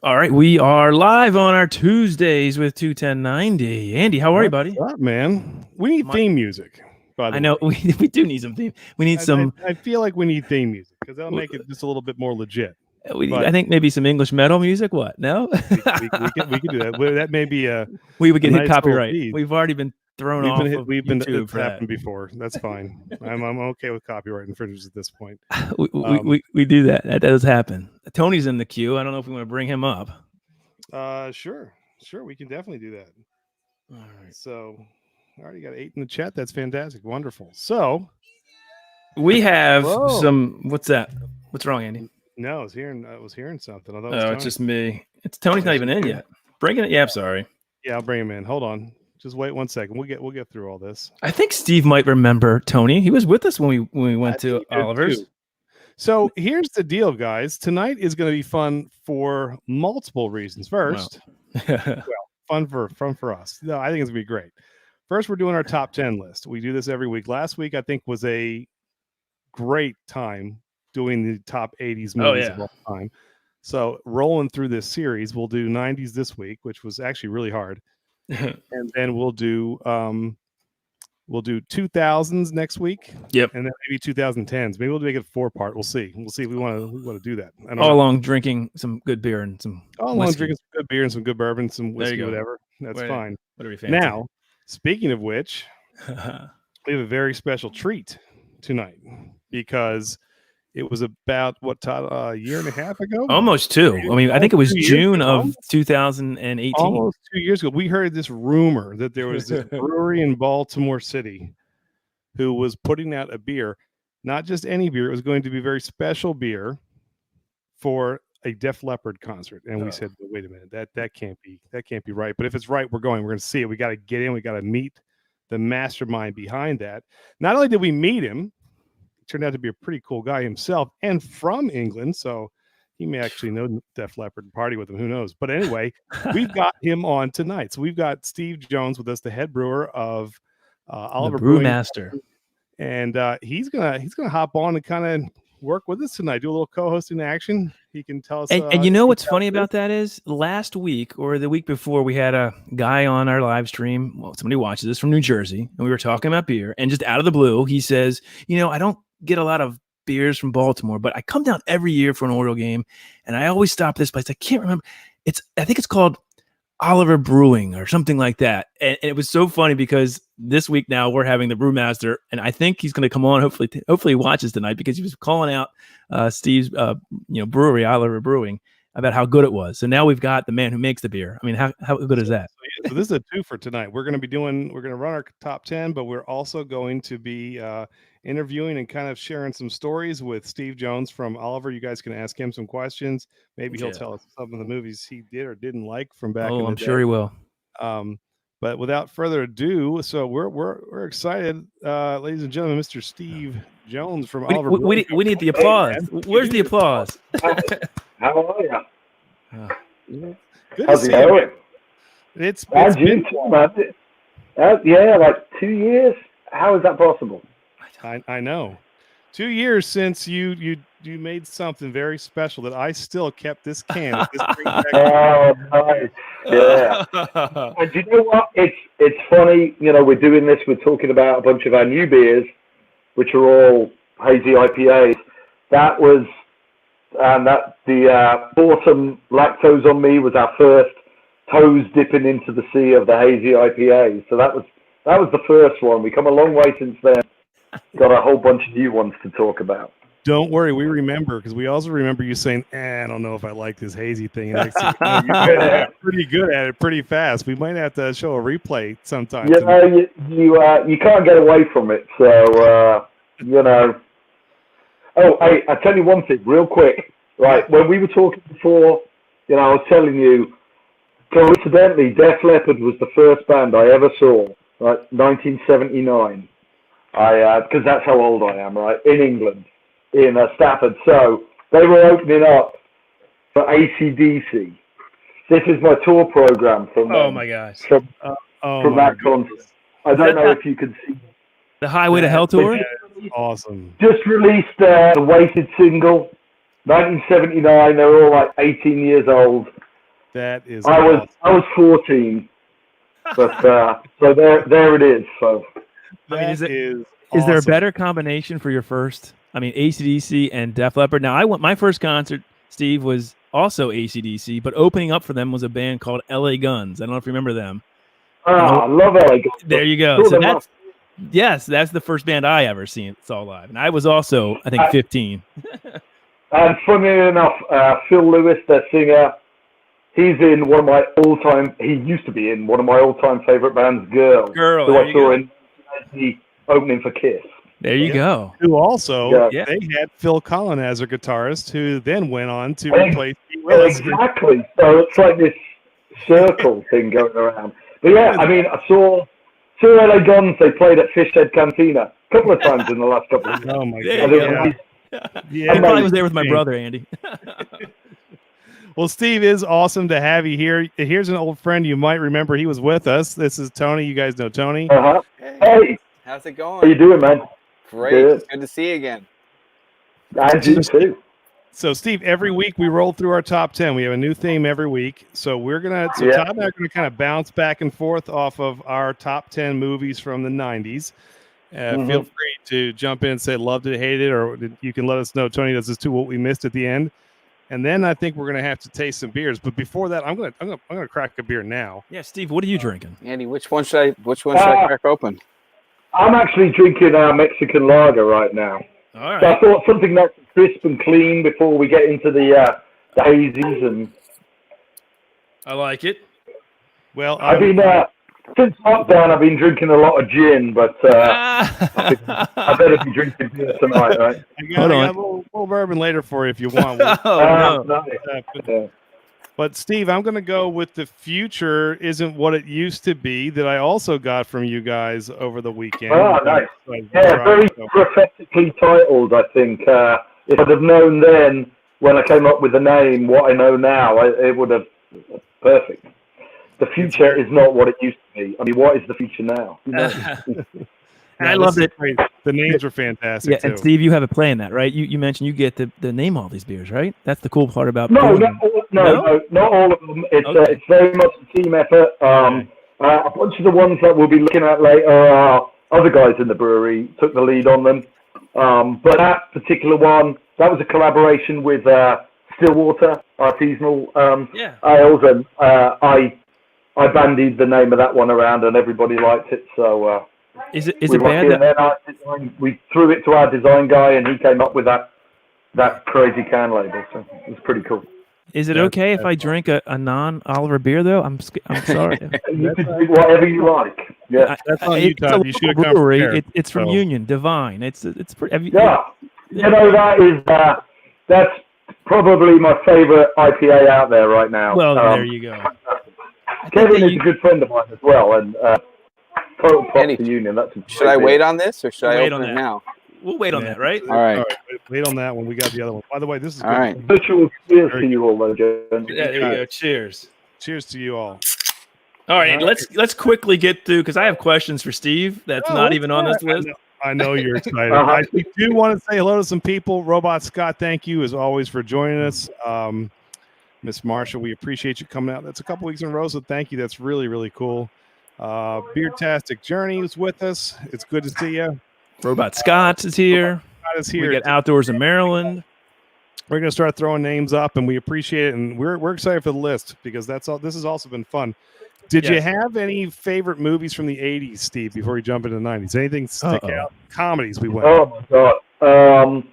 All right, we are live on our Tuesdays with 21090. Andy, how are you, buddy? What's up, man? We need theme music. By the I know way. we do need some theme. We need some. I feel like we need theme music because that'll make it just a little bit more legit. I think maybe some English metal music. What? No, we can do that. That may be we would get hit nice copyright. feed. We've already been thrown we've off. Been hit, of we've YouTube been it's for happened that. before. That's fine. I'm okay with copyright infringements at this point. we do that. That does happen. Tony's in the queue. I don't know if we want to bring him up. Sure. We can definitely do that. All right. So, I already got 8 in the chat. That's fantastic. Wonderful. So, we have some. What's that? What's wrong, Andy? No, I was hearing something. I thought it's just me. Tony's not even in yet. Bring it. Yeah, I'm sorry. Yeah, I'll bring him in. Hold on. Just wait 1 second. We'll get through all this. I think Steve might remember Tony. He was with us when we went to Oliver's. Too. So here's the deal, guys. Tonight is going to be fun for multiple reasons. First, fun for us. No, I think it's going to be great. First, we're doing our top 10 list. We do this every week. Last week, I think, was a great time doing the top 80s movies of all time. So rolling through this series, we'll do 90s this week, which was actually really hard. And then we'll do 2000s next week. Yep. And then maybe 2010s. Maybe we'll make it a 4-part. We'll see. We'll see if we want to do that. All along drinking some good beer and some drinking some good beer and some good bourbon, some whiskey, whatever. That's fine. Now, speaking of which, we have a very special treat tonight because it was about a year and a half ago? Almost 2. I mean, I think it was June of 2018. Almost 2 years ago. We heard this rumor that there was this brewery in Baltimore City who was putting out a beer, not just any beer. It was going to be a very special beer for a Def Leppard concert. And we said, wait a minute, that can't be right. But if it's right, we're going to see it. We got to get in. We got to meet the mastermind behind that. Not only did we meet him, turned out to be a pretty cool guy himself and from England, so he may actually know Def Leppard and party with him. Who knows? But anyway, we've got him on tonight. So we've got Steve Jones with us, the head brewer of Oliver Brewmaster, and he's gonna hop on and kind of work with us tonight. Do a little co-hosting action. He can tell us. And you know what's funny about that is last week or the week before we had a guy on our live stream. Well, somebody watches this from New Jersey, and we were talking about beer, and just out of the blue, he says, I don't get a lot of beers from Baltimore, but I come down every year for an Oriole game, and I always stop this place. I can't remember. I think it's called Oliver Brewing or something like that. And it was so funny because this week now we're having the Brewmaster, and I think he's going to come on. Hopefully he watches tonight because he was calling out Steve's brewery, Oliver Brewing, about how good it was. So now we've got the man who makes the beer. I mean, how good is that? So this is a 2 for tonight. We're going to run our top 10, but we're also going to be interviewing and kind of sharing some stories with Steve Jones from Oliver. You guys can ask him some questions. Maybe he'll tell us some of the movies he did or didn't like from back in the day. I'm sure he will. But without further ado, so we're excited, ladies and gentlemen, Mr. Steve Jones from Oliver. We need the applause. Where's the applause? How are you? Good to see you. It's been too, man. Like 2 years. How is that possible? I know. 2 years since you made something very special that I still kept this can. Oh, nice. Yeah. And you know what? It's funny. We're doing this. We're talking about a bunch of our new beers, which are all hazy IPAs. That was, the Awesome Lactose on Me was our first toes dipping into the sea of the hazy IPA. So that was the first one. We come a long way since then. Got a whole bunch of new ones to talk about. Don't worry, we remember, because we also remember you saying, I don't know if I like this hazy thing. And you're pretty good at it pretty fast. We might have to show a replay sometime. You can't get away from it. So, Oh, hey, I'll tell you one thing real quick. Right, when we were talking before, I was telling you, coincidentally, Def Leppard was the first band I ever saw, right, 1979. Because that's how old I am, right, in England, in Stafford. So they were opening up for AC/DC. This is my tour program from my gosh. From that concert. I don't know if you can see the Highway to Hell tour. Awesome. Just released the Wasted single, 1979. They were all like 18 years old. That is. I was 14, but so there it is. So I mean, is there a awesome. better combination for your first? I mean, AC/DC and Def Leppard. Now, my first concert, Steve, was also AC/DC, but opening up for them was a band called LA Guns. I don't know if you remember them. I love LA Guns. There you go. So that's the first band I ever saw live, and I was also, I think, 15. And funny enough, Phil Lewis, their singer, he's in one of my all-time. He used to be in one of my all-time favorite bands, Girl, who I saw in the opening for Kiss. There you go. Who also Yeah. they had Phil Collin as a guitarist, who then went on to replace Pete Willis. Exactly. So it's like this circle thing going around. But yeah, I mean, I saw LA Guns. They played at Fishhead Cantina a couple of times in the last couple of years. Oh my Yeah. god! I probably was there with my brother, Andy. Well, Steve, is awesome to have you here. Here's an old friend you might remember. He was with us. This is Tony. You guys know Tony. Hey, how's it going? how you doing, man? Great. Good. Good to see you again. And you too. So, Steve, every week we roll through our top 10. We have a new theme every week. So Todd and I are gonna kind of bounce back and forth off of our top 10 movies from the 90s. Feel free to jump in and say loved it, hated it, or you can let us know. Tony does this too. What we missed at the end, and then I think we're gonna have to taste some beers. But before that, I'm gonna crack a beer now. Yeah, Steve, what are you drinking? Andy, which one should I crack open? I'm actually drinking our Mexican lager right now. All right. So I thought something nice and crisp and clean before we get into the hazies. And I like it. Well, I've been since lockdown. I've been drinking a lot of gin, but I better be drinking beer tonight, right? I got a little bourbon later for you if you want. No. But Steve, I'm going to go with The Future Isn't What It Used to Be that I also got from you guys over the weekend. Oh, nice. Yeah, very prophetically titled, I think. If I'd have known then, when I came up with the name, what I know now, it would have perfect. The future is not what it used to be. I mean, what is the future now? And I loved it. Great. The names were fantastic, Yeah, too. and Steve, you have a play in that, right? You mentioned you get to name all these beers, right? That's the cool part about No, brewing. no, not all of them. It's Okay. it's very much a team effort. A bunch of the ones that we'll be looking at later are other guys in the brewery took the lead on them. But that particular one, that was a collaboration with Stillwater Artisanal Ales, and I bandied the name of that one around, and everybody liked it. So is it bad that we threw it to our design guy, and he came up with that crazy can label. So it was pretty cool. Is it okay if I drink a non-Oliver beer though? I'm sorry. You can drink whatever you like. Yeah, that's on you, Todd. You should have come brewery. prepared. It's from Union Divine. It's pretty. yeah. You know, that's probably my favorite IPA out there right now. Well, there you go. Kevin is a good friend of mine as well, and total props to Union. Should I wait on this, or should I Wait open on it that. now? We'll wait on that, right? All right. Wait on that one. We got the other one. By the way, this is All good. right. Virtual cheers to you all, though, Jen. Yeah, there you go. Cheers. Cheers to you all. All right, let's quickly get through because I have questions for Steve. That's not even on this list. I know you're excited. I do want to say hello to some people. Robot Scott, thank you as always for joining us. Miss Marsha, we appreciate you coming out. That's a couple weeks in a row, so thank you. That's really, really cool. Beardtastic Journey is with us. It's good to see you. Robot Scott is here. Scott is here. We got Outdoors in Maryland. We're going to start throwing names up, and we appreciate it. And we're excited for the list because that's all. This has also been fun. Did you have any favorite movies from the 80s, Steve, before we jump into the 90s? Anything stick out? Comedies we went. Oh, my God.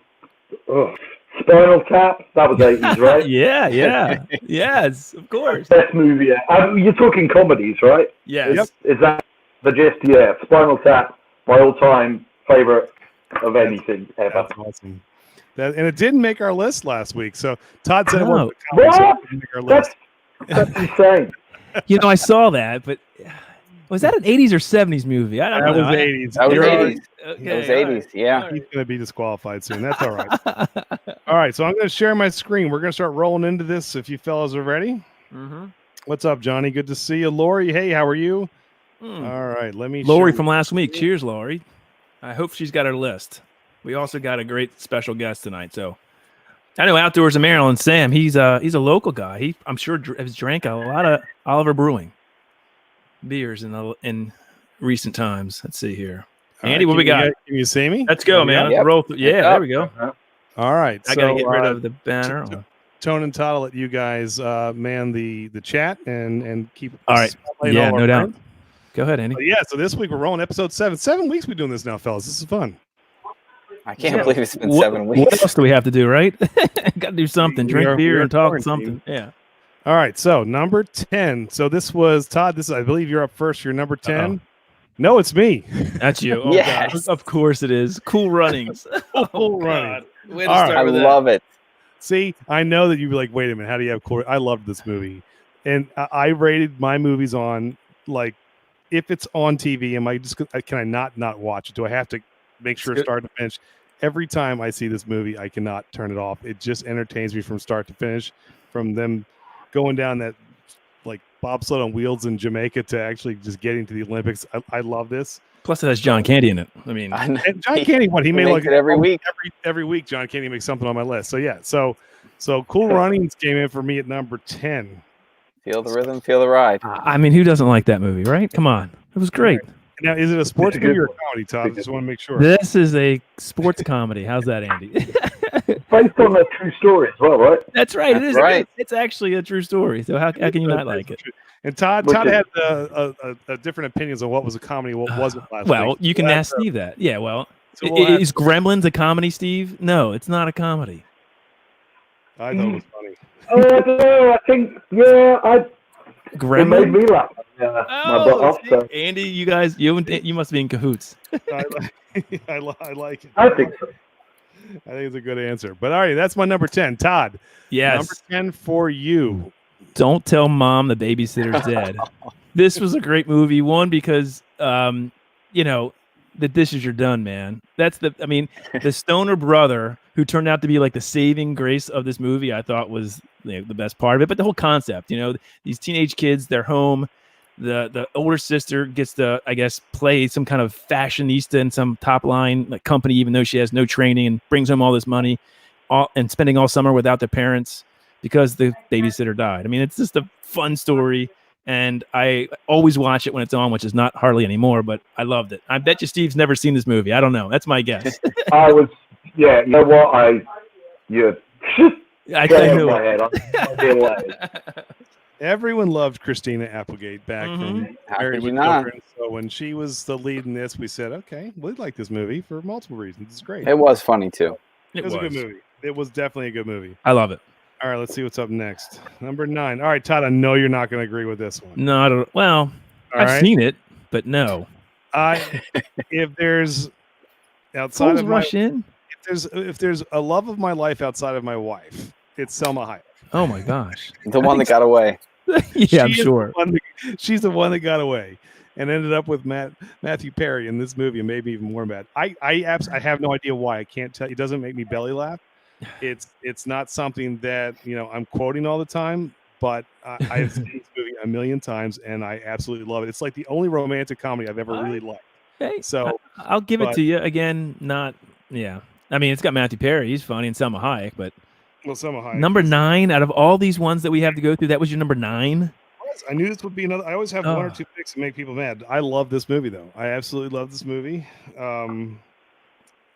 Spinal Tap. That was 80s, right? Yeah. Yes, of course. Best movie. You're talking comedies, right? Yes. Is that the gist? Yeah. Spinal Tap, my all-time favorite of anything ever. That's awesome. And it didn't make our list last week. So Todd said it No. wasn't so it didn't make our list. That's insane. I saw that, but was that an 80s or 70s movie? I don't know. That was 80s. That was You're 80s. Okay, It was all 80s. Yeah. He's going to be disqualified soon. That's all right. All right. So I'm going to share my screen. We're going to start rolling into this if you fellas are ready. Mm-hmm. What's up, Johnny? Good to see you. Lori, hey, how are you? All right. Let me Lori share from last week. Cheers, Lori. I hope she's got her list. We also got a great special guest tonight. So I know Outdoors in Maryland, Sam. He's a local guy. I'm sure has drank a lot of Oliver Brewing beers in recent times. Let's see here. All Andy, right, what we got? Can you see me? Let's go, man. Let's roll through. Yeah, there we go. All right. I gotta get rid of the banner. Tone and Todd, I'll let you guys man the chat and keep. All right. Yeah, no doubt. Friends. Go ahead, Andy. So this week we're rolling episode 7. 7 weeks we're doing this now, fellas. This is fun. I can't believe it's been 7 weeks. What else do we have to do, right? Got to do something. Drink beer and talk something. Yeah. All right. So number 10. So this was Todd. I believe you're up first. You're number 10. Uh-oh. No, it's me. That's you. Oh, yes. God. Of course it is. Cool Runnings. Cool Runnings. I love it. See, I know that you'd be like, wait a minute, how do you have cool? I loved this movie. And I rated my movies on, like, if it's on TV, can I not watch it? Do I have to make sure start to finish? Every time I see this movie, I cannot turn it off. It just entertains me from start to finish, from them going down that like bobsled on wheels in Jamaica to actually just getting to the Olympics. I love this. Plus, it has John Candy in it. I mean, and John Candy, he made like it every week. Every week, John Candy makes something on my list. So yeah, so Cool Runnings came in for me at number 10. Feel the rhythm, feel the ride. I mean, who doesn't like that movie, right? Come on, it was great. Now, is it a sports movie or a comedy, Todd? I just want to make sure. This is a sports comedy. How's that, Andy? Based on a true story as well, right? That's right. That's it is. right. It's actually a true story. So how can you not like it? And Todd had a different opinions on what was a comedy and what wasn't last well, week. you can ask Steve that. Yeah, well, So is Gremlins a comedy, Steve? No, it's not a comedy. I thought it was funny. I don't know. I think, it made me laugh. My butt off, so. Andy, you guys, you must be in cahoots. I like it. I think so. I think it's a good answer. But all right, that's my number 10. Todd. Yes. Number 10 for you. Don't tell mom the babysitter's dead. This was a great movie. One, because the dishes are done, man. The stoner brother who turned out to be like the saving grace of this movie, I thought was the best part of it. But the whole concept, these teenage kids, they're home. The older sister gets to, I guess, play some kind of fashionista in some top line company, even though she has no training, and brings home all this money, and spending all summer without their parents because the babysitter died. I mean, it's just a fun story. And I always watch it when it's on, which is not hardly anymore, but I loved it. I bet you Steve's never seen this movie. I don't know. That's my guess. You know what? I knew my head. Everyone loved Christina Applegate back from Married with Children. So when she was the lead in this, we said, okay, we like this movie for multiple reasons. It's great. It was funny, too. It was a good movie. It was definitely a good movie. I love it. All right, let's see what's up next. Number 9. All right, Todd, I know you're not going to agree with this one. No, I don't. Well, I've seen it, but no. If there's outside of rush in, if there's a love of my life outside of my wife, it's Selma Hayek. Oh my gosh, the one that got away. Yeah, I'm sure. She's the one that got away and ended up with Matthew Perry in this movie, and maybe even more mad. I have no idea why. I can't tell. It doesn't make me belly laugh. It's not something that I'm quoting all the time, but I've seen this movie a million times and I absolutely love it. It's like the only romantic comedy I've ever really liked. Hey, so I'll give it to you again. I mean, it's got Matthew Perry. He's funny, and Selma Hayek. But Selma Hayek. Number 9 out of all these ones that we have to go through, that was your number 9. I knew this would be another. I always have one or two picks that make people mad. I love this movie, though. I absolutely love this movie.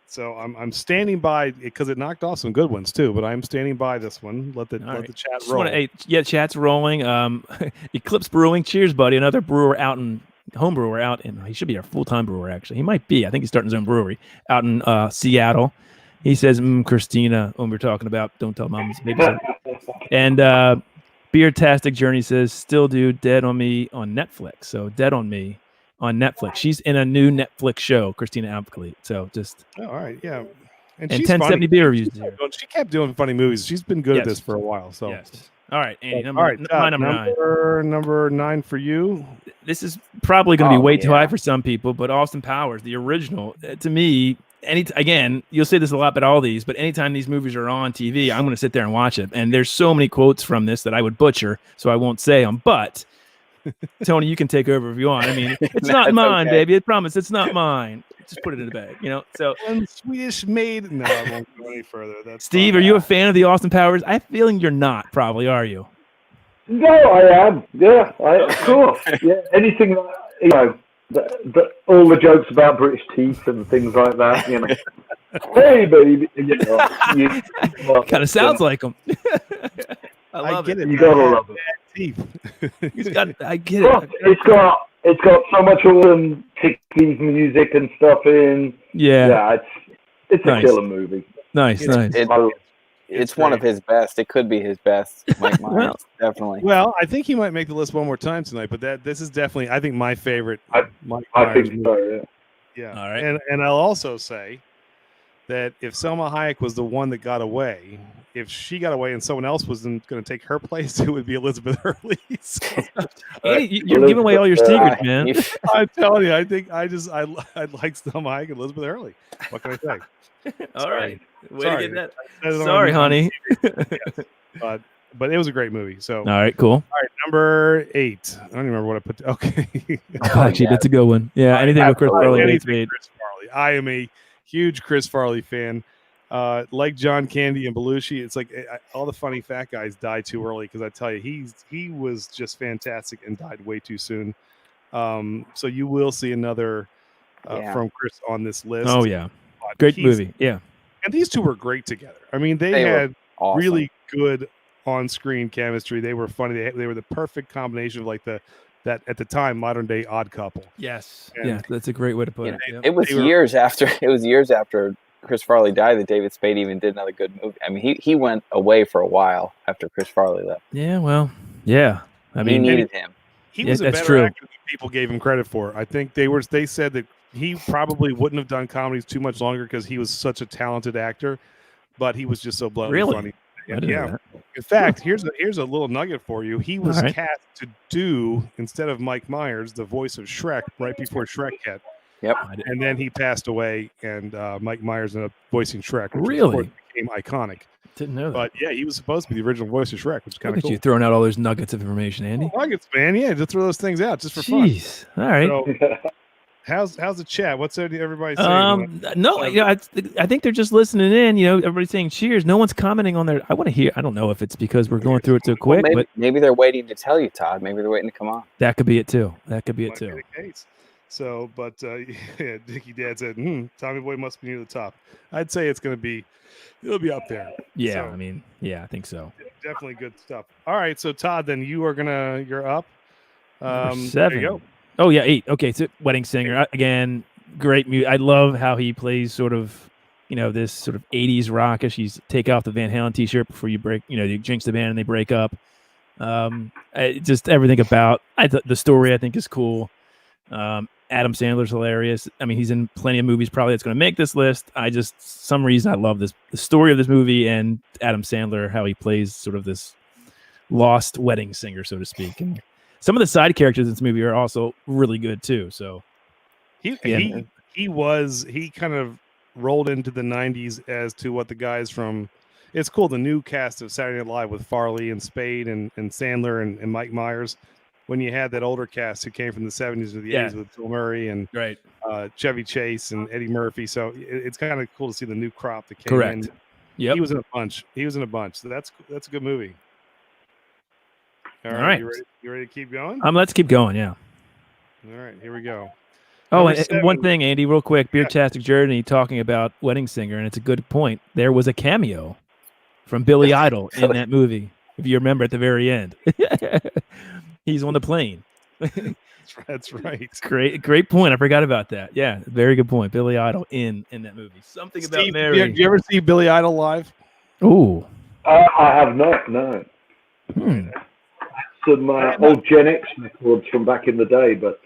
So I'm standing by it because it knocked off some good ones too. But I'm standing by this one. Let the chat roll. Chat's rolling. Eclipse Brewing. Cheers, buddy. Another brewer home brewer out in. He should be our full-time brewer. Actually, he might be. I think he's starting his own brewery out in Seattle. He says, "Christina," when we're talking about "Don't Tell Mom's Babysitter." And Beertastic Journey says, "Still do Dead on Me on Netflix." So Dead on Me on Netflix. She's in a new Netflix show, Christina Applegate. So just all right, yeah. And she's 1070 beer reviews here. She kept doing funny movies. She's been good at this for a while. So yes. All right, Andy. My number 9. Number 9 for you. This is probably going to be way too high for some people, but Austin Powers, the original, to me. Again, you'll say this a lot about all these, but anytime these movies are on TV, I'm going to sit there and watch it. And there's so many quotes from this that I would butcher, so I won't say them. But Tony, you can take over if you want. I mean, it's No, not it's mine, okay. baby. I promise, it's not mine. Just put it in the bag, So, One Swedish maid. No, I won't go any further. That's Steve, fine. are you a fan of the Austin Powers? I have a feeling you're not. Probably, are you? No, I am. Yeah, of course. Yeah, anything all the jokes about British teeth and things like that. Hey, baby. Kind of sounds like him. I love get it. You gotta love it. Teeth. He's got. I get it. It's got so much awesome 60s music and stuff in. Yeah. It's a Nice. killer movie. Nice. It's one of his best. It could be his best. Mike Myers, Well- definitely. Well, I think he might make the list one more time tonight, but this is definitely, I think, my favorite. Mike I Myers think movie. so, yeah. Yeah. All right. And I'll also say that if Selma Hayek was the one that got away, if she got away and someone else wasn't going to take her place, it would be Elizabeth Hurley. So, Andy, you're giving away all your secrets, man. I'm telling you, I think I like Selma Hayek and Elizabeth Hurley. What can I say? All right. Way Sorry. to get I don't that. Sorry, know. honey. But it was a great movie. So, All right, cool. all right, number 8. I don't even remember what I put. Okay. Actually, that's a good one. Yeah, anything with Chris Farley Anything makes made. Chris Farley. I am a huge Chris Farley fan. Like John Candy and Belushi, it's like all the funny fat guys die too early because I tell you, he was just fantastic and died way too soon. So you will see another from Chris on this list. Oh yeah, But great movie. Yeah, and these two were great together. I mean, they They were had awesome. really good on-screen chemistry. They were funny. They were the perfect combination of like that at the time modern day odd couple. yes, And- yeah. That's a great way to put You it. know, Yep. It was They were- years after. It was years after Chris Farley died that David Spade even did another good movie. I mean, he went away for a while after Chris Farley left. Yeah, well, yeah. I He mean, needed him. He Yeah, was a that's better true. actor than people gave him credit for. I think they said that he probably wouldn't have done comedies too much longer because he was such a talented actor, but he was just so bluntly Really? funny. I didn't know Yeah. that. In fact, here's a little nugget for you. He was All right. cast to do, instead of Mike Myers, the voice of Shrek right before Shrek hit. Yep. I didn't- And then he passed away, and Mike Myers ended up voicing Shrek, which Really? of course became iconic. Didn't know that. But yeah, he was supposed to be the original voice of Shrek, which is kind Look of at you cool. throwing out all those nuggets of information, Andy. Nuggets, man. Yeah, just throw those things out just for fun. Jeez. All right. So, how's the chat? What's everybody saying? No, I think they're just listening in. Everybody's saying cheers. No one's commenting on their. I want to hear. I don't know if it's because we're going through it so quick, Well, but maybe they're waiting to tell you, Todd. Maybe they're waiting to come on. that could be it too. That could be it Might be too. the case. So, but yeah, Dickie Dad said, Tommy Boy must be near the top. I'd say it'll be up there. Yeah, So, I mean, yeah, I think so. definitely good stuff. All right, so Todd, then you're up. Number There 7. you go. Oh yeah, 8. Okay, so Wedding Singer again. Great music. I love how he plays sort of, this sort of 80s rockish. He's take off the Van Halen t-shirt before you break. You jinx the band and they break up. Just everything about the story I think is cool. Adam Sandler's hilarious. I mean, he's in plenty of movies probably that's going to make this list. Some reason I love the story of this movie and Adam Sandler, how he plays sort of this lost wedding singer, so to speak. And some of the side characters in this movie are also really good too. So He kind of rolled into the 90s as to what the guys from it's cool, the new cast of Saturday Night Live with Farley and Spade and Sandler and Mike Myers, when you had that older cast who came from the 70s or the 80s with Bill Murray and right. Chevy Chase and Eddie Murphy. So it's kind of cool to see the new crop that came Correct. in. Yep. He was in a bunch. So that's a good movie. All right. You ready to keep going? Let's keep going. Yeah. All right, here we go. Oh, Number and one 7. thing, Andy, real quick, Beer-tastic Journey talking about Wedding Singer, and it's a good point. There was a cameo from Billy Idol in that movie, if you remember at the very end. He's on the plane. That's right. Great point. I forgot about that. Yeah, very good point. Billy Idol in that movie. Something about Steve, Mary. did you ever see Billy Idol live? Ooh. I have not, no. Hmm. Some old Gen X records from back in the day, but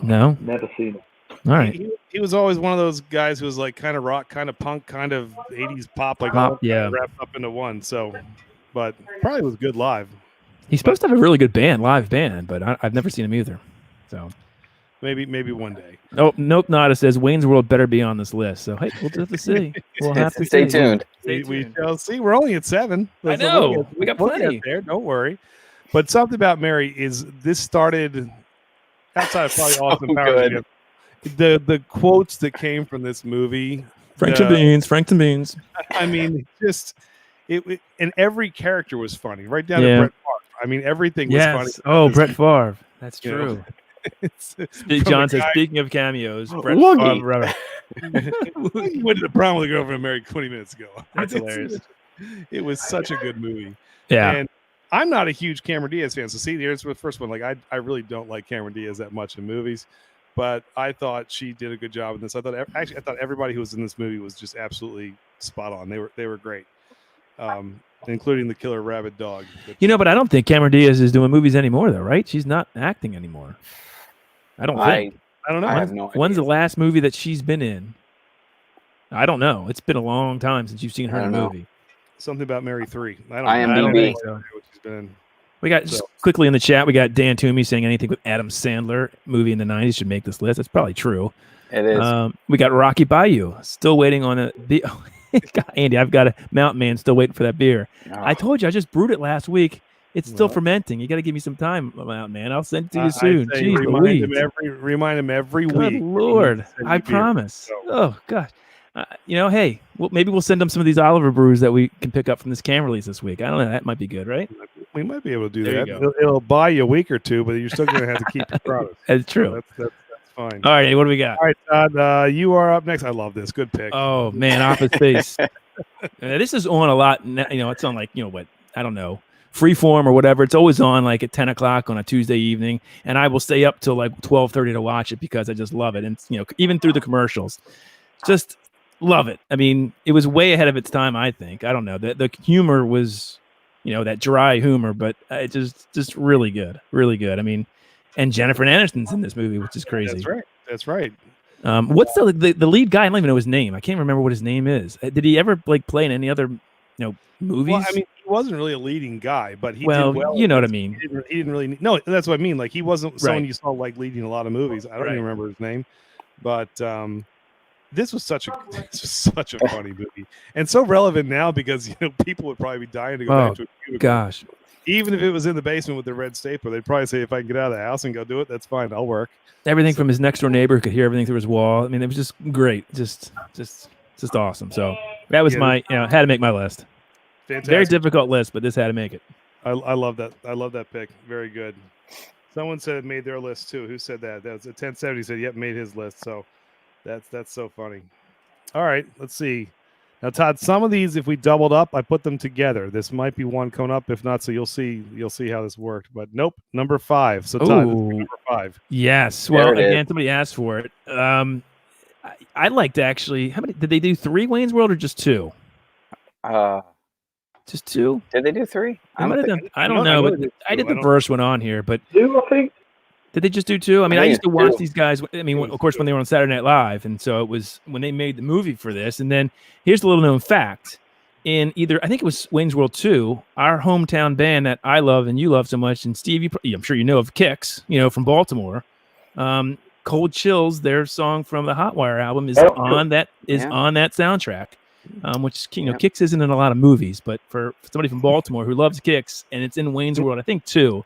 No. never seen it. All right. He was always one of those guys who was like kind of rock, kind of punk, kind of 80s pop, like Pop, all kind yeah. of wrapped up into one. So, but probably was good live. He's supposed to have a really good live band, but I've never seen him either. So. Maybe one day. Oh, Nope Nada says Wayne's World better be on this list. So, hey, we'll just have to see. We'll have to Stay see. tuned. Stay We tuned. shall see. We're only at 7. I know. We got We'll get plenty. there. Don't worry. But something about Mary is this started outside of probably Austin Powers. The quotes that came from this movie. Frankton Beans. I mean, just it and every character was funny, right down to Brett Favre. I mean, everything was funny. Oh, Brett Favre. That's You know, true. John says, speaking of cameos, Brett Woogie. Favre. He went to the prom with a girlfriend married 20 minutes ago. That's hilarious. It was such a good movie. Yeah. And I'm not a huge Cameron Diaz fan. So see, here's the first one. Like I really don't like Cameron Diaz that much in movies, but I thought she did a good job in this. I thought everybody who was in this movie was just absolutely spot on. They were great. Including the killer rabid dog. But I don't think Cameron Diaz is doing movies anymore, though, right? She's not acting anymore. I don't think. I don't know. I have no idea. When's the last movie that she's been in? I don't know. It's been a long time since you've seen her in a movie. Something about Mary 3. I don't think so. What she's been in. We got just quickly in the chat. We got Dan Toomey saying anything with Adam Sandler movie in the 90s should make this list. That's probably true. It is. We got Rocky Bayou. Still waiting on the. Andy, I've got a Mountain Man still waiting for that beer. Oh. I told you I just brewed it last week. It's still fermenting. You got to give me some time, Mountain Man. I'll send it to you soon. Jeez, remind him every Good week. Lord, I promise. So. Oh gosh. Hey, maybe we'll send them some of these Oliver brews that we can pick up from this can release this week. I don't know. That might be good, right? We might be able to do There that. It'll buy you a week or two, but you're still going to have to keep your promise. That's true. So that's fine. All right, what do we got? All right, Todd, you are up next. I love this. Good pick. Oh man, Office Space. This is on a lot. It's on what? I don't know. Freeform or whatever. It's always on like at 10 o'clock on a Tuesday evening, and I will stay up till like 12:30 to watch it because I just love it. And even through the commercials, just love it. I mean, it was way ahead of its time. I think. I don't know. The humor was, that dry humor, but it just really good, really good. I mean, and Jennifer Aniston's in this movie, which is crazy. That's right. What's the lead guy? I don't even know his name. I can't remember what his name is. Did he ever play in any other movies? Well, I mean, he wasn't really a leading guy, but he did well. You know what I mean. He didn't really. No, that's what I mean. Like he wasn't someone you saw like leading a lot of movies. I don't even remember his name, but this was such a funny movie and so relevant now because people would probably be dying to go back to it. Gosh. Even if it was in the basement with the red stapler, they'd probably say, if I can get out of the house and go do it, that's fine. I'll work. Everything from his next door neighbor who could hear everything through his wall. I mean, it was just great. Just awesome. So that was my, had to make my list. Fantastic. Very difficult list, but this had to make it. I love that. I love that pick. Very good. Someone said it made their list too. Who said that? That was a 1070 said, yep, made his list. So that's so funny. All right, let's see. Now, Todd, some of these, if we doubled up, I put them together. This might be one coming up. If not, so you'll see how this worked. But nope, number 5. So Todd, number 5. Yes. Well, again, somebody asked for it. I'd like to actually. How many did they do? 3 Wayne's World or just 2? Just 2. Did they do 3? I don't know, but I did the first one on here. But 2, I think. Did they just do 2? I mean, I used to watch these guys. I mean, of course, when they were on Saturday Night Live, and so it was when they made the movie for this. And then here's the little known fact: in either I think it was Wayne's World 2, our hometown band that I love and you love so much, and Steve, I'm sure you know of Kix, from Baltimore. Cold Chills, their song from the Hotwire album, is on that soundtrack. Which Kix isn't in a lot of movies, but for somebody from Baltimore who loves Kix, and it's in Wayne's World, I think 2.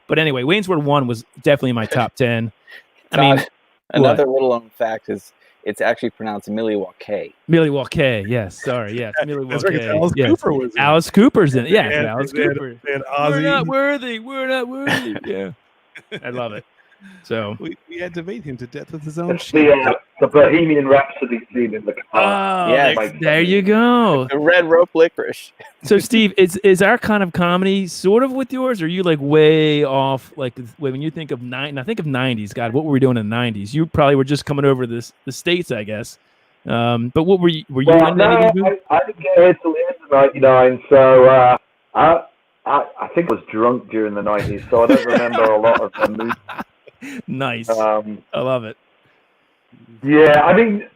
But anyway, Wayne's World 1 was definitely in my top 10. Another little known fact is it's actually pronounced Milwaukee. Milwaukee, yes. Sorry, yes. Milwaukee. Alice Cooper was in. Alice Cooper's in it. Yeah, Alice Cooper. And We're not worthy. Yeah. I love it. So we had to beat him to death with his own the Bohemian Rhapsody scene in the car. Oh, yes. There you go. The red rope licorice. So, Steve, is our kind of comedy sort of with yours? Or are you like way off? Like when you think of I think of 90s. God, what were we doing in the 90s? You probably were just coming over the States, I guess. But what were you? Were you in any of these movies? I didn't get here till the end of '99, so I think I was drunk during the 90s, so I don't remember a lot of the movies. Nice. I love it. Yeah, I mean,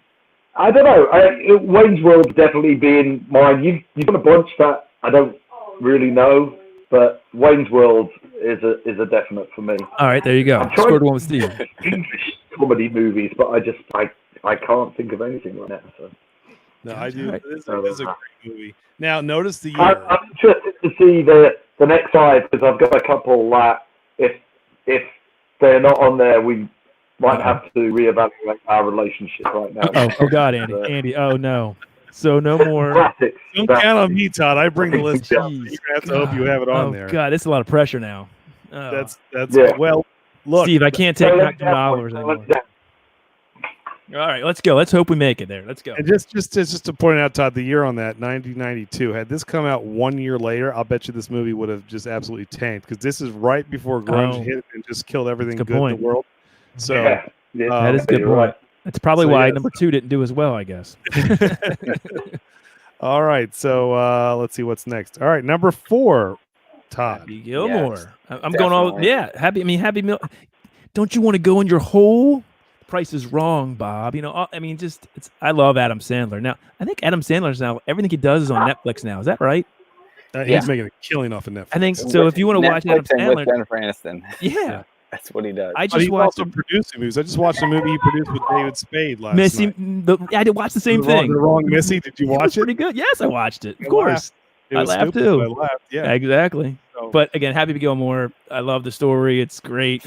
I don't know. Wayne's World definitely being mine. You've done a bunch that I don't really know, but Wayne's World is a definite for me. All right, there you go. Scored one with Steve. English comedy movies, but I can't think of anything right now. So. No, I do. Right. This is a great movie. Now, notice the year. I'm interested to see the the next 5, because I've got a couple that if they're not on there, we might have to reevaluate our relationship right now. Oh God, Andy. Oh no. So no more. Classics. Don't count on me, Todd. I bring the list. Yeah. You have to hope you have it on there. God, it's a lot of pressure now. Oh. That's Yeah. well. Look, Steve, I can't take Let me $9 down, anymore. let me down. All right, let's go. Let's hope we make it there. Let's go. and just to point out, Todd, the year on that 1992. Had this come out 1 year later, I'll bet you this movie would have just absolutely tanked because this is right before grunge hit and just killed everything That's a good good in the world. So Yeah. That is a good you're point. right. That's probably So, why yes. number 2 didn't do as well, I guess. all right, so let's see what's next. All right, number 4, Todd. Happy Gilmore. Yes, I'm going all definitely. Happy Meal. Don't you want to go in your hole? Price is wrong, Bob. I love Adam Sandler. Now, I think Adam Sandler's now everything he does is on Netflix now. Is that right? Yeah. He's making a killing off of Netflix. I think so. If you want to watch Adam Netflix and Sandler, with Jennifer Aniston. yeah, That's what he does. I But just he's watched also producing movies. I just watched a movie he produced with David Spade last Missy. night. I did watch the same The Wrong- thing. The Wrong Missy. Did you It was watch it? pretty good. Yes, I watched it. Of I course. It I was laughed stupid, too. but I laughed. Yeah. Exactly. So- But again, Happy Gilmore. I love the story. It's great.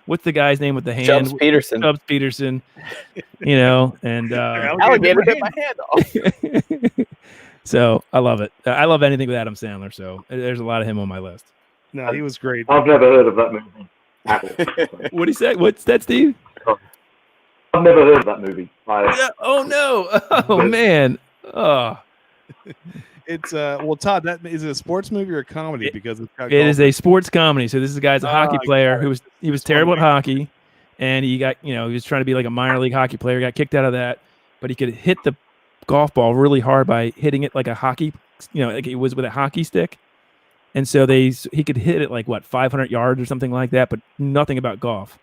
What's the guy's name with the hand? Chubbs Peterson. Chubbs Peterson. And Alligator bit my hand off. so I love it. I love anything with Adam Sandler. So there's a lot of him on my list. no, he was great. I've never heard of that movie. At all. What do you say? What's that, Steve? I've never heard of that movie. Oh no! Oh man! Oh, It's well, Todd. Is it a sports movie or a comedy? Because it's got it is a sports comedy. So this is a guy's a hockey I player got it. he was terrible at hockey, and he got he was trying to be like a minor league hockey player. Got kicked out of that, but he could hit the golf ball really hard by hitting it like a hockey, like it was with a hockey stick. And so he could hit it like 500 yards or something like that, but nothing about golf.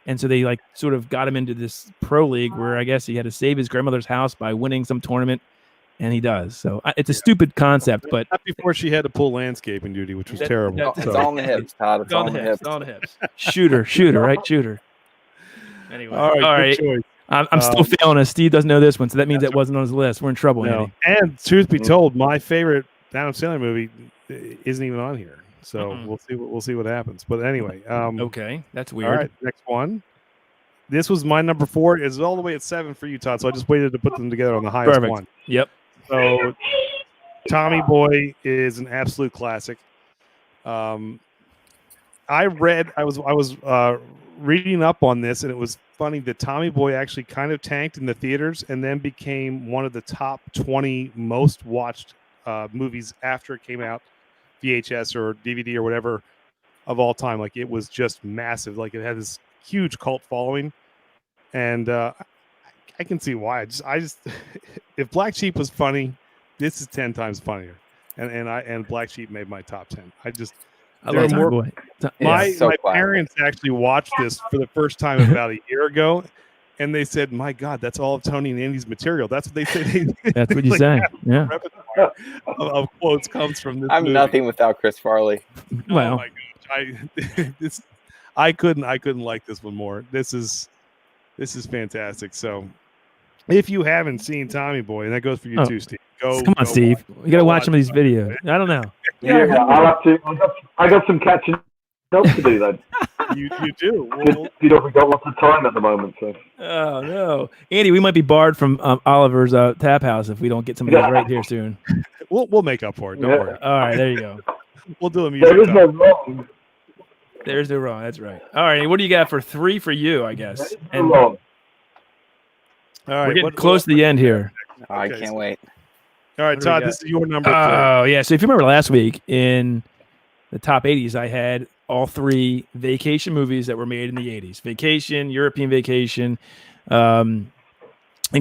And so they sort of got him into this pro league where I guess he had to save his grandmother's house by winning some tournament, and he does. So it's a stupid concept, but not before she had to pull landscaping duty, which was terrible. It's all in the hips, Todd. It's all in the hips. It's all in the hips. Shooter, right? Shooter. Anyway, All right, good choice. I'm still failing us. Steve doesn't know this one, so that means that wasn't on his list. We're in trouble, No. Andy. And truth be told, my favorite Adam Sandler movie isn't even on here. So we'll see what happens. But anyway, Okay, that's weird. all right, next one. This was my number 4. It's all the way at 7 for you, Todd. So I just waited to put them together on the highest Perfect. one. Yep. So Tommy Boy is an absolute classic. I was reading up on this, and it was funny that Tommy Boy actually kind of tanked in the theaters and then became one of the top 20 most watched movies after it came out, VHS or DVD or whatever, of all time. Like, it was just massive. Like, it had this huge cult following, and I can see why. I just if Black Sheep was funny, this is 10 times funnier. And Black Sheep made my top 10. I There love are Tommy more- Boy. My so classic. parents actually watched this for the first time about a year ago, and they said, "My God, that's all of Tony and Andy's material." That's what they said. That's what you Like, say. Yeah. repertoire of quotes comes from this. I'm movie. nothing without Chris Farley. Oh Well, my gosh, I couldn't like this one more. This is fantastic. So, if you haven't seen Tommy Boy, and that goes for you too, Steve. come on, Steve. You got to watch some of these videos. I don't know. Yeah, I'll have to. I got some catching up to do then. You do. Well, We got lots of time at the moment, so. Oh no, Andy, we might be barred from Oliver's Tap House if we don't get some of these right here soon. we'll make up for it. Don't worry. All right, there you go. We'll do a music. There is talk. no wrong. There's no wrong. That's right. All right, what do you got for 3 for you? I guess. There is no And wrong. All right, we're getting close to the end here. I Okay, can't wait. All right, What do we Todd, got? this is your number 3. Oh yeah. So if you remember last week in the top 80s, I had all 3 vacation movies that were made in the 80s: Vacation, European Vacation, and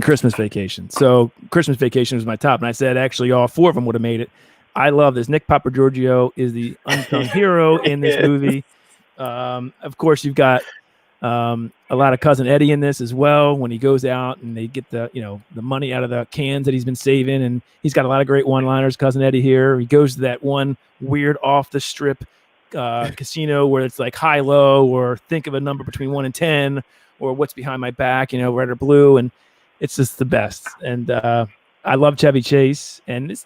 Christmas Vacation. So Christmas Vacation was my top, and I said actually all 4 of them would have made it. I love this. Nick Papagiorgio is the unsung hero in this movie. Of course, you've got a lot of Cousin Eddie in this as well. When he goes out and they get the money out of the cans that he's been saving, and he's got a lot of great one-liners. Cousin Eddie here. He goes to that one weird off the strip casino where it's like high low, or think of a number between 1 and 10, or what's behind my back, red or blue, and it's just the best. And I love Chevy Chase, and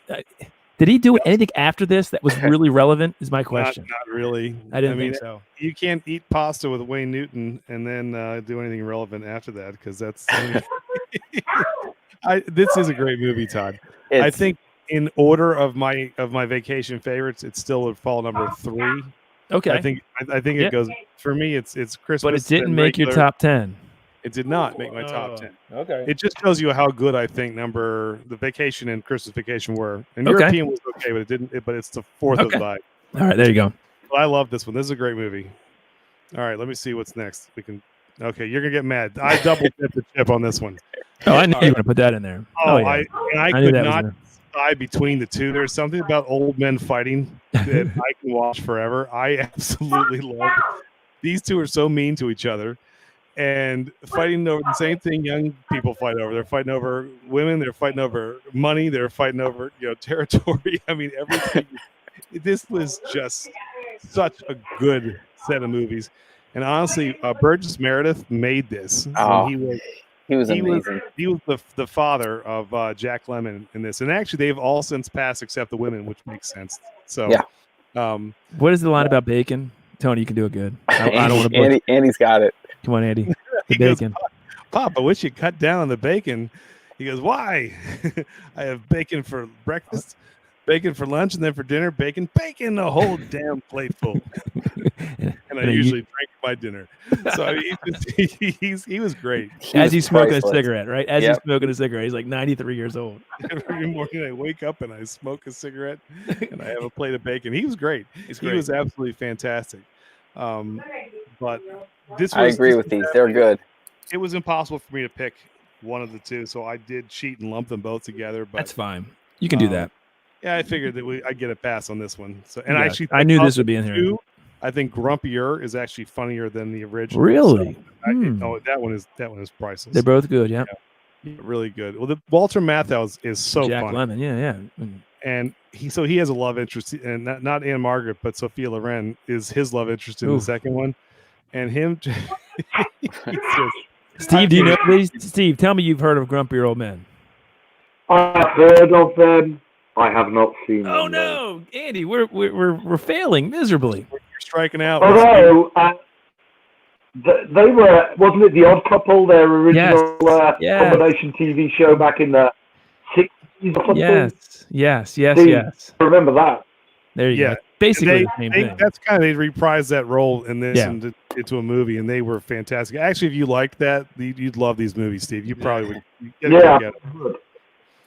Did he do anything after this that was really relevant? Is my question. Not really. I didn't mean, think so. You can't eat pasta with Wayne Newton and then do anything relevant after that because that's. This is a great movie, Todd. I think in order of my vacation favorites, it still would fall number 3. Okay. I think it goes for me. It's Christmas, but it didn't make your top 10. It did not make my top 10. Okay. It just shows you how good I think the Vacation and Christmas Vacation were. And European was okay, but it didn't. But it's the 4th of 5. All right, there you go. Well, I love this one. This is a great movie. All right, let me see what's next. Okay, you're gonna get mad. I double dipped the chip on this one. Oh, I knew you were gonna put that in there. I could not decide between the two. There's something about old men fighting that I can watch forever. I absolutely love it. These two are so mean to each other and fighting over the same thing young people fight over. They're fighting over women. They're fighting over money. They're fighting over territory. I mean, everything. This was just such a good set of movies. And honestly, Burgess Meredith made this. Oh, he was amazing. He was the father of Jack Lemmon in this. And actually, they've all since passed except the women, which makes sense. So, yeah. What is the line about bacon? Tony, you can do it good. I don't want to. Andy's got it. Come on, Andy. The bacon. Goes, Pop, I wish you cut down on the bacon. He goes, why? I have bacon for breakfast, bacon for lunch, and then for dinner, bacon, a whole damn plate full. And I usually drink my dinner. So I mean, he was great. As he's smoking a cigarette, right? As he's smoking a cigarette, he's like 93 years old. Every morning I wake up and I smoke a cigarette and I have a plate of bacon. He was great. He was absolutely fantastic. But I agree with these. They're good. It was impossible for me to pick one of the two, so I did cheat and lump them both together. But that's fine. You can do that. Yeah, I figured that I'd get a pass on this one. So, and I knew this would be in here. I think Grumpier is actually funnier than the original. Really? So that one is priceless. They're both good. Yeah. Really good. Well, Walter Matthau is so Jack funny. Lemmon. Yeah. And he has a love interest, and not Anne Margaret, but Sophia Loren is his love interest in the second one, and him. Steve, do you know these? Steve, tell me you've heard of Grumpier Old Men. I've heard of them. I have not seen them. Oh no, Andy, we're failing miserably. You're striking out. Although they were, wasn't it The Odd Couple, their original combination TV show back in the 60s or something? Yes. I remember that. There you go. Basically the same thing. That's kind of they reprised that role in this into a movie, and they were fantastic. Actually, if you liked that, you'd love these movies, Steve. You probably would.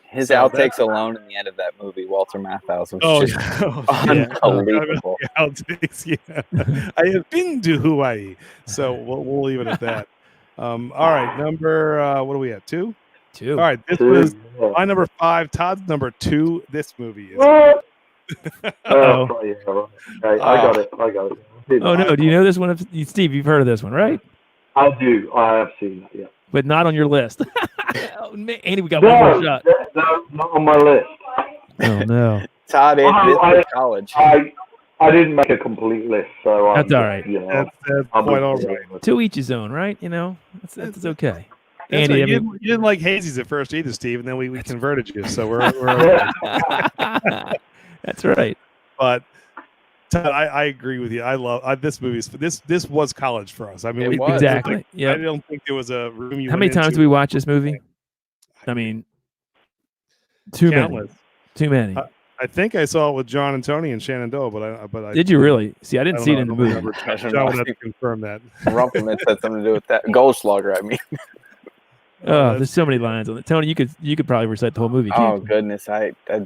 His outtakes alone in the end of that movie, Walter Matthau's, was just unbelievable. Outtakes, I have been to Hawaii, so we'll leave it at that. All right, number what are we at? 2. All right, this was my number 5. Todd's number 2. This movie is. I got it. Oh no! Do you know this one? Steve, you've heard of this one, right? I do. I have seen it. Yeah. But not on your list. Oh, man, Andy, we got one more shot. No, not on my list. Oh no, Todd, it's college. I didn't make a complete list, so that's all right. That's quite all right. To each his own, right? That's okay. That's Andy, you didn't like Hazy's at first either, Steve, and then we converted you, so we're okay. That's right. But Todd, I agree with you. I love this movie. This was college for us. I mean, exactly. I don't think there was a room. How many times did we watch this movie? I mean, too many. I think I saw it with John and Tony and Shenandoah, but I did you really? See, I didn't see it in the movie. John would have to confirm that. Rumpelman had something to do with that. Goldschlager, I mean. Oh, there's so many lines on it. Tony, you could probably recite the whole movie. Oh goodness,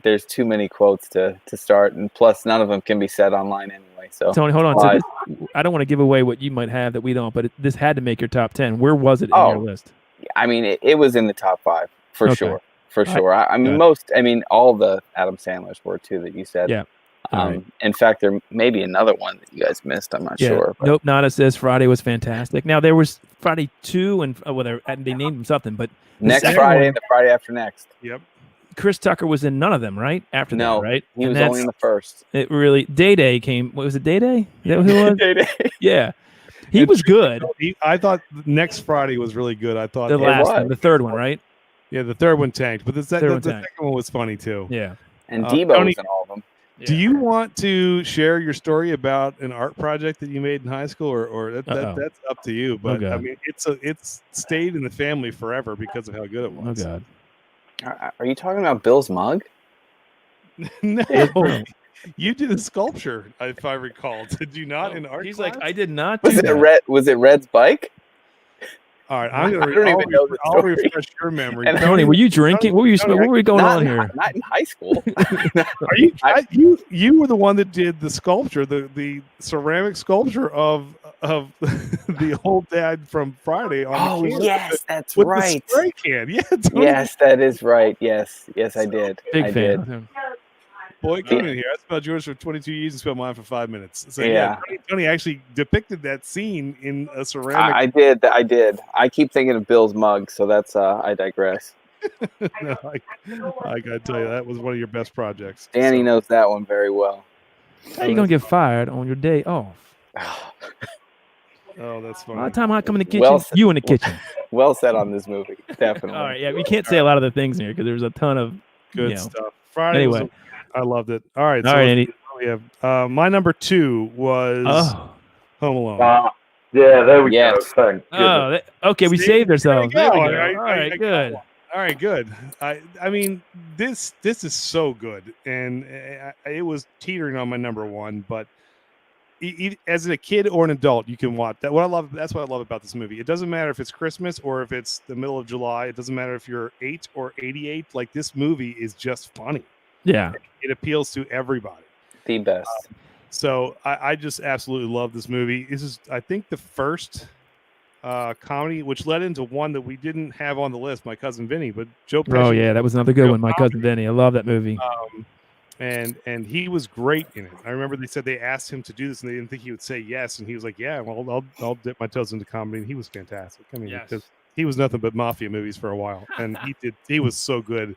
there's too many quotes to start, and plus none of them can be said online anyway. So Tony, hold on. So I don't want to give away what you might have that we don't, but this had to make your top 10. Where was it in your list? I mean, it was in the top 5 for sure. For sure. I mean, all the Adam Sandler's were too that you said. Yeah. Right. In fact, there may be another one that you guys missed. I'm not sure. But. Nope. Nada says Friday was fantastic. Now there was Friday 2 and they named them something, but next Friday and the Friday after next. Yep. Chris Tucker was in none of them, right? After that, right? He was only in the first. It really Day came. What was it? Day? Is that who it was? Day. Yeah. He was good. I thought next Friday was really good. I thought the third one, right? Yeah, the third one tanked, but the second one was funny too. Yeah. And Debo was in all of them. Yeah. Do you want to share your story about an art project that you made in high school, or that's up to you? But I mean, it's stayed in the family forever because of how good it was. Oh God! Are you talking about Bill's mug? No, you did a sculpture, if I recall. Did you not in art? He's class? like, I did not. Was it Red's bike? All right, I'll refresh your memory. And Tony, were you drinking? What were you going on here? Not in high school. Are you were the one that did the sculpture, the ceramic sculpture of the old dad from Friday on the can. Yes, that's with right. The spray can. Yeah, Tony. Yes, that is right. Yes, I did. Big fan. Boy, come in here. I spelled yours for 22 years and spelled mine for 5 minutes. So yeah, Tony actually depicted that scene in a ceramic. I did. I keep thinking of Bill's mug, so that's I digress. No, I gotta tell you, that was one of your best projects. Danny knows that one very well. How you gonna get fired on your day off? Oh, that's funny. By the time I come in the kitchen, you in the kitchen. Well said on this movie, definitely. All right, yeah, we can't say a lot of the things in here because there's a ton of good stuff. Friday, anyway. I loved it. All right, Andy. We have my number 2 was Home Alone. Yeah, there we go. Thank goodness. Okay, we saved ourselves. There we go. All right, good. All right, good. I mean, this is so good, and it was teetering on my number 1, but as a kid or an adult, you can watch that. That's what I love about this movie. It doesn't matter if it's Christmas or if it's the middle of July. It doesn't matter if you're 8 or 88. Like, this movie is just funny. Yeah, it appeals to everybody. The best. So I just absolutely love this movie. This is, I think, the first comedy, which led into one that we didn't have on the list, My Cousin Vinny, but Joe Pesci. Oh yeah, that was another good one, My Cousin Vinny. I love that movie. And he was great in it. I remember they said they asked him to do this, and they didn't think he would say yes. And he was like, "Yeah, well, I'll dip my toes into comedy." And he was fantastic. I mean, because he was nothing but mafia movies for a while, and he was so good.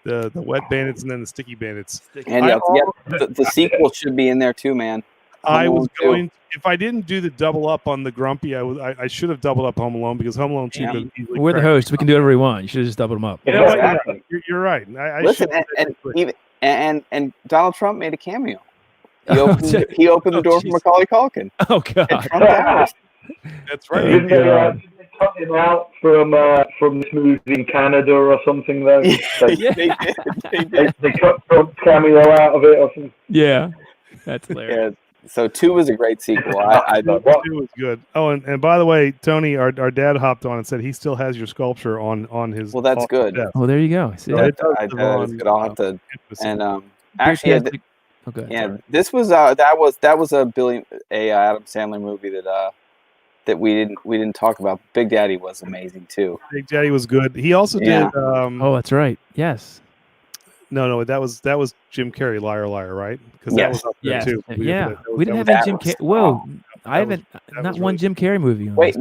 The Wet Bandits and then the Sticky Bandits. And the sequel should be in there too, man. I was going. If I didn't do the double up on the Grumpy, I should have doubled up Home Alone because Home Alone 2 is easily. We're the hosts. We can do whatever we want. You should have just doubled them up. You know what? You're right. Listen, and Donald Trump made a cameo. He opened the door for Macaulay Culkin. Oh God. That's right. Cut him out from this movie in Canada or something, though. They cut Trump's cameo out of it or something. Yeah, that's hilarious. Yeah, so 2 was a great sequel. I thought 2 was good. Oh, and by the way, Tony, our dad hopped on and said he still has your sculpture on his. Well, that's good. Desk. Oh, there you go. See, that is good. I'll have to. And actually, this was that was a Adam Sandler movie that we didn't talk about. Big Daddy was amazing too. Big Daddy was good. He also did. Oh, that's right. Yes. No, that was Jim Carrey, Liar Liar, right? Because that was up there too. We didn't have a Jim Carrey. Whoa, I haven't not one Jim Carrey movie. Wait,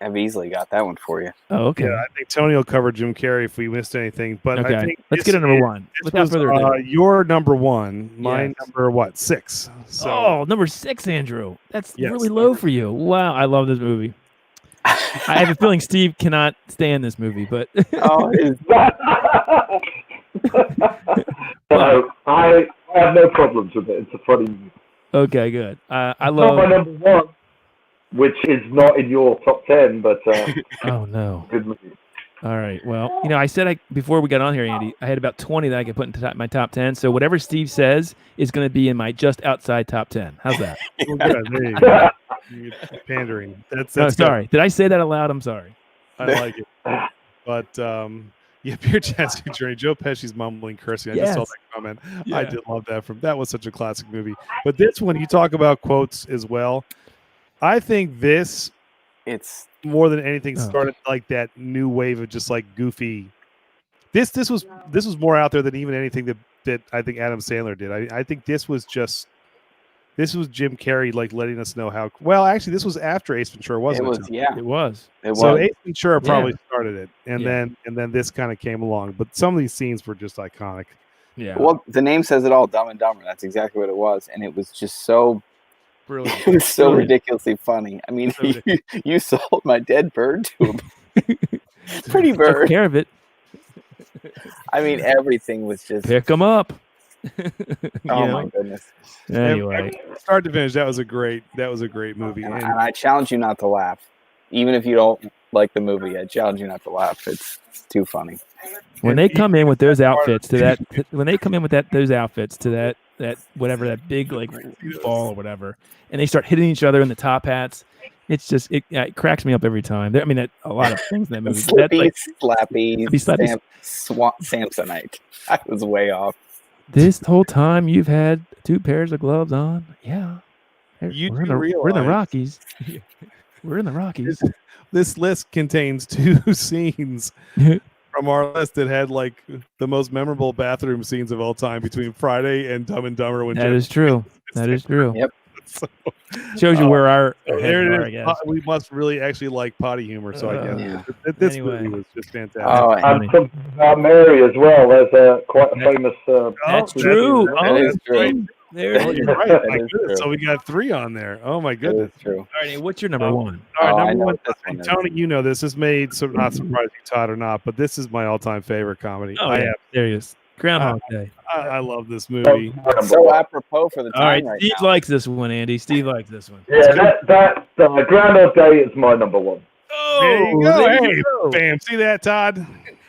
I've easily got that one for you. Oh, okay. Yeah, I think Tony will cover Jim Carrey if we missed anything. But okay, I think let's get to number 1. Without further ado, your number 1, my number 6. So, number 6, Andrew. That's really low for you. Wow, I love this movie. I have a feeling Steve cannot stand this movie, but I have no problems with it. It's a funny movie. Okay, good. I love my number 1, which is not in your top 10, but oh no, good movie. All right. Well, I said before we got on here, Andy, I had about 20 that I could put into my top 10. So whatever Steve says is going to be in my just outside top 10. How's that? There you go. You're pandering. That's sorry. Did I say that aloud? I'm sorry. I like it. But Beer Tasting Journey. Joe Pesci's mumbling, cursing. I just saw that comment. Yeah. I did love that. That was such a classic movie. But this one, you talk about quotes as well. I think it's more than anything started like that new wave of just like goofy. This was more out there than even anything that I think Adam Sandler did. I think this was Jim Carrey like letting us know how well. Actually, this was after Ace Ventura, wasn't it? It was. So Ace Ventura probably started it, and then this kind of came along. But some of these scenes were just iconic. Yeah. Well, the name says it all. Dumb and Dumber. That's exactly what it was, and it was just so brilliant. It was so ridiculously funny. I mean, you sold my dead bird to him. Pretty bird. Took care of it. I mean, everything was just pick them up. My goodness. Anyway, start to finish, that was a great movie. And I challenge you not to laugh, even if you don't like the movie. I challenge you not to laugh. It's too funny. When they come in with those outfits to that, those outfits to that whatever, that big like ball or whatever, and they start hitting each other in the top hats. It's just it cracks me up every time. I mean, a lot of things in that movie. Slappy, Samsonite. I was way off. This whole time you've had 2 pairs of gloves on. Yeah, we're in the Rockies. We're in the Rockies. This list contains 2 scenes from our list that had like the most memorable bathroom scenes of all time between Friday and Dumb and Dumber. That is true. That is true. Yep. So, shows you where our there it is. I guess. We must really actually like potty humor. So I guess this movie was just fantastic. And something about Mary as well. There's quite a famous. That's true. That is true. You're right. My goodness. So we got 3 on there. Oh my goodness. True. All right, what's your number 1? All right, number 1. Tony, you know this. This made not surprising Todd or not, but this is my all-time favorite comedy. Oh, yeah. There he is. Groundhog Day. I love this movie. So apropos for the time. All right, right Steve now. likes this one, Andy. Steve likes this one. Yeah, that Groundhog Day is my number 1. Oh, there you go. Hey, bam. See that, Todd?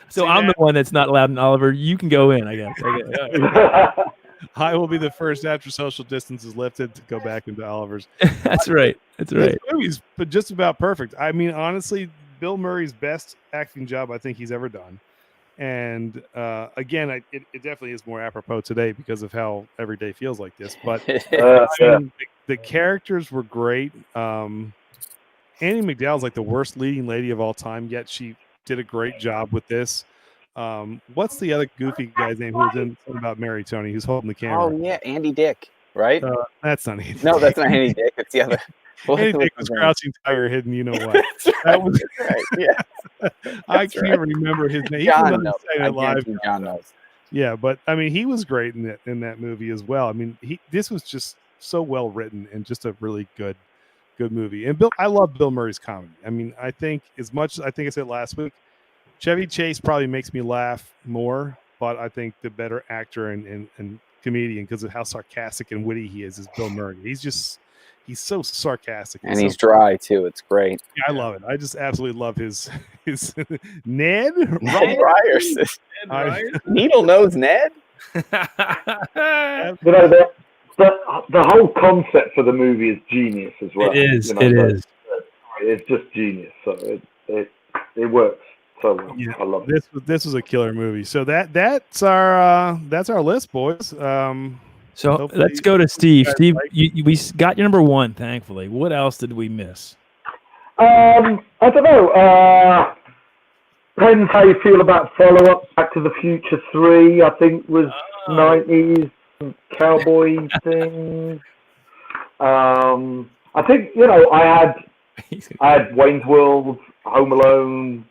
So I'm the one that's not allowed in Oliver. You can go in, I guess. I will be the first after social distance is lifted to go back into Oliver's. That's right. That's right. This movie's but just about perfect. I mean, honestly, Bill Murray's best acting job I think he's ever done. And again, it definitely is more apropos today because of how every day feels like this. But the characters were great. Annie McDowell's like the worst leading lady of all time, yet she did a great job with this. What's the other goofy guy's name who was in something about Mary, Tony, who's holding the camera? Oh yeah, Andy Dick, right? That's not Andy. No, that's not Andy Dick. It's the other. Andy Dick was Crouching Tiger, Hidden. You know what? That was right. Yeah, I can't remember his name. John knows. John knows. Yeah, but I mean, he was great in that movie as well. I mean, this was just so well written and just a really good movie. And I love Bill Murray's comedy. I mean, I think as much as I think I said last week, Chevy Chase probably makes me laugh more, but I think the better actor and comedian because of how sarcastic and witty he is Bill Murray. He's so sarcastic. And he's dry too. It's great. Yeah, I love it. I just absolutely love his Ned Ryerson. Needle nose Ned. You know, the whole concept for the movie is genius as well. It is. You know, it is. It's just genius. So it works. So yeah, I love it. This was a killer movie. So that's our list, boys. So let's go to Steve. Steve, we got your number 1, thankfully. What else did we miss? I don't know. Depends how you feel about follow-up. Back to the Future 3, I think, was 90s cowboy thing. I think, you know, I had Wayne's World, Home Alone,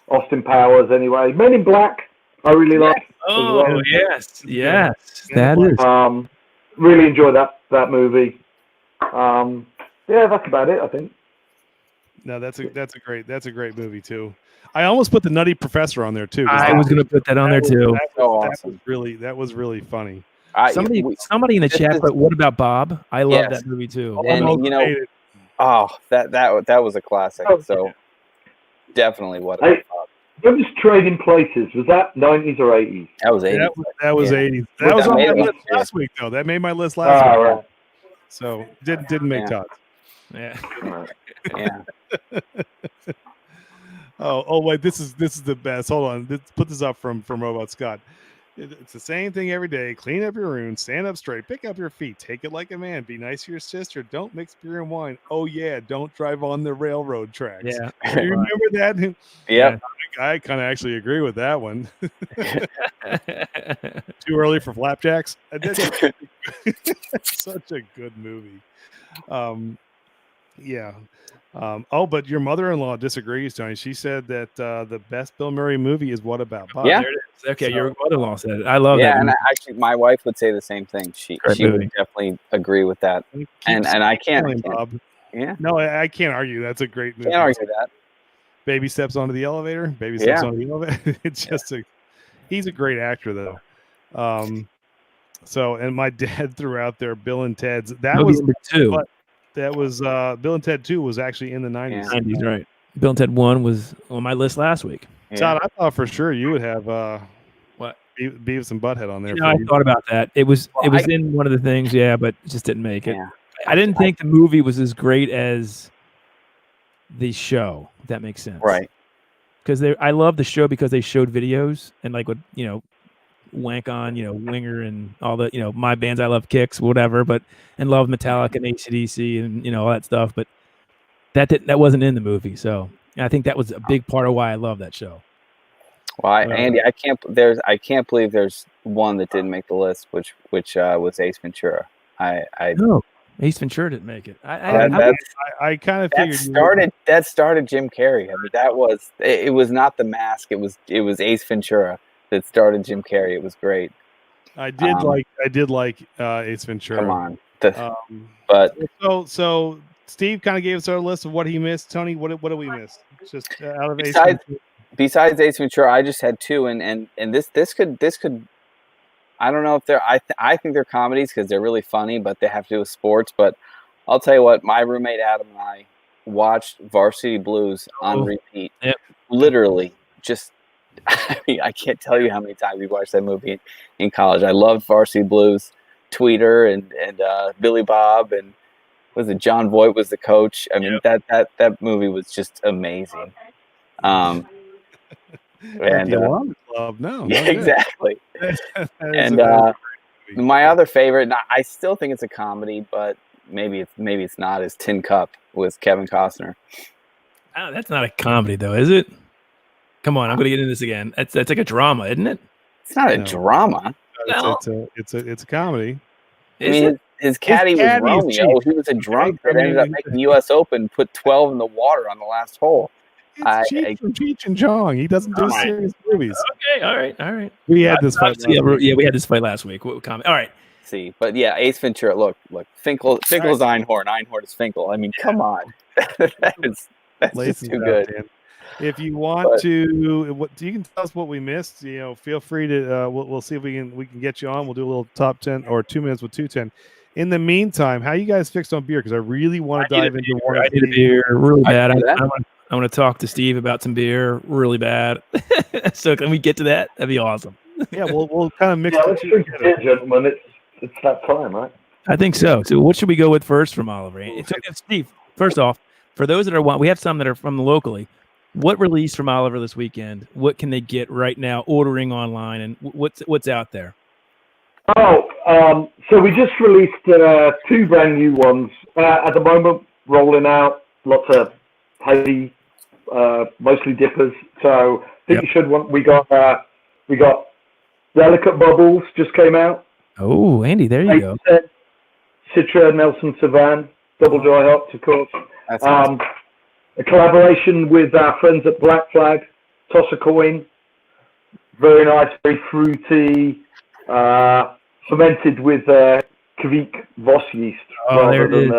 Austin Powers anyway. Men in Black, I really like. Oh, well. Yes. That is. Really enjoyed that movie. Yeah, that's about it, I think. No, that's a great movie too. I almost put the Nutty Professor on there too. I was going to put that on there too. That was really funny. Somebody in the chat, but what about Bob? I love that movie too. And you know, that was a classic. So definitely what. When was Trading Places? Was that 90s or 80s? That was 80s. That was 80s. That was on my list last week, though. That made my list last week. Right. So didn't make Todd. Yeah. Oh wait, this is the best. Hold on. Put this up from Robot Scott. It's the same thing every day. Clean up your room, stand up straight, pick up your feet, take it like a man, be nice to your sister, don't mix beer and wine. Oh yeah, don't drive on the railroad tracks. Yeah. Do you remember that? Yeah. I kind of actually agree with that one. Too early for flapjacks. Such a good movie. Yeah. But your mother-in-law disagrees, Tony. She said that the best Bill Murray movie is What About Bob? Yeah. Okay, your mother-in-law said it. I love that. Yeah, and actually, my wife would say the same thing. She would definitely agree with that. And I can't. Bob. Yeah. No, I can't argue. That's a great movie. Can't argue that. Baby steps onto the elevator. Baby steps onto the elevator. It's just He's a great actor, though. So, and my dad threw out there Bill and Ted's. That was number 2. But that was Bill and Ted 2 was actually in the 90s. Yeah. 90s, right? Bill and Ted 1 was on my list last week. Yeah. Todd, I thought for sure you would have what Beavis and Butthead on there. I thought about that. It was in one of the things, but it just didn't make it. Yeah. I didn't think the movie was as great as the show. If that makes sense, right? Because I love the show because they showed videos and like what wank on Winger and all the my bands I love, Kicks, whatever, and love Metallica and AC/DC and all that stuff. But that wasn't in the movie, so I think that was a big part of why I love that show. Well, Andy, I can't believe there's one that didn't make the list, which was Ace Ventura. No, Ace Ventura didn't make it. I kind of figured that started Jim Carrey. I mean, it was not The Mask. It was Ace Ventura that started Jim Carrey. It was great. I did like Ace Ventura. Come on, but so Steve kind of gave us our list of what he missed. Tony, what did we miss? Just out of besides Ace Ventura, I just had 2, and this could. I don't know if they're. I think they're comedies because they're really funny, but they have to do with sports. But I'll tell you what, my roommate Adam and I watched Varsity Blues on repeat. Yep. Literally, just. I mean, I can't tell you how many times we watched that movie in college. I loved Varsity Blues, Tweeter and Billy Bob, and was it John Voight was the coach. I mean, that movie was just amazing. And exactly. And my other favorite, I still think it's a comedy, but maybe it's not, is Tin Cup with Kevin Costner. Oh, that's not a comedy though, is it? Come on, I'm going to get into this again. That's like a drama, isn't it? It's not a drama. It's a comedy. I mean, his caddy was Romeo. He was a drunk that ended up making the U.S. Open, put 12 in the water on the last hole. It's Cheech and Chong. He doesn't do serious movies. Okay, all right. We had this fight. We had this fight last week. All right. See, but yeah, Ace Ventura. Look, Finkel's Einhorn. Einhorn is Finkel. I mean, come on. That's just too good. Dan. If you want to, you can tell us what we missed. Feel free to. We'll see if we can get you on. We'll do a little top 10 or 2 minutes with 210. In the meantime, how you guys fixed on beer? Because I really want to dive into one. I need a beer really bad. I want to talk to Steve about some beer really bad. So can we get to that? That'd be awesome. Yeah, we'll kind of mix. Let's drink a beer, gentlemen. It's that time, right? I think so. So what should we go with first from Oliver? Steve, first off, for those that are we have some that are from locally. What release from Oliver this weekend? What can they get right now ordering online, and what's out there? So we just released 2 brand new ones at the moment, rolling out. Lots of hazy, mostly dippers. So I think you should want. We got Delicate Bubbles just came out. Oh, Andy, there you go. Citra Nelson Savan, double dry hops, of course. That's awesome. A collaboration with our friends at Black Flag, Toss a Coin. Very nice, very fruity, fermented with Kvik Voss yeast. Oh, there it is.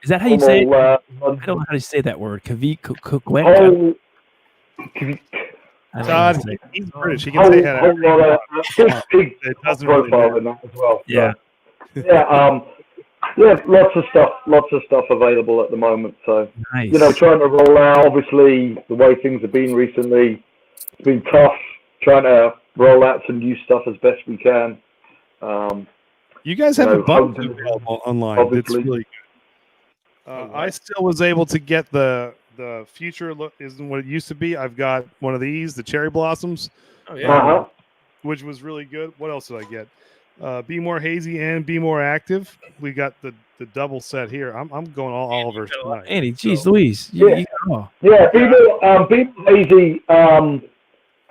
Is that how you say it? I don't know how to say that word. Kvik. Kvik. Todd, he's British. He can say that. Big profile in that as well. Yeah. Yeah, lots of stuff available at the moment. So, nice. Trying to roll out. Obviously, the way things have been recently, it's been tough. Trying to roll out some new stuff as best we can. You guys have a bunch available online. Obviously. It's really good. I still was able to get the future look isn't what it used to be. I've got one of these, the cherry blossoms. Oh yeah. Which was really good. What else did I get? Be More Hazy and Be More Active. We got the double set here. I'm going all Oliver tonight. Andy, geez, Louise. Be More Hazy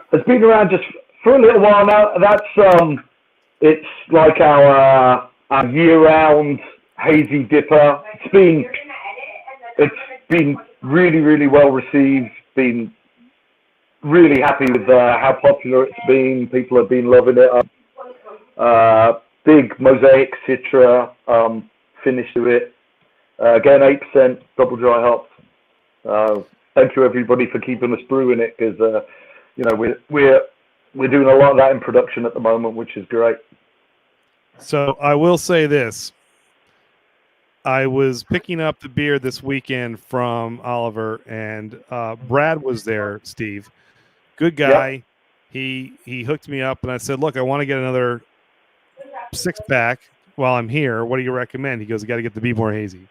has been around just for a little while now. That's it's like our year-round hazy dipper. It's been really, really well received. Been really happy with how popular it's been. People have been loving it. Big mosaic citra finish to it. Again, 8% double dry hops. Thank you everybody for keeping us brewing it because we're we're doing a lot of that in production at the moment, which is great. So I will say this. I was picking up the beer this weekend from Oliver, and Brad was there, Steve. Good guy. Yep. He hooked me up, and I said, look, I want to get another 6-pack while I'm here. What do you recommend? He goes, you got to get the Be More Hazy.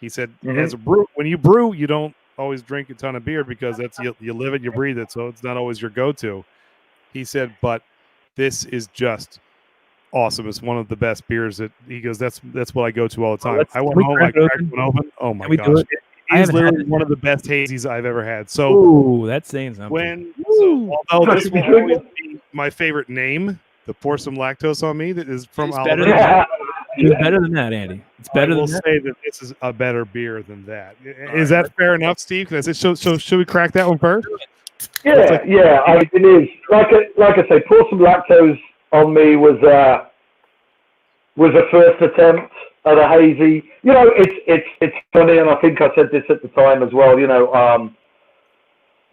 He said, as a when you brew, you don't always drink a ton of beer because that's you live it, you breathe it, so it's not always your go-to. He said, but this is just awesome. It's one of the best beers that he goes, that's what I go to all the time. I went home, I cracked one open. Oh my gosh. It's literally one of the best hazies I've ever had. So ooh, that's saying something. Although this will always be my favorite name, the Pour Some Lactose on Me, that is from Oliver. It's better than that, Andy. It's better than that. I will say that this is a better beer than that. Is that fair enough, Steve? So should we crack that one first? Yeah, it is. Like I say, Pour Some Lactose on Me was a first attempt at a hazy. You know, it's funny, and I think I said this at the time as well. You know,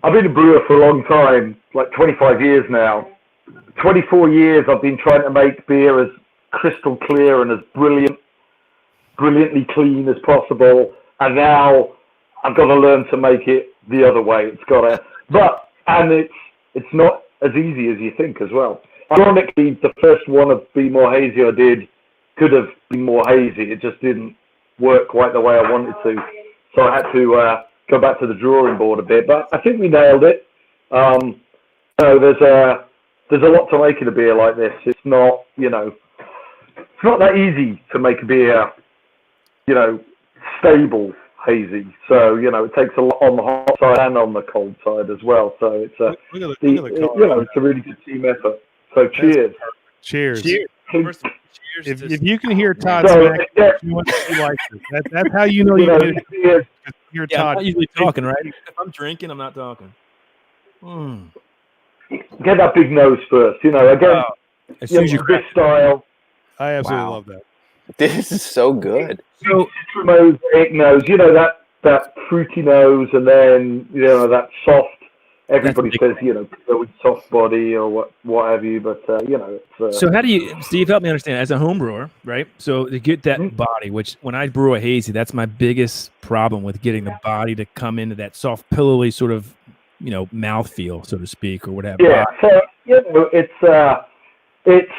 I've been a brewer for a long time, like 25 years now. 24 years I've been trying to make beer as crystal clear and as brilliantly clean as possible, and now I've got to learn to make it the other way. It's not as easy as you think as well. Ironically, the first one of Be More Hazy I did could have been more hazy. It just didn't work quite the way I wanted to, so I had to go back to the drawing board a bit. But I think we nailed it. So there's a lot to making a beer like this. It's not, it's not that easy to make a beer, stable hazy. So, it takes a lot on the hot side and on the cold side as well. So it's it's a really good team effort. So cheers. Cheers. Cheers. If you can hear Todd smack, he likes it. That's how you know you hear Todd. I'm not usually talking, right? If I'm drinking, I'm not talking. Get that big nose first, again, as soon as you this style. I absolutely love that. This is so good. So, mosaic nose, that fruity nose, and then, that soft. Everybody says, with soft body or what have you, but, it's... So how do you, Steve, help me understand, as a home brewer, right? So to get that body, which when I brew a hazy, that's my biggest problem with getting the body to come into that soft, pillowy sort of, mouthfeel, so to speak, or whatever. Yeah, so, it's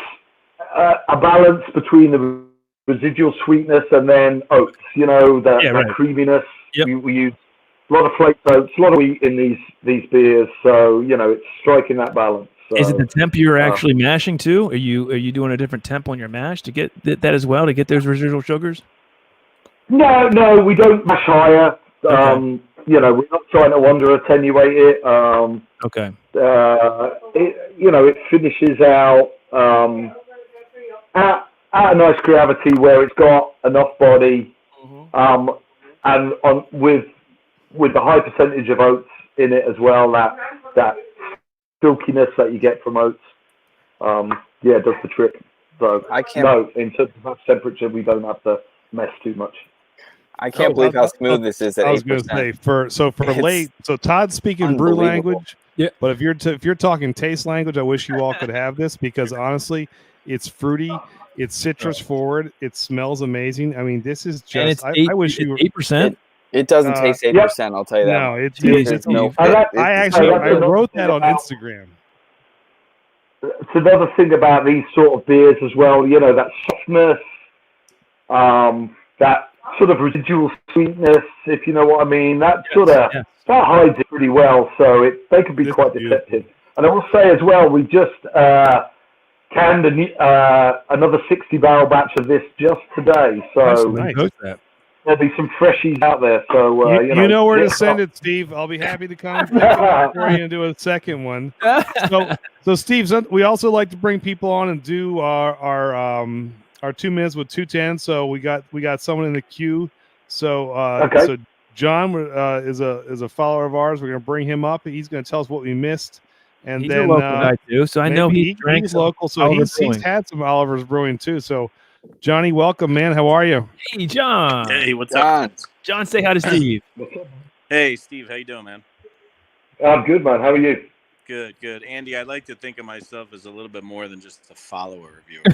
a balance between the residual sweetness and then oats, that creaminess. Yep. We use a lot of flaked oats, a lot of wheat in these beers, so it's striking that balance. So, is it the temp you're actually mashing too? Are you doing a different temp on your mash to get that as well, to get those residual sugars? No, we don't mash higher. Okay. We're not trying to attenuate it. Okay. It finishes out at a nice gravity where it's got enough body, and with the high percentage of oats in it as well, that silkiness that you get from oats, it does the trick. So in terms of temperature, we don't have to mess too much. I can't believe how smooth this is at 8%. I was going to say so Todd's speaking brew language. Yeah. But if you're talking taste language, I wish you all could have this, because honestly, it's fruity, it's citrus forward, it smells amazing. I mean, this is just. I wish you were 8%. It doesn't taste 8%. I'll tell you that. No, I wrote that on Instagram. It's another thing about these sort of beers as well. That softness, that sort of residual sweetness, if you know what I mean. That that hides it pretty well. So they can be quite deceptive. And I will say as well, we just canned another 60-barrel batch of this just today. So nice. There'll be some freshies out there. So you know where to send it, Steve. I'll be happy to come and pick it up for you and do a second one. So Steve, we also like to bring people on and do our 2 minutes with 210. So we got someone in the queue. So so John is a follower of ours. We're going to bring him up. He's going to tell us what we missed. And he's then a local guy too, so I know he's local. So he's had some Oliver's Brewing too. So Johnny, welcome, man. How are you? Hey, John. Hey, what's up? John, say hi to Steve. Hey, Steve. How you doing, man? I'm good, man. How are you? Good. Andy, I like to think of myself as a little bit more than just a follower of yours.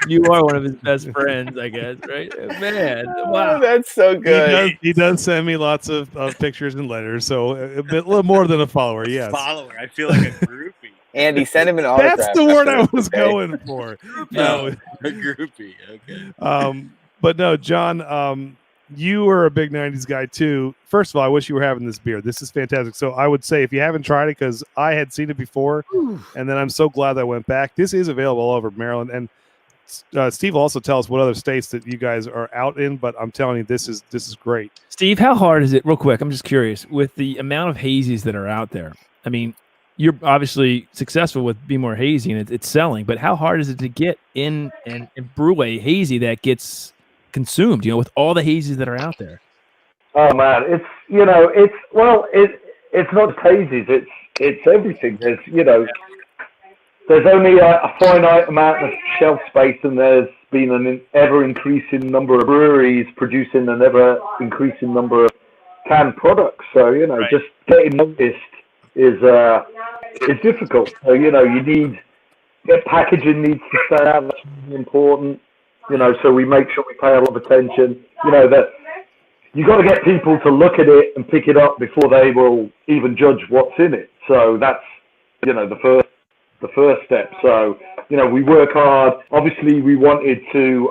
You are one of his best friends, I guess, right? Man, wow. That's so good. He does send me lots of pictures and letters, so a little more than a follower, yes. Follower. I feel like a groupie. Andy, send him an autograph. That's the word I was going for. No, a groupie. Okay. But no, John, you are a big 90s guy too. First of all, I wish you were having this beer. This is fantastic. So I would say if you haven't tried it, because I had seen it before, and then I'm so glad that I went back. This is available all over Maryland. And Steve will also tell us what other states that you guys are out in, but I'm telling you, this is great. Steve, how hard is it, real quick, I'm just curious, with the amount of hazies that are out there? I mean, you're obviously successful with Be More Hazy, and it's selling, but how hard is it to get in and brew a hazy that gets consumed, with all the hazies that are out there? Oh man, it's not just hazies, it's everything. There's only a finite amount of shelf space, and there's been an ever-increasing number of breweries producing an ever-increasing number of canned products. So, just getting noticed is difficult. So, packaging needs to stand out. That's really important. So we make sure we pay a lot of attention. That you got to get people to look at it and pick it up before they will even judge what's in it. So that's, the first step. So, we work hard. Obviously, we wanted to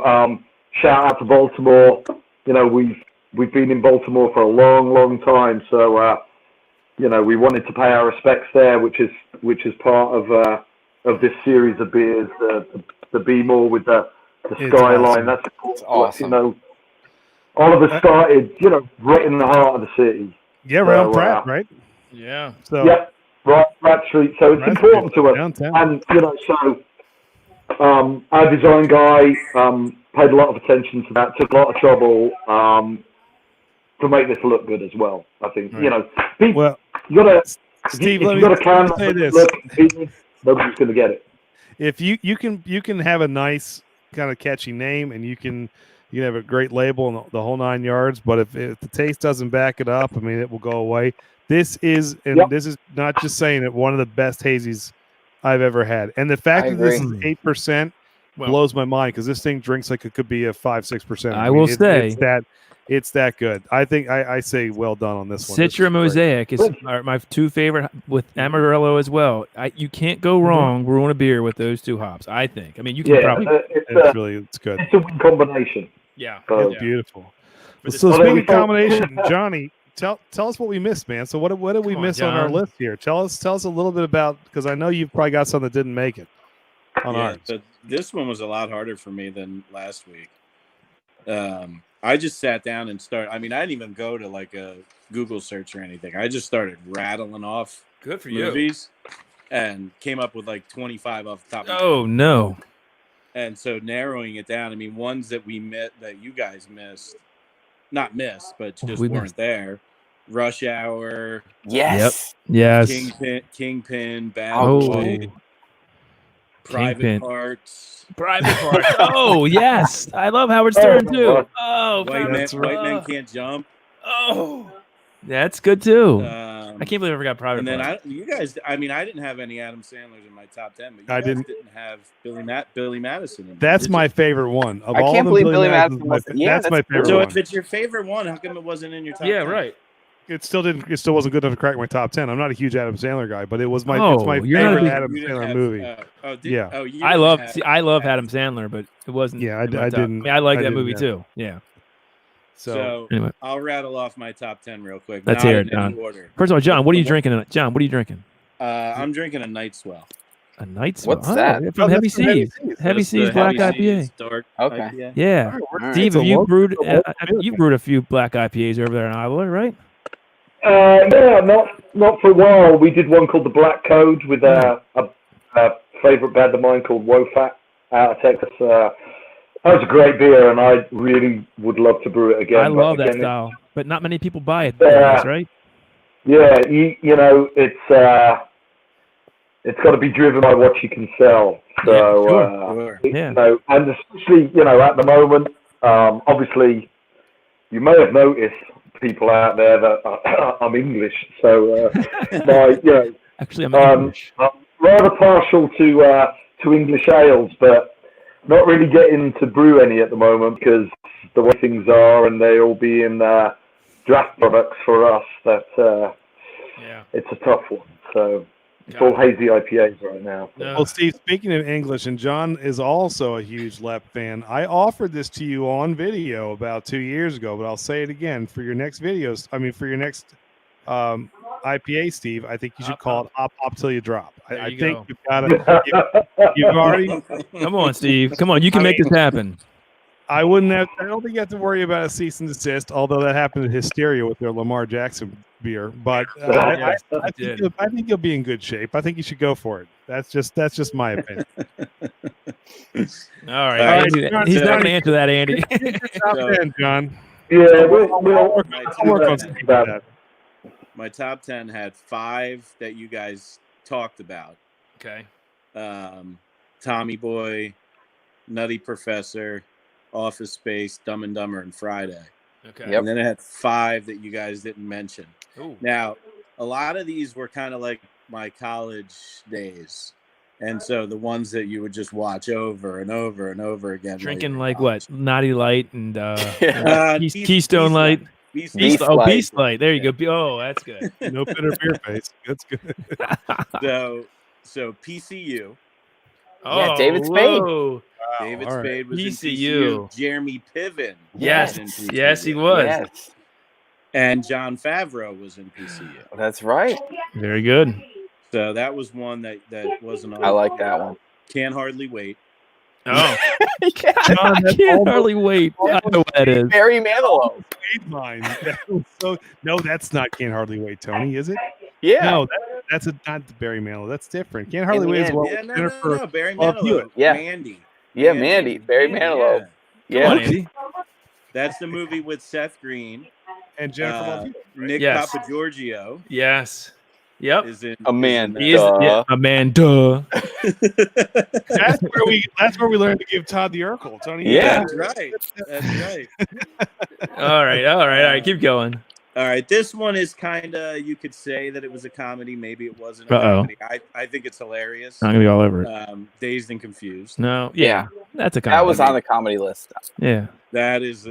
shout out to Baltimore. We've been in Baltimore for a long, long time. So, we wanted to pay our respects there, which is part of this series of beers. The Be More with the skyline. Awesome. That's awesome. All of us started, right in the heart of the city. Yeah, around Pratt, right? Yeah. So. Yep. Right, Street. So it's important to us. Downtown. And, our design guy paid a lot of attention to that, took a lot of trouble to make this look good as well. I think, Well, you got to, Steve, if let you me got a can say this. look, nobody's going to get it. If you can have a nice kind of catchy name, and you can have a great label and the whole 9 yards, but if the taste doesn't back it up, I mean, it will go away. This is not just saying it, one of the best hazies I've ever had. And the fact that this is 8% blows my mind, because this thing drinks like it could be a 5-6%. I will say it's that good. I think I say well done on this one. Citra Mosaic is my two favorite, with Amarillo as well. You can't go wrong brewing a beer with those two hops, I think. I mean, you can probably. It's good. It's a win combination. Yeah. It's beautiful. So speaking of combination, Johnny, tell us what we missed, man. So what did we miss on our list here? Tell us a little bit about, because I know you've probably got some that didn't make it on ours. So this one was a lot harder for me than last week. I just sat down and started. I mean, I didn't even go to like a Google search or anything. I just started rattling off Good for movies and came up with like 25 off the top of my head. Oh, no. And so narrowing it down, I mean, ones that we met that you guys missed, not missed, but just weren't there. Rush Hour. Yes. Yep. Yes. Kingpin, Bad Boy, Private Parts. Oh, yes. I love Howard Stern, too. Oh, White Men Can't Jump. Oh, that's good, too. I can't believe I forgot Private Parts. And then you guys, I mean, I didn't have any Adam Sandlers in my top 10, but you guys didn't have Billy Madison in That's my favorite one. I can't believe Billy Madison. That's my favorite one. So if it's your favorite one, how come it wasn't in your top 10? Yeah, right. It still wasn't good enough to crack my top 10. I'm not a huge Adam Sandler guy, but it was my favorite Adam Sandler movie. I love Adam Sandler, but it wasn't. Yeah, I didn't. I mean, I like that movie too. Yeah. So anyway, I'll rattle off my top 10 real quick. Let's hear it, John. First of all, John, what are you drinking? John, what are you drinking? I'm drinking a Night Swell. A Night Swell. What's that? From Heavy Seas. Heavy Seas Black IPA. Dark okay. IPA. Yeah. Right. Steve, have you brewed? You brewed a few Black IPAs over there in Iowa, right? Yeah, not for a while. We did one called the Black Code with a favorite band of mine called Wofat out of Texas. That was a great beer, and I really would love to brew it again. I love that style, but not many people buy it. Right? Yeah, you know, it's got to be driven by what you can sell. So, yeah, you know, and especially, you know, at the moment, obviously, you may have noticed people out there that I'm English, so actually I'm English. I'm rather partial to English ales, but not really getting to brew any at the moment because the way things are, and they all being draft products for us. That it's a tough one. So it's all hazy IPAs right now. So. Well, Steve, speaking of English, and John is also a huge Lep fan. I offered this to you on video about 2 years ago, but I'll say it again for your next videos. I mean, for your next IPA, Steve, I think you should call it Hop Till You Drop. I think you've got to. You've already. Come on, Steve. Come on, you can make this happen. I don't think you have to worry about a cease and desist, although that happened at Hysteria with their Lamar Jackson beer. But I think you'll be in good shape. I think you should go for it. That's just my opinion. All right. He's not going to answer that, Andy. Top 10, John. Yeah, we'll work on something like that. My top 10 had 5 that you guys talked about. Okay. Tommy Boy, Nutty Professor, Office Space, Dumb and Dumber, and Friday. Okay. And then I had 5 that you guys didn't mention. Ooh. Now, a lot of these were kind of like my college days. And so the ones that you would just watch over and over and over again. Drinking like what? Naughty Light and Beast Keystone Light. Beast Light. There you go. Oh, that's good. No bitter beer face. That's good. So PCU. Oh, yeah, David Spade. Wow. David Spade was PCU. in PCU. Jeremy Piven. Yes. Was in PCU. Yes, he was. Yes. And John Favreau was in PCU. That's right. Very good. So that was one that wasn't on. I like that one. Can't Hardly Wait. Oh. I can't hardly wait. I know what that is. Barry Manilow. Mine. No, that's not Can't Hardly Wait, Tony, is it? Yeah. No, that's not the Barry Manilow. That's different. Can't Hardly Wait is what no, Barry Manilow. Yeah. Mandy. Yeah, Mandy. Barry Manilow. Yeah. Come on, Andy. That's the movie with Seth Green and Jennifer Love Hewitt, right? Nick Papagiorgio. Yes. Yep. Is in Amanda. Amanda. That's where we learned to give Todd the Urkel, Tony. Yeah. That's right. All right. Keep going. All right. This one is kind of, you could say that it was a comedy. Maybe it wasn't a comedy. I think it's hilarious. I'm going to be all over it. Dazed and Confused. No. Yeah. That's a comedy. That was on the comedy list. Yeah. That is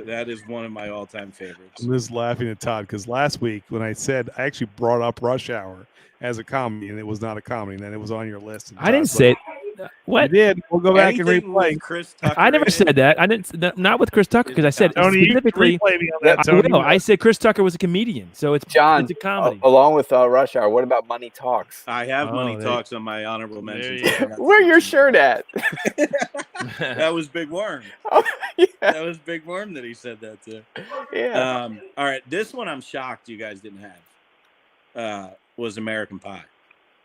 one of my all-time favorites. I'm just laughing at Todd because last week when I actually brought up Rush Hour as a comedy, and it was not a comedy, and then it was on your list. I didn't say it. What? You did. We'll go back and replay. Chris Tucker I never said that. I didn't. Not with Chris Tucker because I said specifically. I said Chris Tucker was a comedian, so it's John. It's a comedy. Along with Rush Hour. What about Money Talks? I have Money Talks on my honorable mentions. Where your shirt at? That was Big Worm. Oh, yeah. That was Big Worm that he said that to. Yeah. All right. This one I'm shocked you guys didn't have. Was American Pie.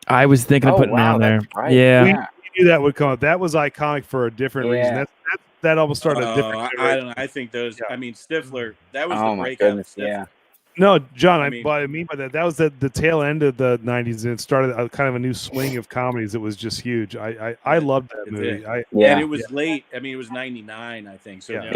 I was thinking of putting on there. Right. Yeah. We knew that would come up. That was iconic for a different reason. That almost started a different. I don't know. I think those. Yeah. I mean, Stifler. That was the breakout of Stifler. Yeah. No, John. What I mean by that was the tail end of the '90s, and it started kind of a new swing of comedies. It was just huge. I loved that movie. And it was late. I mean, it was '99, I think. So it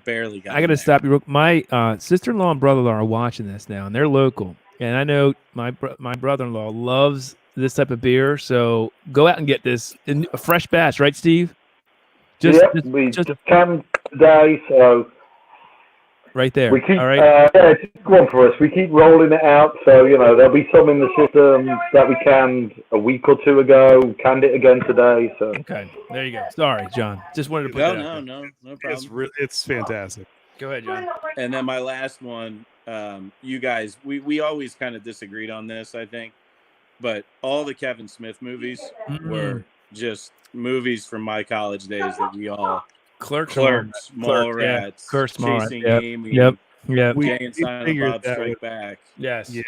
barely got. I got to stop you. My sister-in-law and brother-in-law are watching this now, and they're local. And I know my brother-in-law loves this type of beer, so go out and get this in a fresh batch, right, Steve? We just canned today, so right there. We keep, all right. It's a good one for us. We keep rolling it out, so there'll be some in the system that we canned a week or two ago. Canned it again today. So okay, there you go. Sorry, John. Just wanted to put that out there. No problem. It's fantastic. Go ahead, John. And then my last one. You guys, we always kind of disagreed on this, I think, but all the Kevin Smith movies were just movies from my college days that we all Clerks, Mallrats, Chasing Amy, Yep. Jay and Silent Bob Strike Back. Yes. Yeah.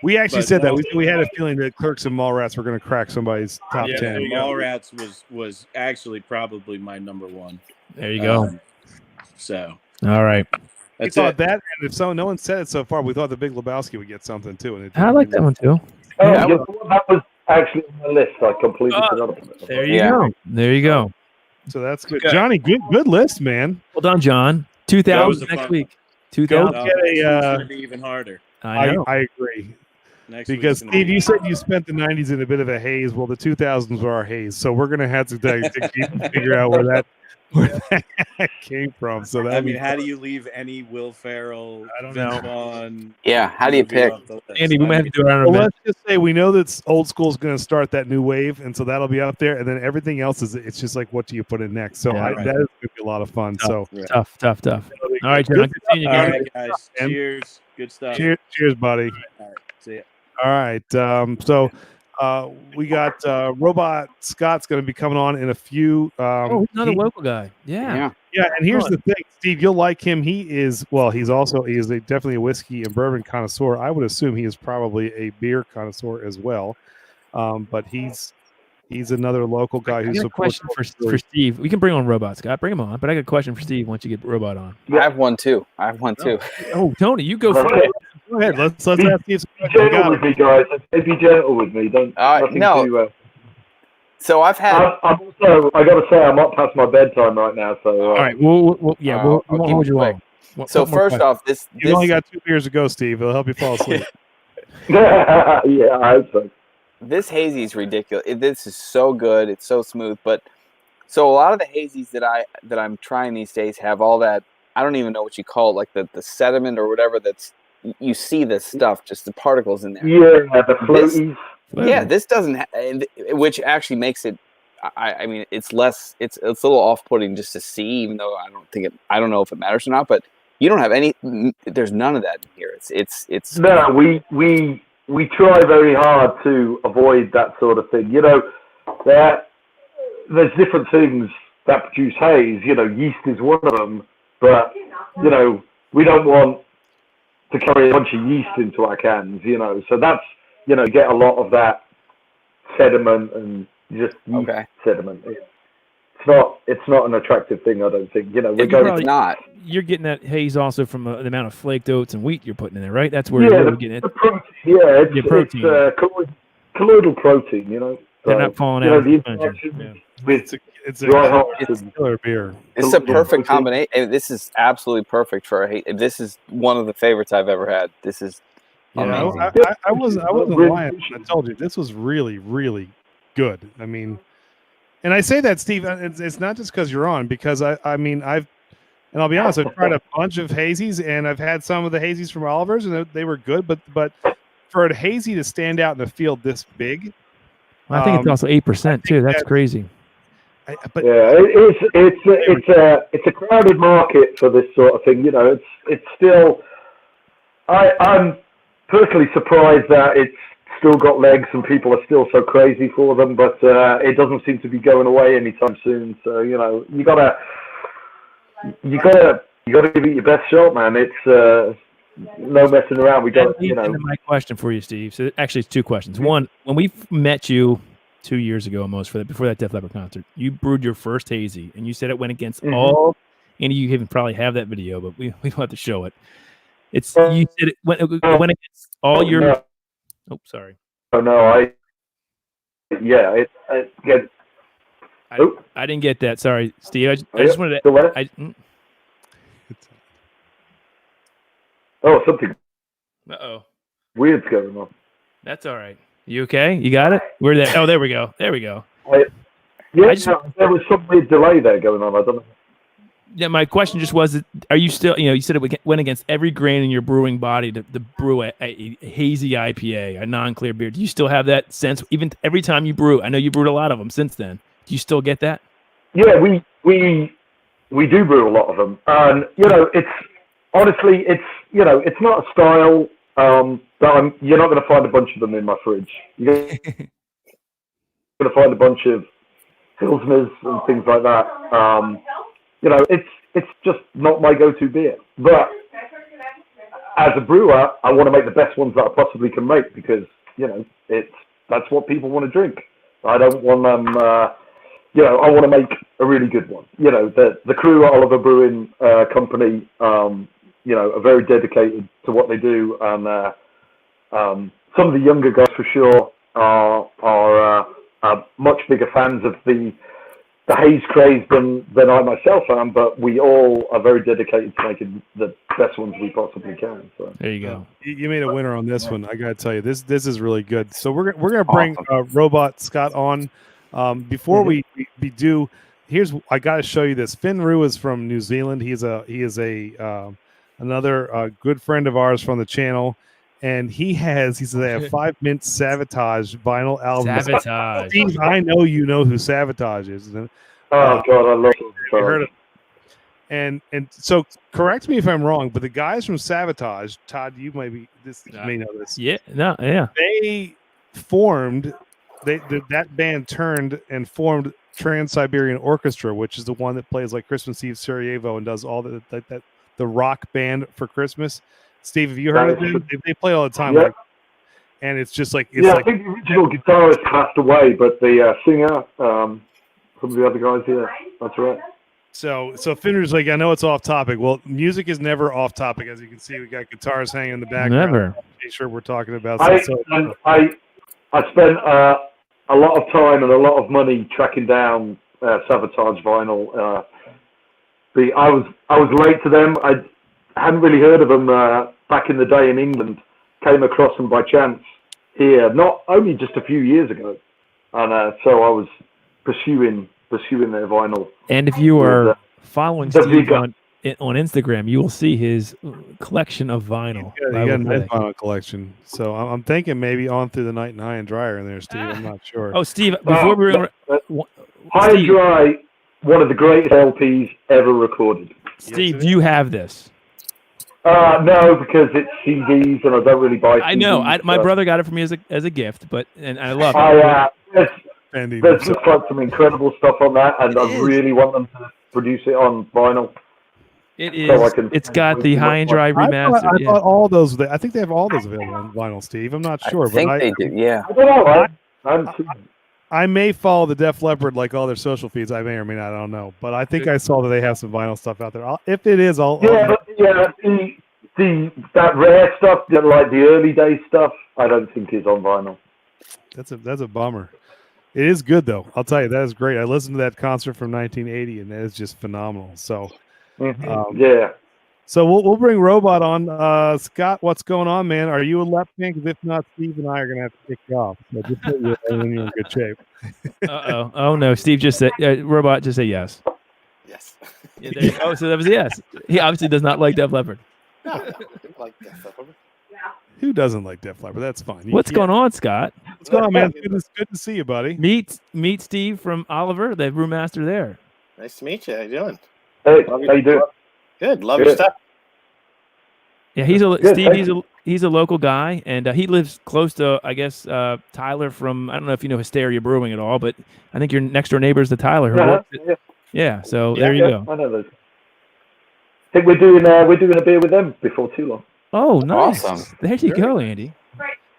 We actually said that we had a feeling that Clerks and Mallrats were going to crack somebody's top 10. Mallrats was actually probably my number one. There you go. So all right. We thought that, and if no one said it so far, we thought the Big Lebowski would get something too. And I like that one too. That was actually on my list. I completely forgot about it. There you go. There you go. So that's good, Johnny. Good list, man. Well done, John. 2000 next week. 2000. Go get It's going to be even harder. I know. I agree. Next Because week's gonna Steve, be you said hard. you spent the 90s in a bit of a haze. Well, the 2000s were our haze, so we're gonna have to dig deep and figure out where that came from. So I mean, how do you leave any Will Ferrell, I don't Vince know. Vaughn? Yeah, how do you movie pick? off the list? Andy, we I might have mean, to do it on our Well, event. let's just say we know that old school is going to start that new wave, and so that'll be up there. And then everything else it's just like, what do you put in next? So Yeah, that is going to be a lot of fun. Tough. So Tough. All right, John. Good Good seeing you all again. right, guys. And- Cheers. Good stuff. cheers, buddy. All right. See ya. All right. So we got Robot Scott's going to be coming on in a few. He's another he- local guy. Yeah. Yeah, and here's the thing, Steve. You'll like him. He is definitely a whiskey and bourbon connoisseur. I would assume he is probably a beer connoisseur as well. But he's another local guy I who got a supports. question for Steve. We can bring on Robot, Scott. Bring him on. But I got a question for Steve once you get Robot on. I have one too. Oh, Tony, you go first. Okay. Go ahead. Let's ask you. Be gentle with me, guys. Be gentle with me. Don't. nothing no. too, So I've had. I'm also. I got to say, I'm up past my bedtime right now. So. All right. We'll we won't I'll hold keep you it long. So first off, this You only got 2 beers to go, Steve. It'll help you fall asleep. yeah, I hope so. this hazy is ridiculous. This is so good. It's so smooth. But so a lot of the hazies that I'm trying these days have all that. I don't even know what you call it, like the sediment or whatever. That's you see this stuff, just the particles in there. Yeah, the floaties. Yeah, this doesn't, which actually makes it. I mean, it's less. It's a little off-putting just to see, even though I don't know if it matters or not. But you don't have any. There's none of that in here. It's. No, we try very hard to avoid that sort of thing. You know, there's different things that produce haze. You know, yeast is one of them. But you know, we don't want to carry a bunch of yeast into our cans. You know, so that's you get a lot of that sediment and just yeast sediment. It's not an attractive thing, I don't think. You know, It's not. You're getting that haze also from the amount of flaked oats and wheat you're putting in there, right? That's where you're really getting it. The protein, it's protein. colloidal protein. You know, they're not falling out. The interaction with It's dry hops it's a killer beer. It's a perfect combination. This is absolutely perfect for a haze. This is one of the favorites I've ever had. This is amazing. I wasn't lying. I told you this was really, really good. I mean, and I say that, Steve. It's not just because you're on, because I mean, and I'll be honest, I've tried a bunch of hazies, and I've had some of the hazies from Oliver's, and they were good. But for a hazy to stand out in a field this big, I think it's also 8% too. That's crazy. It's a crowded market for this sort of thing. You know, it's still. I'm personally surprised that it's still got legs and people are still so crazy for them, but it doesn't seem to be going away anytime soon. So you know, you gotta give it your best shot, man. It's no messing around. We got my question for you, Steve. So actually, it's two questions. One, when we met you 2 years ago almost before that Def Leppard concert, you brewed your first hazy, and you said it went against all. And you even probably have that video, but we don't have to show it. You said it went against all your. No. Oh, sorry. Oh no, I didn't get that. Sorry, Steve. I just wanted to. Something weird's going on. That's all right. You okay? You got it? Where that? Oh, there we go. There we go. There was some weird delay there going on. I don't know. Yeah, my question just was: are you still? You said it went against every grain in your brewing body to brew a hazy IPA, a non-clear beer. Do you still have that sense? Even every time you brew, I know you brewed a lot of them since then. Do you still get that? Yeah, we do brew a lot of them, and it's honestly, it's not a style that you're not going to find a bunch of them in my fridge. You're going to find a bunch of Pilsners and things like that. It's just not my go-to beer. But as a brewer, I want to make the best ones that I possibly can make because, that's what people want to drink. I don't want them, I want to make a really good one. The crew at Oliver Brewing Company, are very dedicated to what they do. And some of the younger guys for sure are much bigger fans of the haze craze than I myself am, but we all are very dedicated to making the best ones we possibly can. So there you go. You made a winner on this one. I got to tell you, this is really good. So we're gonna bring Robot Scott on. Before we do, I got to show you this. Finn Rue is from New Zealand. He is another good friend of ours from the channel. And he says they have 5 Mint Sabotage vinyl album. Sabotage. Steve, I know you know who Sabotage is. oh God, I love it. You heard of and so correct me if I'm wrong, but the guys from Sabotage, Todd, you may know this. Yeah, They formed that band turned and formed Trans-Siberian Orchestra, which is the one that plays like Christmas Eve Sarajevo and does all the rock band for Christmas. Steve, have you heard of them? They play all the time. Yeah. And it's just like... I think the original guitarist passed away, but the singer, some of the other guys here, that's right. So Finner's like, I know it's off topic. Well, music is never off topic. As you can see, we got guitars hanging in the background. Never. Make sure we're talking about... I spent a lot of time and a lot of money tracking down Sabotage vinyl. I was late to them. I hadn't really heard of them back in the day in England. Came across them by chance here, not only just a few years ago, and so I was pursuing their vinyl. And if you are following Steve on Instagram, you will see his collection of vinyl. He got a nice vinyl collection. So I'm thinking maybe On Through the Night and High and Dry are in there, Steve. I'm not sure. Oh, Steve, before High and Dry, one of the greatest LPs ever recorded. Steve, do you have this? No, because it's CDs and I don't really buy CDs. I know. My brother got it for me as a gift, and I love it. There's just like some incredible stuff on that, and I really want them to produce it on vinyl. It is. So it's got the High and Dry remastered. I thought all those. I think they have all those available on vinyl, Steve. I'm not sure. I think they do. Yeah. I don't know. I may follow the Def Leppard like all their social feeds. I may or may not. I don't know, but I think I saw that they have some vinyl stuff out there. If it is, I'll. That rare stuff, like the early day stuff, I don't think is on vinyl. That's a bummer. It is good though. I'll tell you, that is great. I listened to that concert from 1980, and that is just phenomenal. So, So we'll bring Robot on. Scott, what's going on, man? Are you a left fan? Because if not, Steve and I are gonna have to kick you off. So just so you're in good shape. Oh no, Steve just said. Robot just say yes. Yes. Oh, so that was a yes. He obviously does not like Def Leppard. No, I like Def Leppard. Who doesn't like Def Leppard? That's fine. What's going on, Scott? What's going on, man? Good to see you, buddy. Meet Steve from Oliver, the brewmaster there. Nice to meet you. How you doing? Hey, how you doing? Good. Love your stuff. Yeah, he's a local guy, and he lives close to, I guess, Tyler from, I don't know if you know Hysteria Brewing at all, but I think your next door neighbor is the Tyler. So there you go. I know those. I think we're doing a beer with them before too long. Oh, nice! Awesome. There you go, Andy.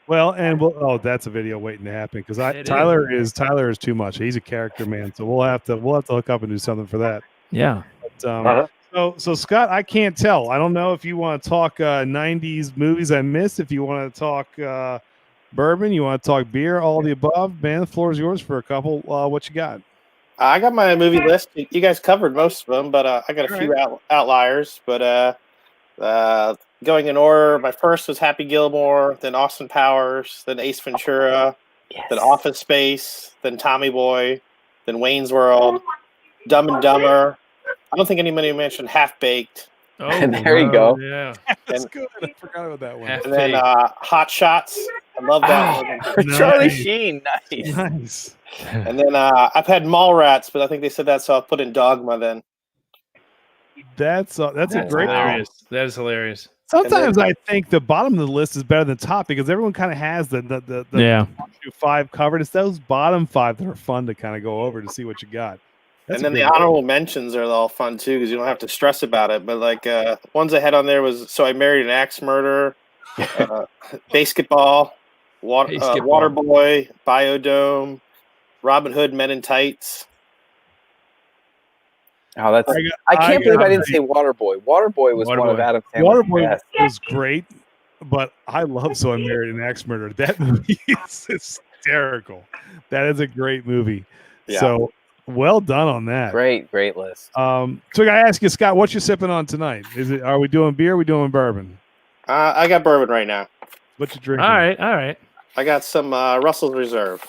Well, and that's a video waiting to happen because Tyler is too much. He's a character, man. So we'll have to hook up and do something for that. Yeah. But, So Scott, I can't tell. I don't know if you want to talk 90s movies I missed. If you want to talk bourbon, you want to talk beer, all the above. Man, the floor is yours for a couple. What you got? I got my movie list. You guys covered most of them, but I got a few outliers. But going in order, my first was Happy Gilmore, then Austin Powers, then Ace Ventura, then Office Space, then Tommy Boy, then Wayne's World, Dumb and Dumber. I don't think anybody mentioned Half Baked. Oh, there you go. Yeah, that's good. I forgot about that one. And then Hot Shots. I love that one. Charlie Sheen. Nice. And then I've had Mallrats, but I think they said that, so I'll put in Dogma then. That's a great hilarious. That is hilarious. Sometimes I think the bottom of the list is better than top because everyone kind of has the 5 covered. It's those bottom 5 that are fun to kind of go over to see what you got. And then the honorable mentions are all fun too because you don't have to stress about it. But like ones I had on there was So I Married an Axe Murderer, Basketball, Waterboy, Biodome, Robin Hood, Men in Tights. Oh, that's I can't believe I didn't say Waterboy. Waterboy was one of Adam Sandler's Waterboy was great, but I love So I Married an Axe Murderer. That movie is hysterical. That is a great movie. Yeah. So Well done on that. Great list. So I gotta ask you, Scott, what you sipping on tonight? Are we doing beer? Or are we doing bourbon? I got bourbon right now. What you drinking? All right. I got some Russell's Reserve.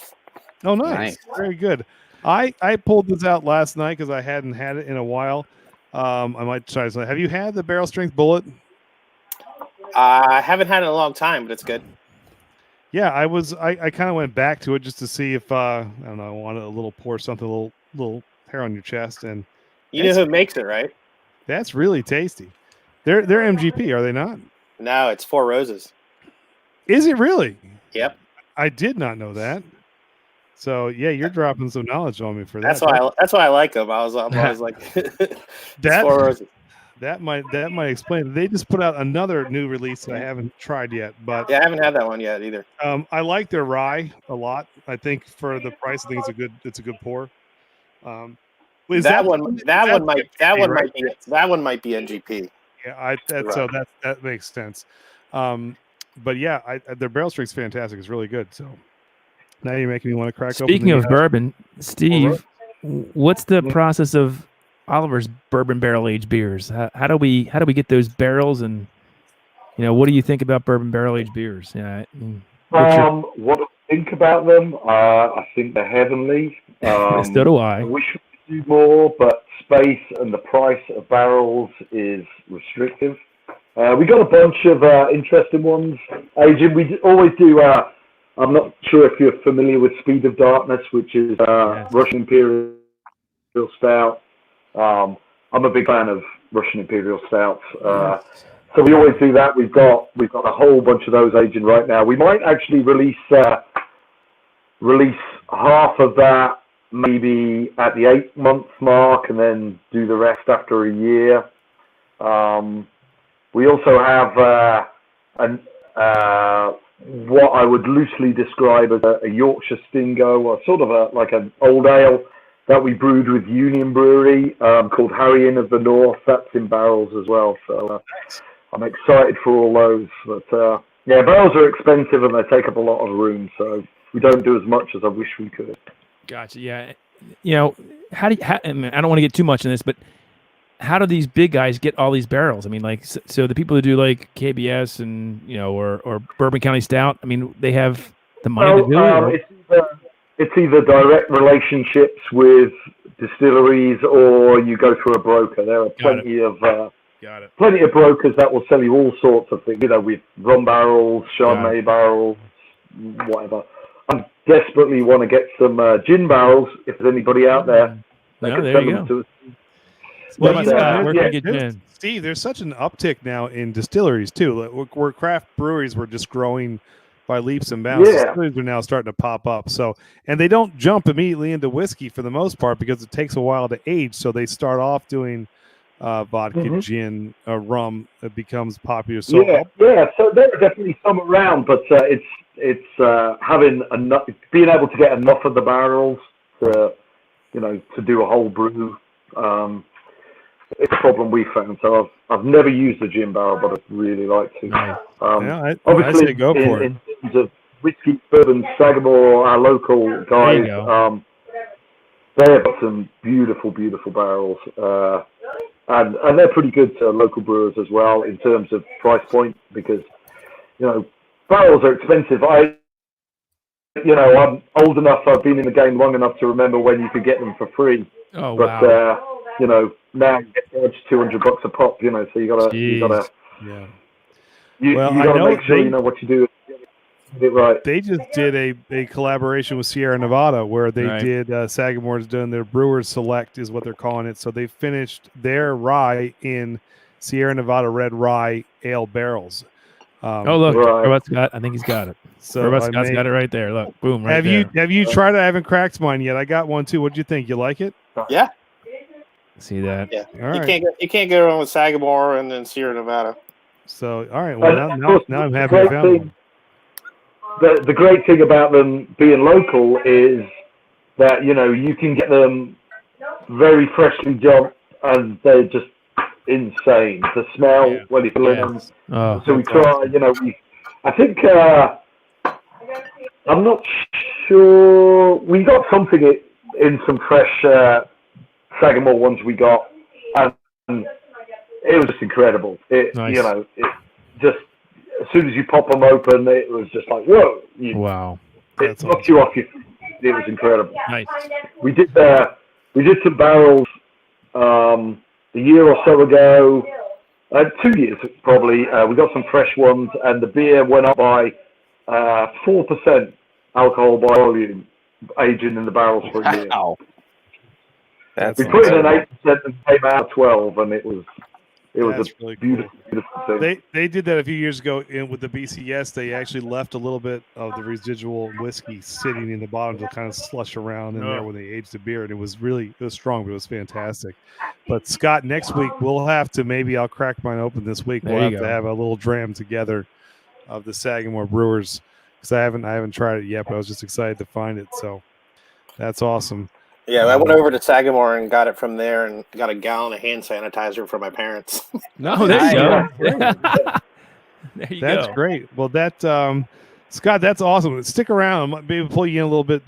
Oh, nice. Very good. I pulled this out last night because I hadn't had it in a while. I might try something. Have you had the barrel strength bullet? I haven't had it in a long time, but it's good. Yeah, I kind of went back to it just to see if I don't know, I wanted a little pour something, a little hair on your chest, and you know who makes it, right? That's really tasty. They're MGP, are they not? No, it's Four Roses. Is it really? Yep. I did not know that. So yeah, you're dropping some knowledge on me for that. That's why I like them. I was like, Four Roses. That might explain it. They just put out another new release that I haven't tried yet, but yeah, I haven't had that one yet either. I like their rye a lot. I think for the price, I think it's a good pour. That one might be NGP. Yeah, that makes sense. But yeah, their barrel strength's fantastic. It's really good. So now you're making me want to crack open. Speaking of bourbon, Steve, what's the process of Oliver's bourbon barrel aged beers? How do we get those barrels, and what do you think about bourbon barrel aged beers? Yeah. What do I think about them? I think they're heavenly. So do I. I wish we could do more, but space and the price of barrels is restrictive. We got a bunch of interesting ones. Agent, we always do. I'm not sure if you're familiar with Speed of Darkness, which is Russian Imperial Stout. I'm a big fan of Russian Imperial Stouts. So we always do that. We've got a whole bunch of those aging right now. We might actually release half of that maybe at the 8-month mark, and then do the rest after a year. We also have what I would loosely describe as a Yorkshire Stingo, or sort of like an old ale that we brewed with Union Brewery, called Harry Inn of the North. That's in barrels as well. So I'm excited for all those. But yeah, barrels are expensive and they take up a lot of room, so we don't do as much as I wish we could. Gotcha. Yeah. I don't want to get too much in this, but how do these big guys get all these barrels? I mean, like, so the people who do like KBS and or Bourbon County Stout, I mean, they have the money to do it. It's either direct relationships with distilleries, or you go through a broker. There are plenty of brokers that will sell you all sorts of things. With rum barrels, Chardonnay barrels, whatever. I desperately want to get some gin barrels. If there's anybody out there, there you go. Steve, there's such an uptick now in distilleries too. Where craft breweries were just growing by leaps and bounds. Yeah. Distilleries are now starting to pop up. So, and they don't jump immediately into whiskey for the most part because it takes a while to age. So they start off doing vodka, gin, rum. It becomes popular. So yeah. So there are definitely some around, but it's having enough, being able to get enough of the barrels to do a whole brew. It's a problem we found. So I've never used a gin barrel, but I'd really like to. Obviously, I say go for it. In terms of whiskey, bourbon, Sagamore, our local guys, they have got some beautiful, beautiful barrels, and they're pretty good to local brewers as well in terms of price point, because barrels are expensive. I'm old enough. I've been in the game long enough to remember when you could get them for free. Oh, but, wow. now you get charged $200 a pop, so you gotta make sure you know what you do. Get it right. They just did a collaboration with Sierra Nevada where they did Sagamore's done their Brewers Select is what they're calling it. So they finished their rye in Sierra Nevada red rye ale barrels. Look, Scott, I think he's got it. So Scott's got it right there. Look, boom, right there. Have you tried it? I haven't cracked mine yet. I got one too. What do you think? You like it? Yeah. See that? Yeah. All right. You can't go wrong with Sagamore and then Sierra Nevada. So all right. Well, now I'm happy I found one. The great thing about them being local is that you can get them very freshly jumped, and they're just insane. The smell when you fill them. So we try. I think I'm not sure we got something in some fresh Sagamore ones we got, and it was just incredible. Nice. You know, it just as soon as you pop them open, it was just like whoa! Wow, It knocked you off your feet. It was incredible. nice. We did some barrels a year or so ago, 2 years probably. We got some fresh ones, and the beer went up by 4% alcohol by volume, aging in the barrels for a year. Wow. We put in an 8% and came out 12, and it was That's a really beautiful, beautiful thing. They did that a few years ago with the BCS. They actually left a little bit of the residual whiskey sitting in the bottom to kind of slush around in there when they aged the beer, and it was strong, but it was fantastic. But Scott, next week I'll crack mine open this week. We'll have to have a little dram together of the Sagamore Brewers, because I haven't tried it yet, but I was just excited to find it. So that's awesome. Yeah, I went over to Sagamore and got it from there, and got a gallon of hand sanitizer for my parents. No, there you go. There you go. That's great. Well, Scott, that's awesome. Stick around. I might be able to pull you in a little bit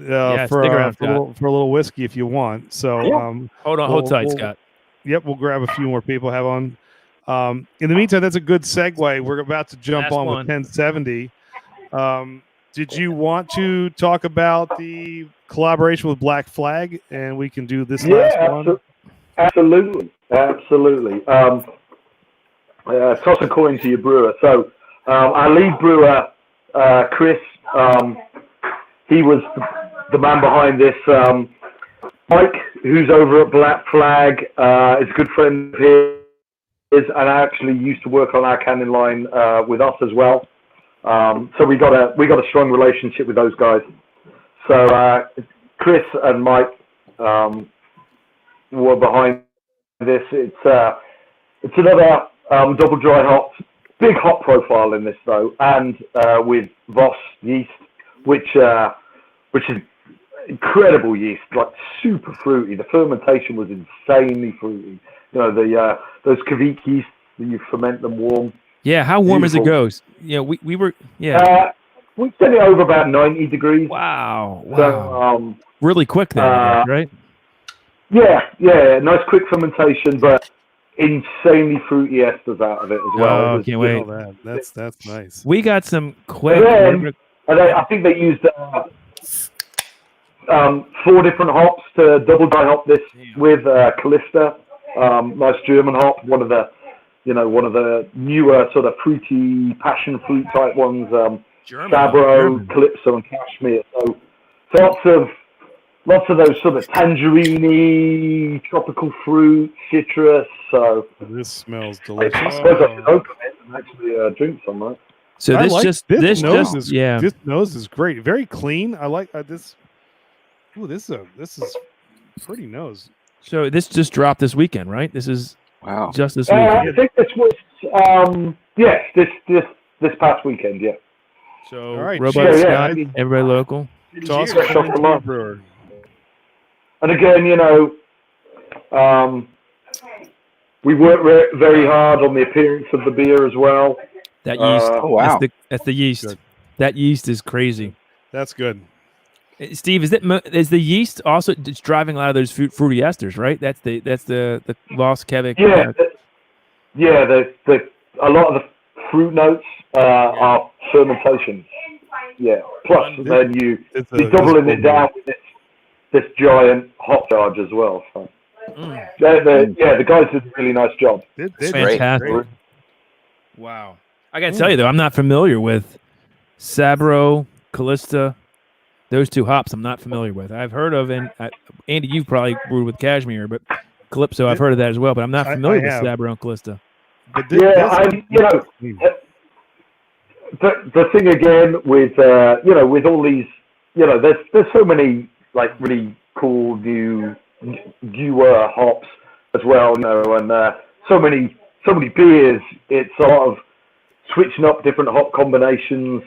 for a little whiskey if you want. So hold tight, Scott. Yep, we'll grab a few more people have on. In the meantime, that's a good segue. We're about to jump on with 1070. Did you want to talk about the collaboration with Black Flag, and we can do this last one? Absolutely. Toss a coin to your brewer. So our lead brewer, Chris, he was the man behind this. Mike, who's over at Black Flag, is a good friend of his, and actually used to work on our canning line with us as well. So we got a strong relationship with those guys. So Chris and Mike were behind this. It's another double dry hop, big hop profile in this though, and with Voss yeast, which is incredible yeast, like super fruity. The fermentation was insanely fruity. You know, those Kvik yeasts, you ferment them warm. Yeah, how warm as it goes? We were we sent it over about 90 degrees. Wow. So, really quick there, right? Yeah, nice quick fermentation, but insanely fruity esters out of it as well. Oh, can't wait. That's nice. We got some quick. And I think they used 4 different hops to double dry hop this with Callista, nice German hop, one of the newer sort of fruity passion fruit type ones, Sabro, Calypso, and Cashmere. So lots of those sort of tangerine, tropical fruit, citrus. So this smells delicious. I suppose I should open it and actually drink some, right? So this nose is great. Very clean. I like this. Ooh, this is pretty nose. So this just dropped this weekend, right? This is just this weekend. I think this was this past weekend, yeah. So all right, Robot Scott, everybody local. Toss brewer. And again, we worked very hard on the appearance of the beer as well. That yeast. Wow. That's the yeast. Good. That yeast is crazy. That's good. Steve, is the yeast also it's driving a lot of those fruity esters, right? That's the Voss Kvik. Yeah. A lot of the fruit notes are fermentation. Yeah. Plus, then you're doubling it down with this giant hop charge as well. So. The guys did a really nice job. It's fantastic. Great. Wow. I got to tell you, though, I'm not familiar with Sabro, Callista. Those 2 hops I'm not familiar with. I've heard of, and Andy, you've probably brewed with Cashmere, but Calypso, I've heard of that as well, but I'm not familiar with Sabro and Callista. But the thing again with with all these, there's so many like really cool newer hops as well, and so many beers. It's a lot of switching up different hop combinations.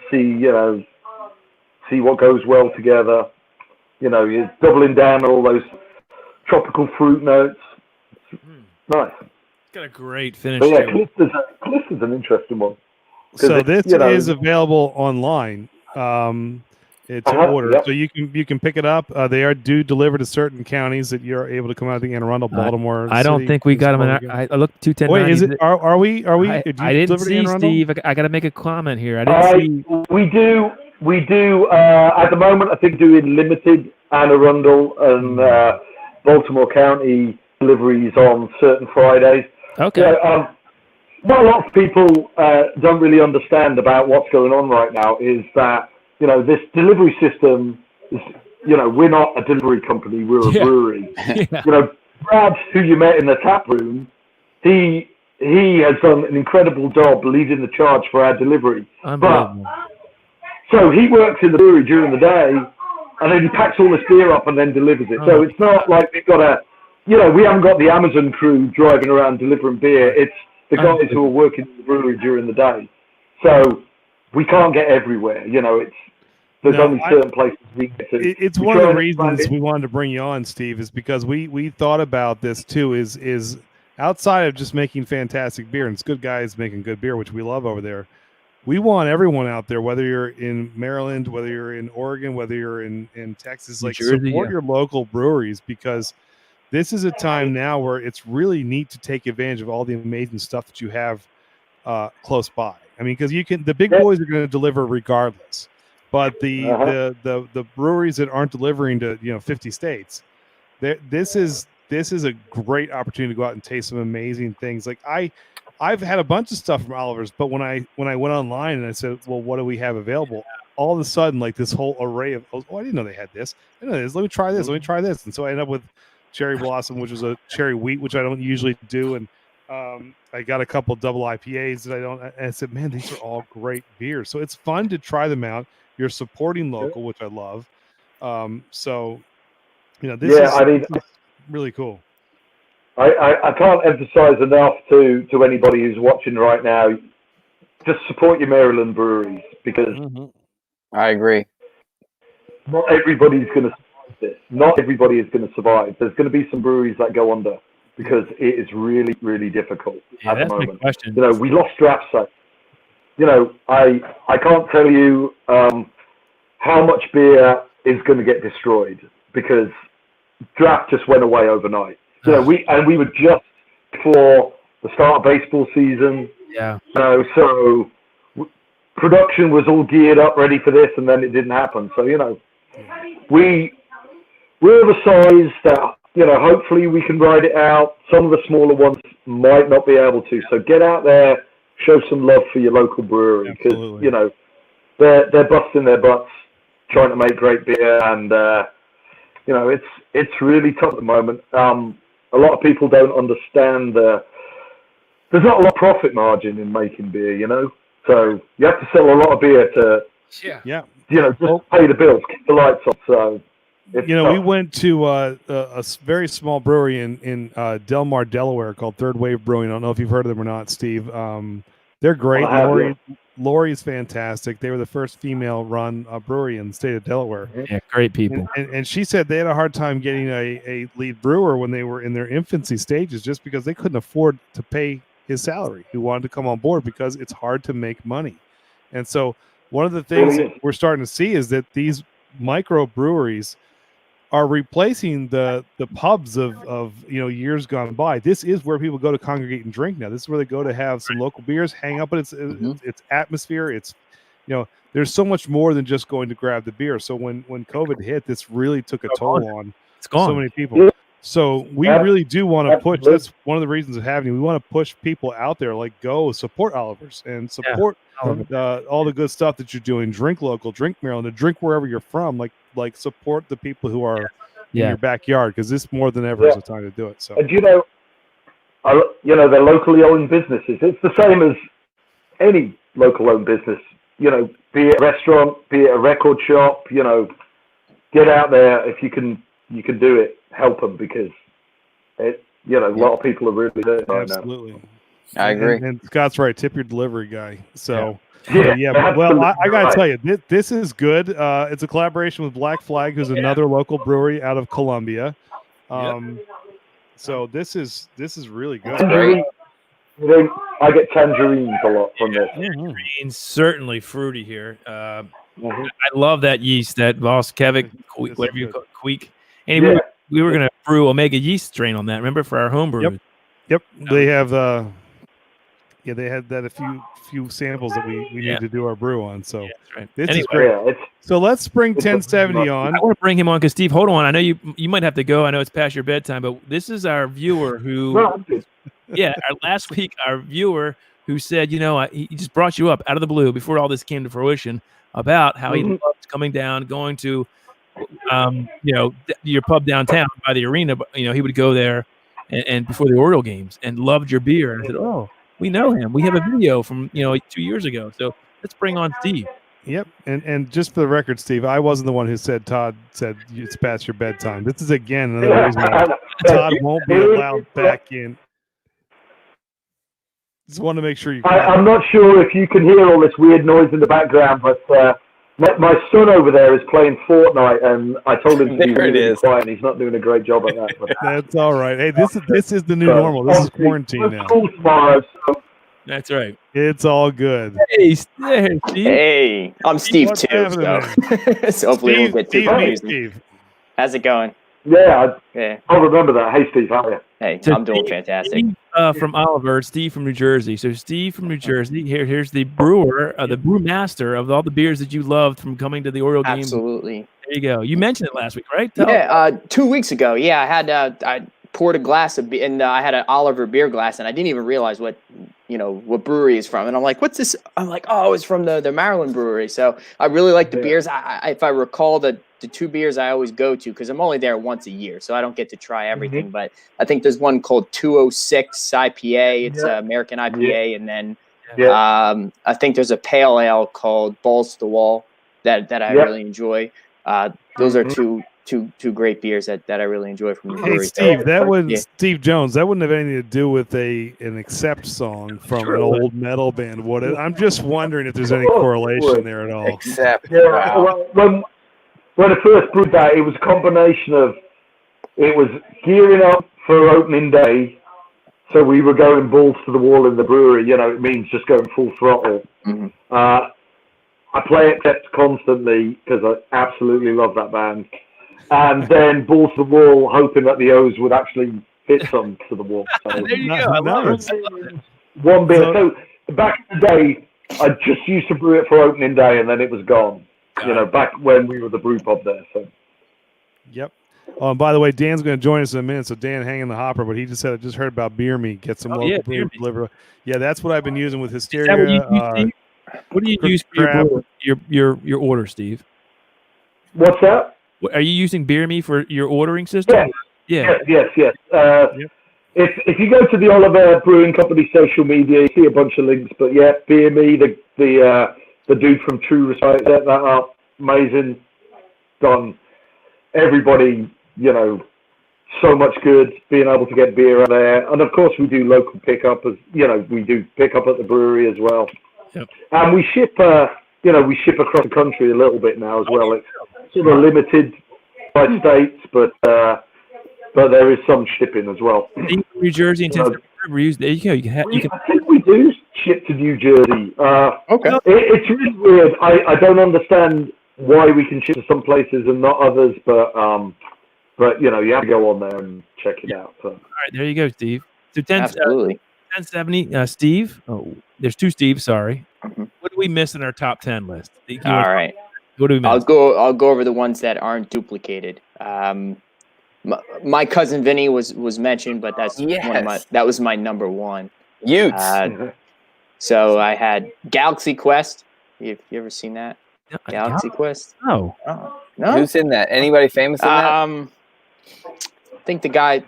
See what goes well together. You're doubling down on all those tropical fruit notes. Nice. It's got a great finish. But yeah, Callista's an interesting one. So this is available online. It's an order, so you can pick it up. They do deliver to certain counties that you're able to come out of the Anne Arundel, Baltimore. I don't think we got them. I looked 210. Wait, is it? Are we? I didn't see, Steve. I got to make a comment here. I didn't see. We do. At the moment, I think doing limited Anne Arundel and Baltimore County deliveries on certain Fridays. Okay. What a lot of people don't really understand about what's going on right now is that, this delivery system is, we're not a delivery company, we're a brewery. Brad, who you met in the tap room, he has done an incredible job leading the charge for our delivery. So he works in the brewery during the day, and then he packs all this beer up and then delivers it. So it's not like we've got we haven't got the Amazon crew driving around delivering beer. It's the guys who are working in the brewery during the day. So we can't get everywhere. There's only certain places we get to. It's one of the reasons we wanted to bring you on, Steve, is because we thought about this too. Is outside of just making fantastic beer, and it's good guys making good beer, which we love over there. We want everyone out there, whether you're in Maryland, whether you're in Oregon, whether you're in Texas, support your local breweries, because this is a time now where it's really neat to take advantage of all the amazing stuff that you have close by. I mean, because the big boys are going to deliver regardless, but the breweries that aren't delivering to 50 states, this is a great opportunity to go out and taste some amazing things. Like I've had a bunch of stuff from Oliver's, but when I went online and I said, well, what do we have available? All of a sudden, like this whole array of, I didn't know they had this. I didn't know this. Let me try this. Let me try this. And so I ended up with Cherry Blossom, which was a cherry wheat, which I don't usually do. And I got a couple double IPAs that I don't. And I said, man, these are all great beers. So it's fun to try them out. You're supporting local, which I love. This is really cool. I can't emphasize enough to anybody who's watching right now, just support your Maryland breweries, because I agree. Not everybody's going to survive this. Not everybody is going to survive. There's going to be some breweries that go under because it is really, really difficult at the moment. We lost draft sites. I can't tell you how much beer is going to get destroyed because draft just went away overnight. We were just before the start of baseball season. Yeah. So production was all geared up, ready for this, and then it didn't happen. So we're the size that hopefully we can ride it out. Some of the smaller ones might not be able to. So get out there, show some love for your local brewery, because they're busting their butts trying to make great beer, and it's really tough at the moment. A lot of people don't understand there's not a lot of profit margin in making beer, so you have to sell a lot of beer to just pay the bills, keep the lights on. So we went to a very small brewery in Delmar, Delaware, called Third Wave Brewing. I don't know if you've heard of them or not, Steve. They're great. Lori is fantastic. They were the first female-run brewery in the state of Delaware. Yeah, great people. And she said they had a hard time getting a lead brewer when they were in their infancy stages, just because they couldn't afford to pay his salary, who wanted to come on board, because it's hard to make money. And so one of the things that we're starting to see is that these micro breweries are replacing the pubs of years gone by. This is where people go to congregate and drink now. This is where they go to have some local beers, hang out, but it's atmosphere. It's there's so much more than just going to grab the beer. So when COVID hit, this really took a toll on so many people. So we really do want to push. That's one of the reasons of having you. We want to push people out there, like go support Oliver's and support all the good stuff that you're doing. Drink local, drink Maryland, and drink wherever you're from. Like support the people who are in your backyard, because this more than ever is the time to do it. So, and they're locally owned businesses. It's the same as any local owned business. Be it a restaurant, be it a record shop. Get out there if you can do it. Help them, because a lot of people are really hurting right now. Absolutely, I agree. And Scott's right. Tip your delivery guy. So. Well, I got to tell you, this is good. It's a collaboration with Black Flag, who's another local brewery out of Columbia. So this is really good. I get tangerines a lot from this. Tangerines, certainly fruity here. I love that yeast, that Voskevik, whatever you call it, Queek. And Yeah. we were going to brew Omega yeast strain on that, remember, for our home brew. Yep. They have they had that a few samples that we need to do our brew on. So that's right. This Anyway, is great. Yeah, So let's bring 1070 on. I want to bring him on because Steve, hold on. I know you might have to go. I know it's past your bedtime, but this is our viewer who, our last week, our viewer who said, he just brought you up out of the blue before all this came to fruition about how he loved coming down, going to, your pub downtown by the arena. But he would go there and before the Oriole games and loved your beer. And I said, oh, we know him. We have a video from 2 years ago. So let's bring on Steve. Yep, and just for the record, Steve, I wasn't the one who said Todd said it's past your bedtime. This is again another reason why Todd won't be allowed back in. Just want to make sure you. I'm not sure if you can hear all this weird noise in the background, but my son over there is playing Fortnite, and I told him to be really quiet, and he's not doing a great job at that. But, that's all right. Hey, this is the new normal. This is quarantine now. School tomorrow, so. That's right. It's all good. Hey, Steve. Hey, I'm Steve What's too. So hopefully we'll get too confused. Steve. How's it going? Yeah, Yeah. I'll remember that. Hey, Steve, how are you? Hey, So I'm doing Steve- fantastic. Steve, from Oliver, Steve from New Jersey. So Steve from New Jersey. Here's the brewer, the brewmaster of all the beers that you loved from coming to the Oriole game. Absolutely. There you go. You mentioned it last week, right? Yeah, 2 weeks ago. Yeah, I had I poured a glass of beer, and I had an Oliver beer glass, and I didn't even realize what brewery is from. And I'm like, what's this? I'm like, oh, it's from the Maryland brewery. So I really like the beers. If I recall the two beers I always go to, because I'm only there once a year, so I don't get to try everything. But I think there's one called 206 IPA. It's American IPA, and then I think there's a pale ale called Balls to the Wall that I really enjoy. Those are two great beers that I really enjoy from the brewery. Hey, Steve, Steve Jones. That wouldn't have anything to do with an Accept song from an old metal band, would it? I'm just wondering if there's any correlation there at all. Accept. Yeah, Wow. when I first brewed that, it was a combination of, it was gearing up for opening day, so we were going balls to the wall in the brewery. It means just going full throttle. Mm-hmm. I play Accept constantly because I absolutely love that band. And then balls to the wall, hoping that the O's would actually hit some to the wall. So, There you go. I love it. one beer. So back in the day, I just used to brew it for opening day, and then it was gone. Back when we were the brew pub there. So. Yep. Oh, and by the way, Dan's going to join us in a minute, so Dan, hang in the hopper. But he just said, I just heard about Beer Me. Get some local brew delivered. Yeah, that's what I've been using with Hysteria. What do you use for your order, Steve? What's that? Are you using Beer Me for your ordering system? Yes. Yes. If you go to the Oliver Brewing Company social media, you see a bunch of links. But yeah, Beer Me, the dude from True Respect set that up. Amazing. Done. Everybody, so much good being able to get beer out there. And of course we do local pickup we do pick up at the brewery as well. Yep. And we ship across the country a little bit now as well. It's sort of limited by states, but there is some shipping as well. New Jersey and Tennessee breweries. There you go. I think we do ship to New Jersey. Okay. It's really weird. I don't understand why we can ship to some places and not others, but you have to go on there and check it out. So. All right, there you go, Steve. So Absolutely. 1070, Steve. Oh, there's two Steves. Sorry. Mm-hmm. What do we miss in our top 10 list? All right. What do we miss? I'll go over the ones that aren't duplicated. My cousin Vinny was mentioned, but that's that was my number one. So I had Galaxy Quest. You ever seen that? Galaxy Quest? No. Oh, no. Who's in that? Anybody famous in that? I think the guy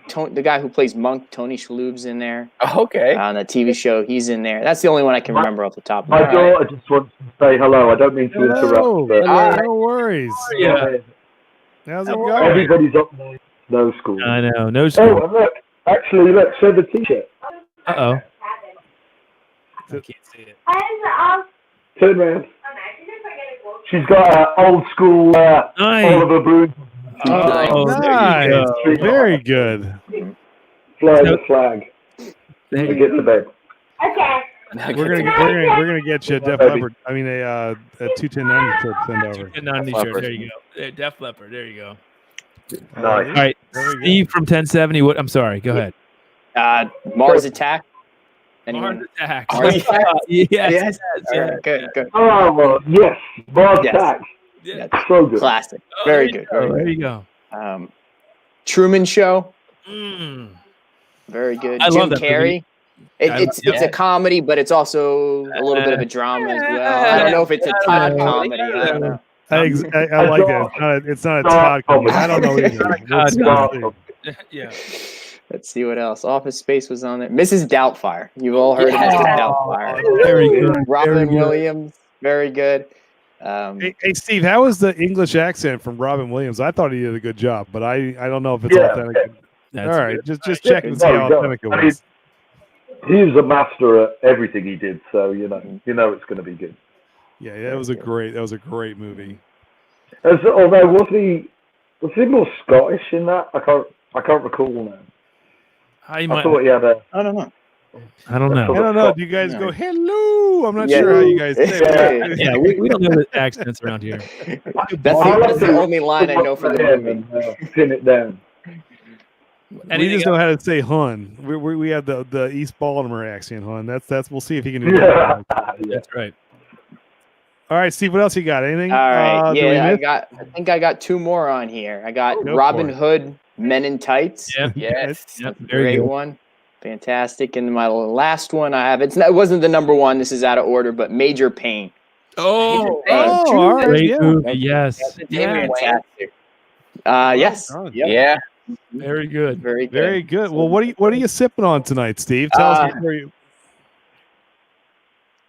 who plays Monk, Tony Shalhoub's in there. Oh, okay. On the TV show, he's in there. That's the only one I can remember off the top of my my head. daughter just wants to say hello. I don't mean to interrupt. But, no worries. Yeah. How's it going? Everybody's up there. No school. I know. No school. Oh, and look, show the t-shirt. Uh-oh. I can't see it. Turn around. She's got an old school Oliver Brewing. Oh, nice. Very good. Fly the flag. Thank to get to bed. Okay. We're gonna get you a Def Leppard. I mean a 21090 shirt send over. 21090 shirt. There you go. Def Leppard. There you go. Nice. All right, Steve from 1070. What? I'm sorry. Go ahead. Mars Attack. Anyone? Mars Attack. Mars Attack. Yes. All right, good. Oh, well, yes. Mars Attack. Yeah. So good. Classic. Very good. There you go. Truman Show. Very good. I Jim love that Carrey. It's a comedy, but it's also a little bit of a drama as well. I don't know if it's a Todd comedy. I don't know. I like that. It's not a Todd comedy. I don't know either. Yeah. Let's see what else. Office Space was on there. Mrs. Doubtfire. You've all heard of Mrs. Doubtfire. Very good. Robin Williams. Very good. Hey, Steve, how was the English accent from Robin Williams? I thought he did a good job, but I don't know if it's authentic. All right, just check and see how authentic it was. He was a master at everything he did, so you know it's going to be good. Yeah, that was a great movie. Although was he more Scottish in that? I can't recall now. I thought he had a. I don't know. I don't know. Do you guys go hello? I'm not sure how you guys say it. Yeah, we don't know the accents around here. That's the only line I know for the movie. Pin it down. We just know how to say hun. We have the East Baltimore accent, hun. That's we'll see if he can do that. That's right. All right, Steve, what else you got? Anything? All right. I think I got two more on here. I got Robin Hood Men in Tights. Yes. Great one. Fantastic. And my last one I have, it wasn't the number one. This is out of order, but Major Pain. All right. Great movie. Yes. Fantastic. Yes. Yeah. Very good. Very good. Well, what are you sipping on tonight, Steve? Tell us before you.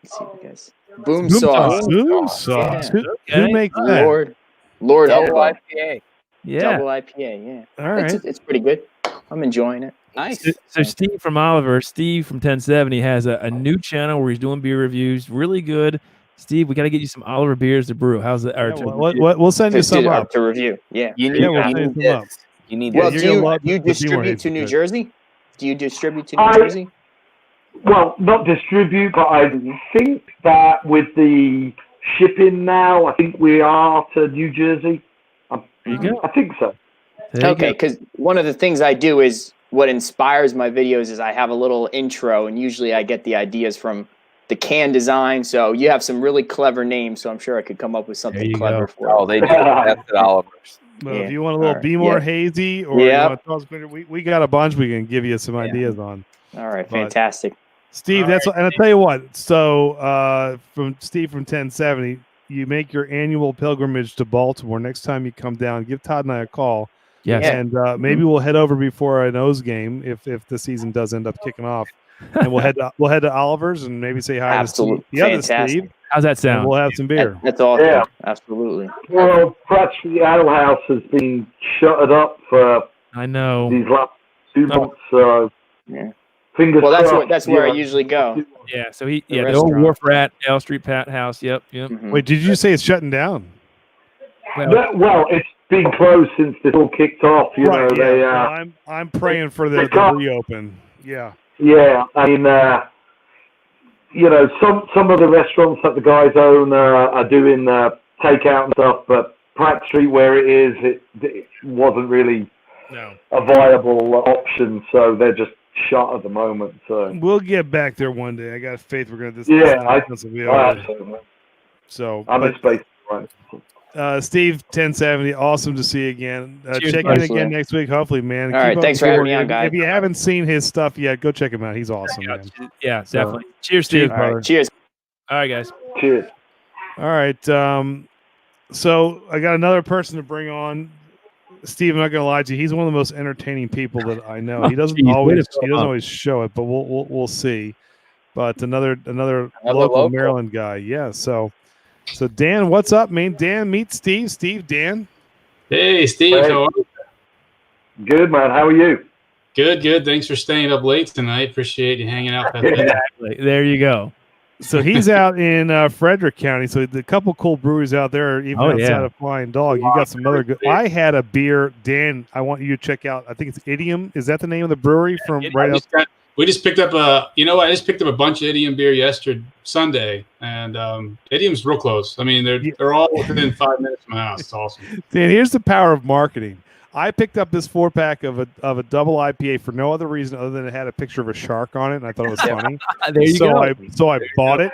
Let's see, guys. Boom sauce. Boom sauce. Who makes that? Lord Double Hobo. IPA. Yeah. Double IPA. Yeah. All right. It's pretty good. I'm enjoying it. Nice. So Steve from 1070 has a new channel where he's doing beer reviews. Really good. Steve, we got to get you some Oliver beers to brew. How's that? We'll send you some up to review. Yeah. You need this. You need well, this. do you distribute to New Jersey? Do you distribute to New Jersey? Well, not distribute, but I think that with the shipping now, I think we are to New Jersey. There you go. I think so. Okay, because one of the things I do is what inspires my videos is I have a little intro, and usually I get the ideas from the can design. So you have some really clever names, so I'm sure I could come up with something clever for you. Oh, they do. That's at Oliver's. Well, if you want a little Be More Hazy, or you want to tell us, we got a bunch we can give you some ideas on. All right, fantastic. Steve, and I'll tell you what. So from Steve from 1070, you make your annual pilgrimage to Baltimore. Next time you come down, give Todd and I a call. Yes. And maybe we'll head over before a nose game if the season does end up kicking off. And we'll head to Oliver's and maybe say hi to Steve. Steve. How's that sound? And we'll have some beer. That's awesome. Yeah. Absolutely. Well, Bradstreet Ale House has been shuttered up for these last 2 months. So fingers crossed. That's where I usually go. Yeah. So the old Wharf Rat, L Street Pat House. Yep. Mm-hmm. Wait, did you say it's shutting down? Well, it's been closed since this all kicked off. You know, I'm praying for the reopen. Yeah. Yeah, I mean, some of the restaurants that the guys own are doing takeout and stuff, but Pratt Street, where it is, it wasn't really a viable option, so they're just shut at the moment. So we'll get back there one day. I got faith we're going to. So I'm in space. Right. Steve, 1070, awesome to see you again. Check in again next week, hopefully, man. All right, thanks for having me on, guys. If you haven't seen his stuff yet, go check him out. He's awesome, man. Yeah, definitely. Cheers, Steve. All right, cheers. All right, guys. Cheers. All right. So I got another person to bring on. Steve, I'm not going to lie to you. He's one of the most entertaining people that I know. He doesn't always show it, but we'll see. But another local Maryland guy. Yeah. So Dan, what's up, man? Dan, meet Steve. Steve, Dan. Hey, Steve. Hey. How are you? Good, man. How are you? Good. Thanks for staying up late tonight. Appreciate you hanging out. Exactly. There you go. So he's out in Frederick County. So the couple cool breweries out there, even outside of Flying Dog. You got some other good. I had a beer, Dan. I want you to check out. I think it's Idiom. Is that the name of the brewery from right up? We just picked up I just picked up a bunch of Idiom beer Sunday, and Idiom's real close. I mean, they're all within 5 minutes of my house. It's awesome. Dan, here's the power of marketing. I picked up this 4-pack of a double IPA for no other reason other than it had a picture of a shark on it, and I thought it was funny. There you go. So I bought it,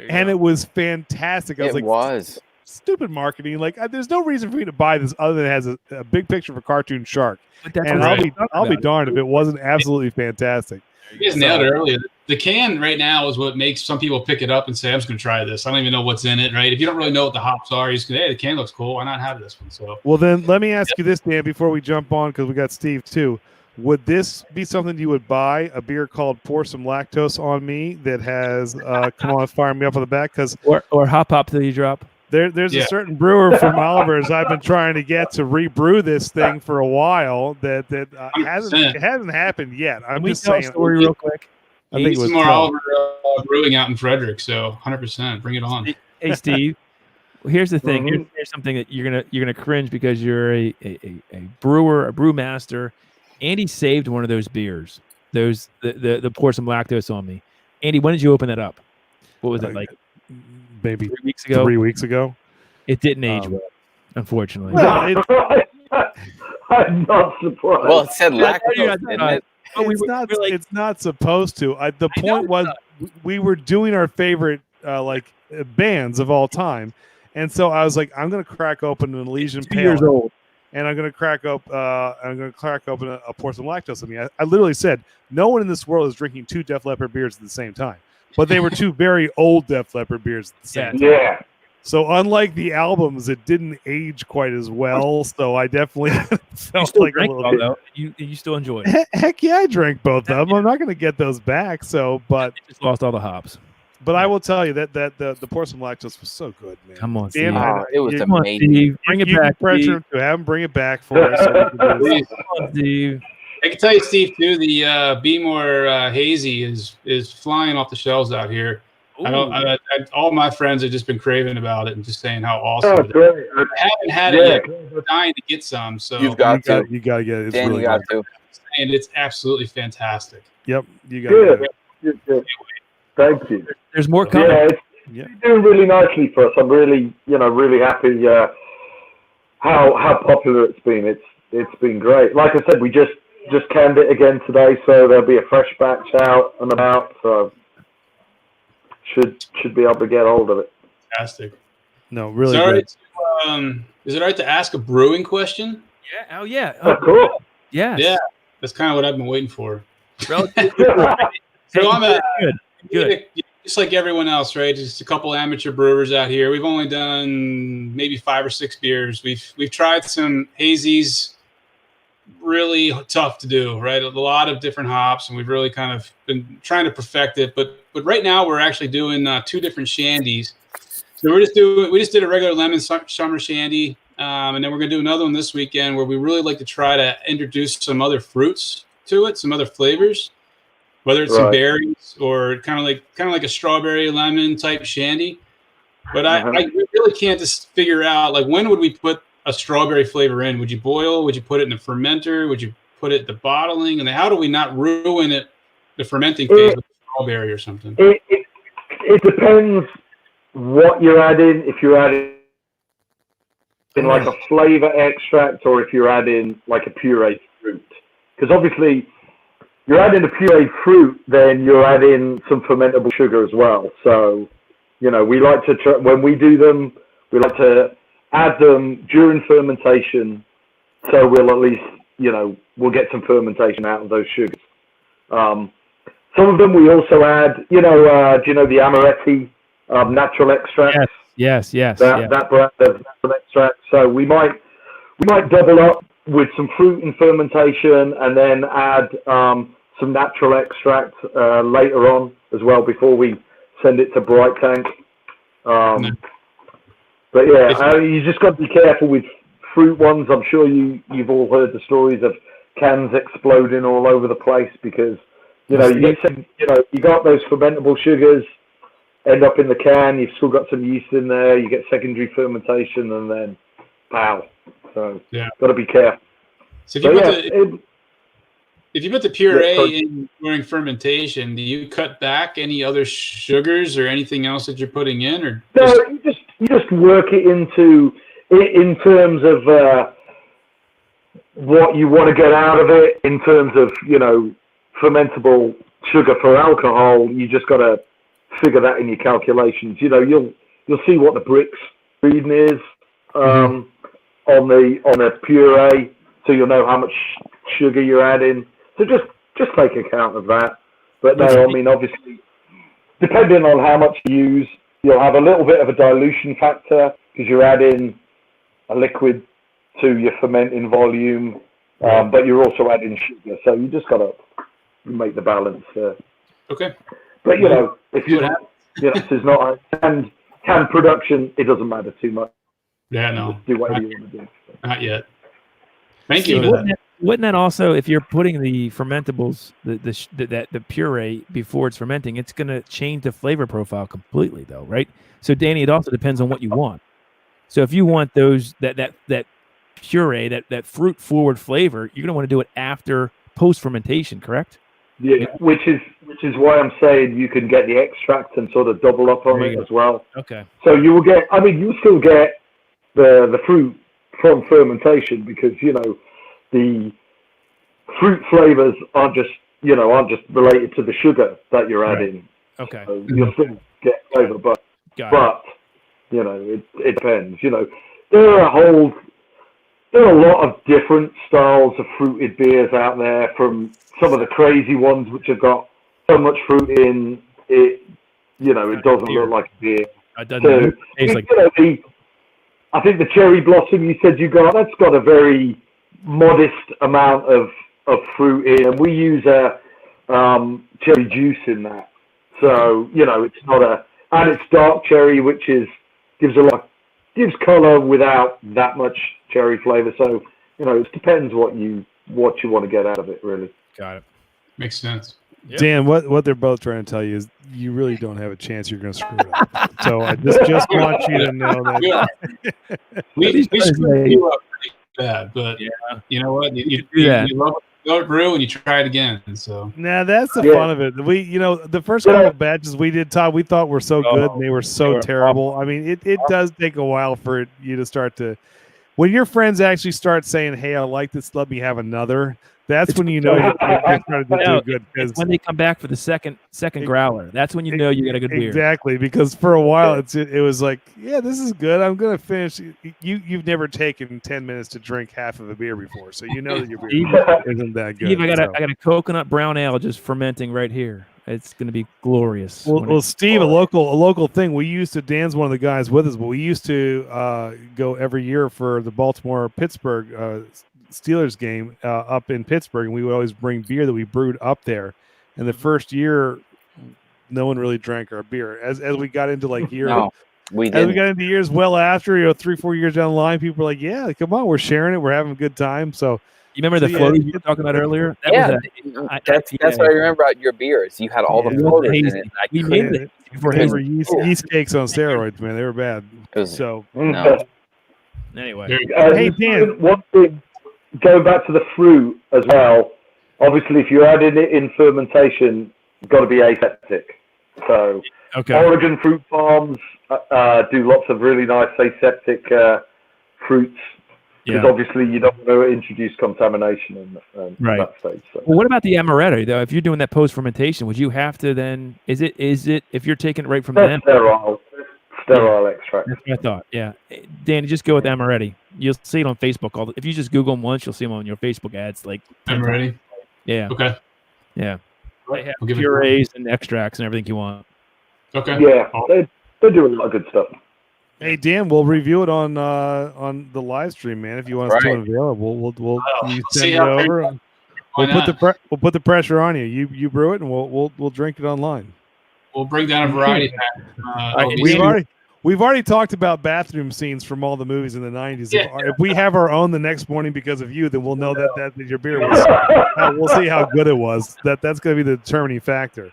and it was fantastic. I was like, stupid marketing. Like, there's no reason for me to buy this other than it has a big picture of a cartoon shark. But that's and I'll be darned if it wasn't absolutely fantastic. You guys nailed it earlier. The can right now is what makes some people pick it up and say, I'm just going to try this. I don't even know what's in it, right? If you don't really know what the hops are, you just go, hey, the can looks cool. Why not have this one? So, well, then let me ask you this, Dan, before we jump on, because we got Steve too. Would this be something you would buy, a beer called Pour Some Lactose on Me that has, come on, fire me up on the back? Or Hop Till You Drop? There's a certain brewer from Oliver's I've been trying to get to rebrew this thing for a while that hasn't happened yet. I'm just saying. Story real quick. I think it was some more Oliver Brewing out in Frederick, so 100%. Bring it on. Hey, Steve. Here's the thing. Here's something that you're gonna cringe because you're a brewer, a brewmaster. Andy saved one of those beers. The Pour Some Lactose on Me. Andy, when did you open that up? What was it like? Maybe 3 weeks ago. 3 weeks ago. It didn't age well, unfortunately. I'm not surprised. Well, it said lactose, didn't it? It's not supposed to. The point was we were doing our favorite bands of all time, and so I was like, I'm going to crack open an Elysian Pale. 2 years old. And I'm going to crack open a Pour Some Lactose. I mean, I literally said no one in this world is drinking 2 Def Leppard beers at the same time. But they were 2 very old Def Leppard beers at the same time. Yeah. So unlike the albums, it didn't age quite as well. So I definitely felt like a little bit. Though. You still enjoy it. Heck yeah, I drank both of them. I'm not going to get those back. But it just lost all the hops. But I will tell you that the Pour Some Lactose was so good, man. Come on, Steve. It was amazing. Bring it back. Pressure to have him bring it back for us. Come on, Steve. I can tell you, Steve, too. The Be More Hazy is flying off the shelves out here. All my friends have just been craving about it and just saying how awesome it is. I haven't had it yet. I'm dying to get some. So you got to get it. It's Dan, really you got good. to. And it's absolutely fantastic. Yep, you got it. Good. Thank you. There's more coming. It's doing really nicely for us. I'm really, really happy how popular it's been. It's been great. Like I said, we just canned it again today, so there'll be a fresh batch out and about. So should be able to get hold of it. Fantastic. No, really. Is it all right to ask a brewing question? Yeah. Oh yeah. Oh, cool. Yes. Yeah. That's kind of what I've been waiting for. So I'm good. Just like everyone else, right? Just a couple amateur brewers out here. We've only done maybe 5 or 6 beers. We've tried some hazies, really tough to do, right? A lot of different hops, and we've really kind of been trying to perfect it. But right now we're actually doing 2 different shandies. So we just did a regular lemon summer shandy, and then we're gonna do another one this weekend where we really like to try to introduce some other fruits to it, some other flavors. Whether it's some berries or kind of like a strawberry lemon type shandy, but I really can't just figure out like when would we put a strawberry flavor in? Would you boil? Would you put it in a fermenter? Would you put it in the bottling? And then how do we not ruin it, the fermenting phase with strawberry or something? It depends what you're adding. If you're adding like a flavor extract or if you're adding like a pureed fruit, because obviously. You're adding a pureed fruit, then you're adding some fermentable sugar as well. So, we like to when we do them, we like to add them during fermentation. So we'll at least, we'll get some fermentation out of those sugars. Some of them we also add, do you know the amaretti natural extract? Yes. That brand of natural extract. So we might double up with some fruit in fermentation and then add some natural extract later on as well before we send it to bright tank. But yeah, you just got to be careful with fruit ones. I'm sure you've all heard the stories of cans exploding all over the place because you got those fermentable sugars end up in the can. You've still got some yeast in there. You get secondary fermentation and then pow. So got to be careful. So if you if you put the puree in during fermentation, do you cut back any other sugars or anything else that you're putting in, or no? You just work it into in terms of what you want to get out of it. In terms of fermentable sugar for alcohol, you just got to figure that in your calculations. You'll see what the bricks reading is on the puree, so you'll know how much sugar you're adding. So just take account of that. But no, I mean, obviously, depending on how much you use, you'll have a little bit of a dilution factor because you're adding a liquid to your fermenting volume, but you're also adding sugar. So you just got to make the balance. Okay. But if there's not a can production, it doesn't matter too much. Yeah, no. Just do whatever you want to do. Not yet. Thank you for that. Wouldn't that also, if you're putting the fermentables, the puree before it's fermenting, it's going to change the flavor profile completely, though, right? So, Danny, it also depends on what you want. So, if you want that puree, that fruit forward flavor, you're going to want to do it after post fermentation, correct? Yeah, which is why I'm saying you can get the extract and sort of double up on it as well. Okay. So you will get, you still get the fruit from fermentation because the fruit flavors aren't just related to the sugar that you're adding. Okay. So you'll still get flavor, but it depends. There are a lot of different styles of fruited beers out there, from some of the crazy ones which have got so much fruit in it. It doesn't look like a beer. It doesn't taste like. I think the cherry blossom you said that's got a very modest amount of fruit in, and we use cherry juice in that. So it's not and it's dark cherry, which gives color without that much cherry flavor. So it depends what you want to get out of it, really. Got it. Makes sense. Yep. Dan, what they're both trying to tell you is you really don't have a chance you're going to screw it up. So I just want you to know that. we screwed you up pretty bad, but you know what? You love brew and you try it again. So that's the fun of it. We, the first couple of batches we did, Todd, we thought were so good and they were so terrible. I mean, it does take a while for you to start to, when your friends actually start saying, "Hey, I like this, let me have another." That's when you know you're starting to do good. It's when they come back for the second growler. That's when you know you got a good beer. Exactly, because for a while it was like, yeah, this is good. I'm gonna finish. You've never taken 10 minutes to drink half of a beer before, so you know that your beer isn't that good. Steve, I got a coconut brown ale just fermenting right here. It's going to be glorious. Well, Steve, a local thing. We used to. Dan's one of the guys with us, but we used to go every year for the Baltimore-Pittsburgh Steelers game up in Pittsburgh, and we would always bring beer that we brewed up there. And the first year, no one really drank our beer. As we got into like year, we did. As we got into years well after, 3-4 years down the line, people were like, "Yeah, come on, we're sharing it, we're having a good time." So. You remember the floaties you were talking about earlier? That's what I remember about your beers. You had all the floaters in it. We made it before they were yeast cakes on steroids, man. They were bad. Anyway, hey Dan, one thing, going back to the fruit as well. Obviously, if you're adding it in fermentation, it's got to be aseptic. So, Oregon fruit farms do lots of really nice aseptic fruits. Because obviously you don't want to introduce contamination in that stage. So. Well, what about the amaretto, though? If you're doing that post-fermentation, would you have to then, is it if you're taking it right from them? Sterile extract. That's what I thought, yeah. Danny, just go with amaretto. You'll see it on Facebook. If you just Google them once, you'll see them on your Facebook ads. Like amaretto? Yeah. Okay. Yeah. They have purees and extracts and everything you want. Okay. Yeah, they do a lot of good stuff. Hey Dan, we'll review it on the live stream, man. If you want us to unveil it, we'll send it over. We'll put the pressure on you. You brew it, and we'll drink it online. We'll bring down a variety pack. We've already talked about bathroom scenes from all the movies in the 90s. If we have our own the next morning because of you, then we'll know that your beer was. We'll see how good it was. That's going to be the determining factor.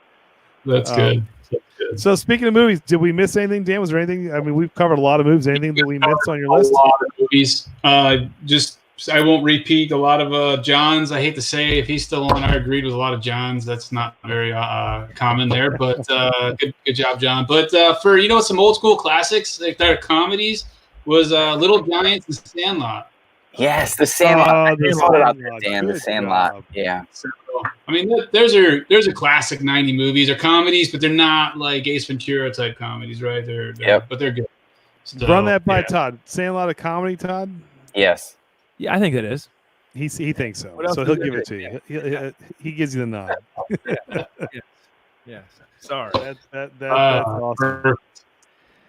That's good. So speaking of movies, did we miss anything, Dan? Was there anything? I mean, we've covered a lot of movies. Anything that we missed on your list? A lot of movies. Just I won't repeat a lot of John's. I hate to say, if he's still on, I agreed with a lot of John's. That's not very common there, but good job, John. But for some old school classics like that are comedies was Little Giants and Sandlot. Yes, the Sandlot. The Sandlot. Yeah. So, I mean, those are classic 90 movies or comedies, but they're not like Ace Ventura type comedies, right? But they're good. So, run that by Todd. Sandlot a comedy, Todd? Yes. Yeah, I think it is. He thinks so. So he'll give it to you. He gives you the nod. Yes. Sorry. That's awesome. Perfect.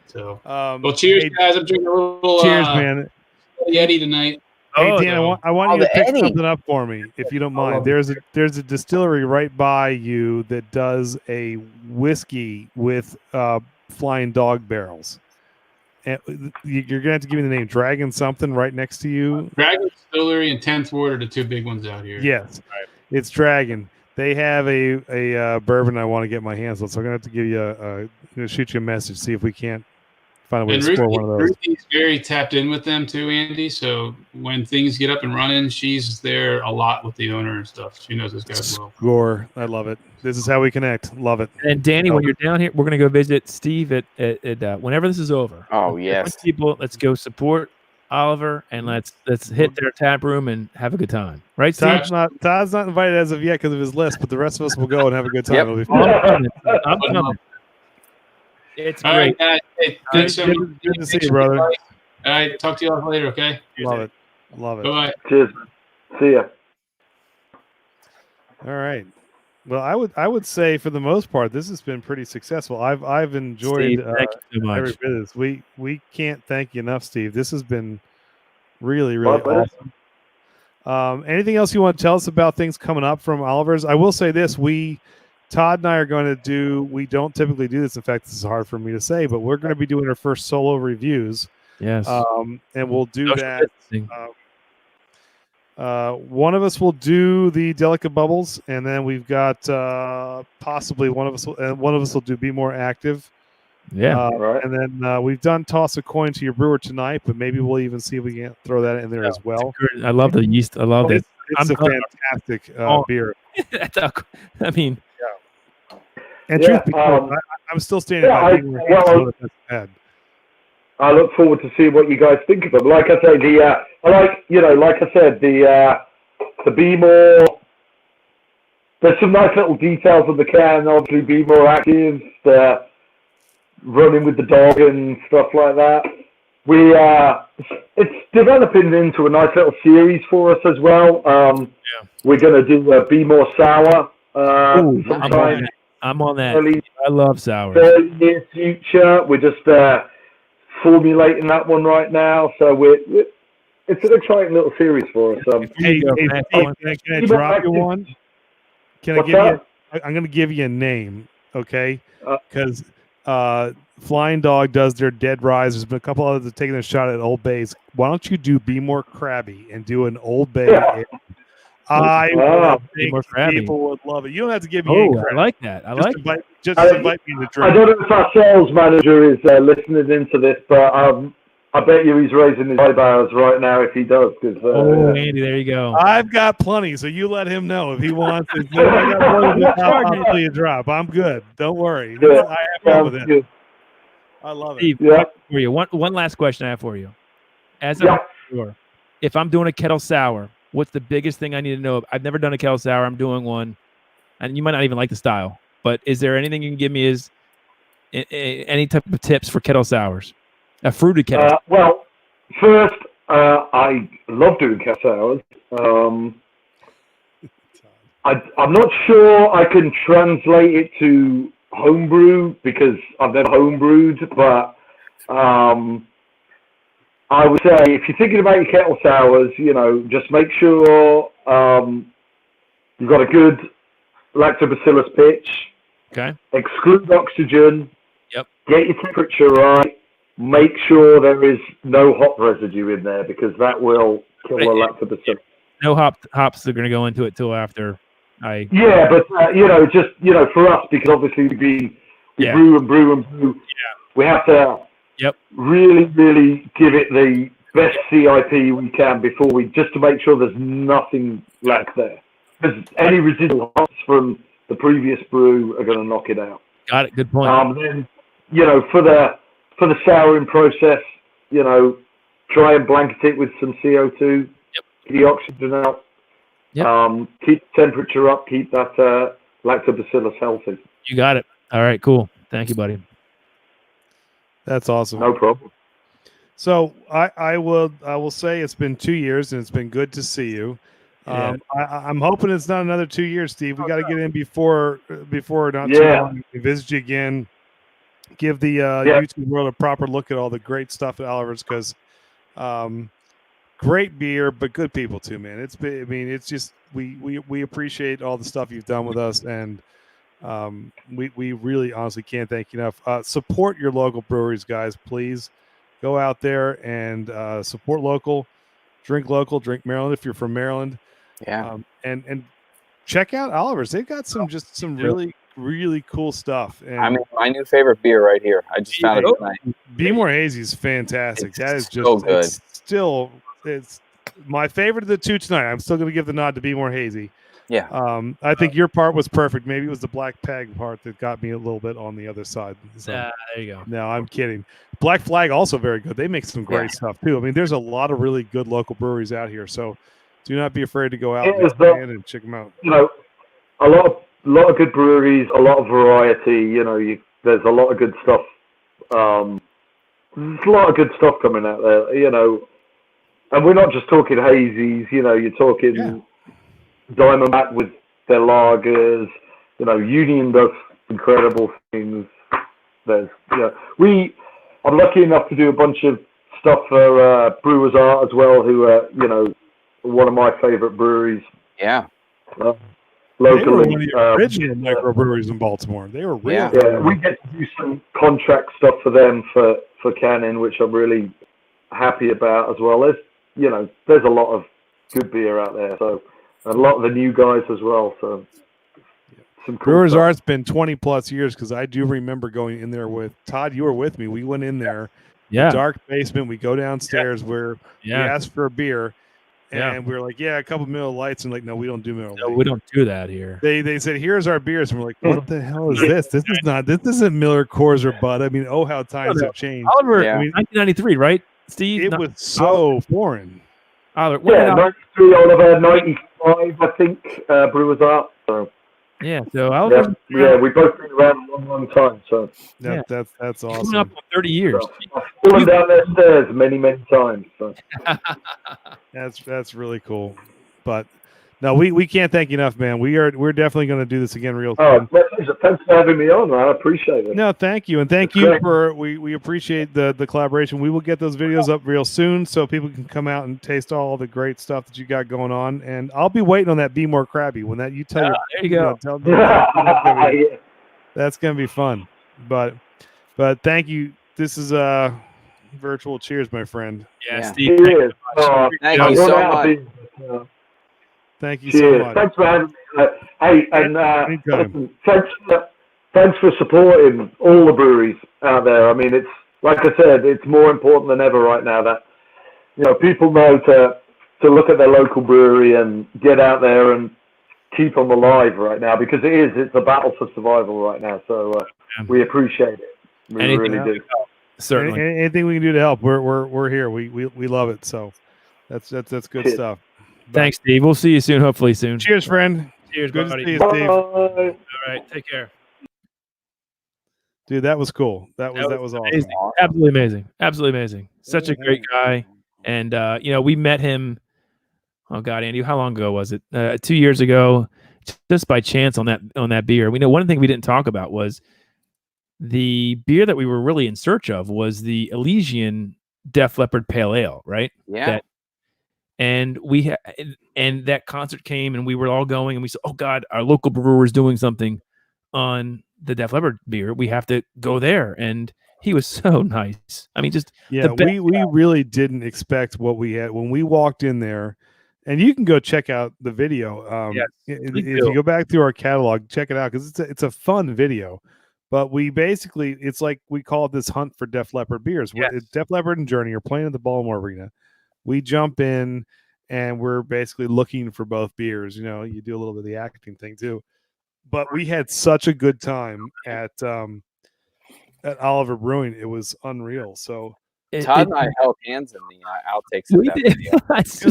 So, well, cheers, guys. I'm drinking a little. Cheers, man. Yeti tonight. Hey, Dan, I want you to pick something up for me, if you don't mind. There's a distillery right by you that does a whiskey with flying dog barrels. And you're gonna have to give me the name. Dragon something right next to you. Dragon Distillery and 10th Ward are the two big ones out here. Yes, it's Dragon. They have a bourbon I want to get my hands on, so I'm gonna have to give you I'm gonna shoot you a message, see if we can't find a way to score one of those. Ruthie's very tapped in with them too, Andy. So when things get up and running, she's there a lot with the owner and stuff. She knows this guy well. Score. I love it. This is how we connect. Love it. And Danny, when you're down here, we're gonna go visit Steve at whenever this is over. Oh yes. People, let's go support Oliver and let's hit their tap room and have a good time. Right, Steve? Todd's not invited as of yet because of his list, but the rest of us will go and have a good time. Yep. It'll be fun. I'm coming. It's all great. Right, hey, thanks so much. Good to see you, brother. All right, talk to you all later, okay? Love it. Bye-bye. Cheers. See ya. All right. Well, I would say for the most part, this has been pretty successful. I've enjoyed Steve, thank you so much. every bit of this. We can't thank you enough, Steve. This has been really, really awesome. Anything else you want to tell us about things coming up from Oliver's? I will say this: Todd and I are going to do. We don't typically do this. In fact, this is hard for me to say, but we're going to be doing our first solo reviews. Yes. And we'll do that. One of us will do the Delicate Bubbles, and then we've got possibly one of us will do Be More Active. Yeah. Right. And then we've done Toss a Coin to Your Brewer tonight, but maybe we'll even see if we can throw that in there as well. I love the yeast. I love it. It's a fantastic beer. That's I mean. And truth be told, I'm still standing by Be More Active. I look forward to seeing what you guys think of them. Like I say, the Be More. There's some nice little details on the can. Obviously, Be More Active, the running with the dog and stuff like that. It's developing into a nice little series for us as well. We're going to do a Be More Sour. I'm on that. I love sour. Early near future. We're just formulating that one right now, so it's an exciting little series for us. Hey, Steve, can I drop you one? Can I give you? I'm going to give you a name, okay? Because Flying Dog does their Dead Rise. There's been a couple others that taking a shot at Old Bays. Why don't you do Be More Crabby and do an Old Bay? Yeah. I think people would love it. You don't have to give me any credit. I like that. Invite me to drink. I don't know if our sales manager is listening into this, but I bet you he's raising his eyebrows right now if he does. Andy, there you go. I've got plenty, so you let him know if he wants it. I'll tell you drop. I'm good. Don't worry. Yeah. I have fun with it. Good. I love Steve, it. For you. One last question I have for you. If I'm doing a kettle sour, what's the biggest thing I need to know? I've never done a kettle sour. I'm doing one, and you might not even like the style. But is there anything you can give me as any type of tips for kettle sours? A fruited kettle. Well, first, I love doing kettle sours. I'm not sure I can translate it to homebrew because I've never homebrewed, but I would say if you're thinking about your kettle sours, just make sure you've got a good lactobacillus pitch. Okay. Exclude oxygen. Yep. Get your temperature right. Make sure there is no hop residue in there because that will kill the lactobacillus. No hops are going to go into it till after I. Yeah, but for us, because obviously we brew and brew and brew. Yeah. We have to. Yep. Really, really give it the best CIP we can before we, just to make sure there's nothing left there. Because any residual hops from the previous brew are going to knock it out. Got it. Good point. Then, you know, for the souring process, you know, try and blanket it with some CO2, get the oxygen out, keep the temperature up, keep that lactobacillus healthy. You got it. All right, cool. Thank you, buddy. That's awesome. No problem. So I will say it's been 2 years and it's been good to see you. I'm hoping it's not another 2 years, Steve. We got to get in before not too long. We visit you again. Give the YouTube world a proper look at all the great stuff at Oliver's, because great beer, but good people too, man. It's just we appreciate all the stuff you've done with us, and we really honestly can't thank you enough. Support your local breweries, guys. Please go out there and support local, drink Maryland if you're from Maryland. Yeah. And check out Oliver's. They've got some really cool stuff. And I mean, my new favorite beer right here. I just found it tonight. Be More Hazy is fantastic. That is just so good. It's my favorite of the two tonight. I'm still going to give the nod to Be More Hazy. Yeah. I think your part was perfect. Maybe it was the Black Peg part that got me a little bit on the other side. So, there you go. No, I'm kidding. Black Flag also very good. They make some great stuff too. I mean, there's a lot of really good local breweries out here. So do not be afraid to go out and check them out. You know, a lot of good breweries, a lot of variety. You know, there's a lot of good stuff. There's a lot of good stuff coming out there. You know, and we're not just talking hazies. You know, you're talking Diamondback with their lagers. You know, Union does incredible things. There's, I'm lucky enough to do a bunch of stuff for Brewers Art as well, who are, you know, one of my favorite breweries. Yeah. Locally. They were one of the original microbreweries in Baltimore. They were real. Yeah, we get to do some contract stuff for them for Canon, which I'm really happy about as well. There's a lot of good beer out there, so a lot of the new guys as well. So some cool Brewers stuff. Art's been 20 plus years, because I do remember going in there with Todd. You were with me. We went in there, dark basement. We go downstairs where we asked for a beer. And we were like, a couple Miller Lights. And like, no, we don't do Miller Lights. No, we don't do that here. They said, here's our beers. And we're like, what the hell is this? This isn't Miller, Coors, or Bud. I mean, how times have changed. Oliver, 1993, right, Steve? It was so foreign. Oliver, 93, Oliver, 95, I think, Brewers Art. So. Yeah, so Oliver. Yeah, we've both been around a long time. So that's awesome. Coming up on 30 years. Fallen down their stairs many times. So. That's really cool. But no, we can't thank you enough, man. We're definitely going to do this again real soon. Thanks for having me on, man. I appreciate it. No, thank you, and thank you for we appreciate the collaboration. We will get those videos up real soon so people can come out and taste all the great stuff that you got going on. And I'll be waiting on that Be More Crabby when that you tell you. There you go. That's gonna be fun. But thank you. This is virtual cheers, my friend. Yeah, Steve. Cheers. Thank you so much. Thank you Cheers. so much. Thanks for having me. Hey, and thanks for supporting all the breweries out there. I mean, it's like I said, it's more important than ever right now that people know to look at their local brewery and get out there and keep them alive right now, because it's a battle for survival right now. So we appreciate it. We really do. Certainly. Anything we can do to help, we're here. We love it. So that's good stuff. Thanks, Steve. We'll see you soon. Hopefully soon. Cheers, friend. Cheers, good buddy. to see you, Steve. All right, take care. Dude, that was cool. That was awesome. Amazing. Absolutely amazing. Such a great guy. And we met him. Oh God, Andy, how long ago was it? 2 years ago, just by chance on that beer. We know one thing we didn't talk about was the beer that we were really in search of was the Elysian Def Leppard Pale Ale, right? Yeah. And and that concert came, and we were all going, and we said, "Oh God, our local brewer is doing something on the Def Leppard beer. We have to go there." And he was so nice. I mean, we really didn't expect what we had when we walked in there. And you can go check out the video. If you go back through our catalog, check it out, because it's a fun video. But we basically, it's like we call it this hunt for Def Leppard beers. Yes. Def Leppard and Journey are playing at the Baltimore Arena. We jump in and we're basically looking for both beers. You know, you do a little bit of the acting thing too. But we had such a good time at Oliver Brewing. It was unreal. So Todd and I held hands in the outtakes of that video.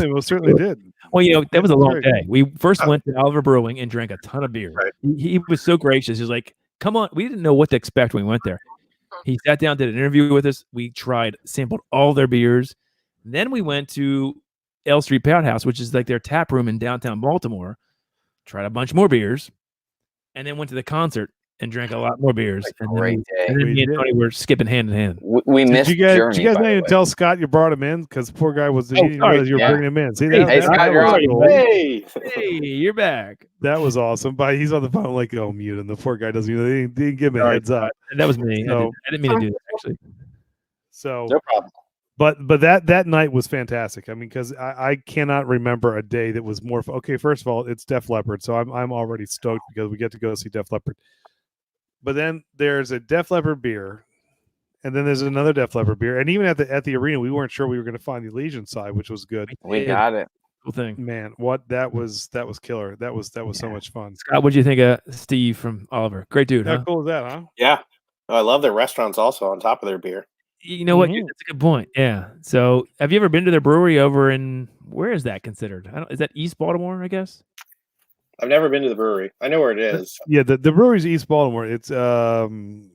yeah, we certainly did. Well, you know, that was a long day. We first went to Oliver Brewing and drank a ton of beer. Right. He was so gracious. He was like, come on. We didn't know what to expect when we went there. He sat down, did an interview with us. We sampled all their beers. Then we went to L Street Pouthouse, which is like their tap room in downtown Baltimore, tried a bunch more beers, and then went to the concert and drank a lot more beers. And then me and Tony were skipping hand in hand. We missed Journey. Did you guys not even tell Scott you brought him in? Because the poor guy he didn't realize you were bringing him in. See, Hey, hey, you're back. That was awesome. But he's on the phone like, oh, mute him. The poor guy doesn't even he didn't give me a heads up. That was me. So, I didn't mean to do that, actually. So No problem. But that night was fantastic. I mean, because I cannot remember a day that was more. Okay, first of all, it's Def Leppard, so I'm already stoked because we get to go see Def Leppard. But then there's a Def Leppard beer, and then there's another Def Leppard beer, and even at the arena, we weren't sure we were going to find the Elysian side, which was good. We got it. Cool thing, man. That was killer. That was so much fun. Scott, what do you think of Steve from Oliver? Great dude. How huh? cool is that, huh? Yeah. I love their restaurants also on top of their beer. You know what? That's a good point. Yeah. So, have you ever been to their brewery over in where is that considered? Is that East Baltimore? I guess. I've never been to the brewery. I know where it is. Yeah, the brewery's East Baltimore. It's trying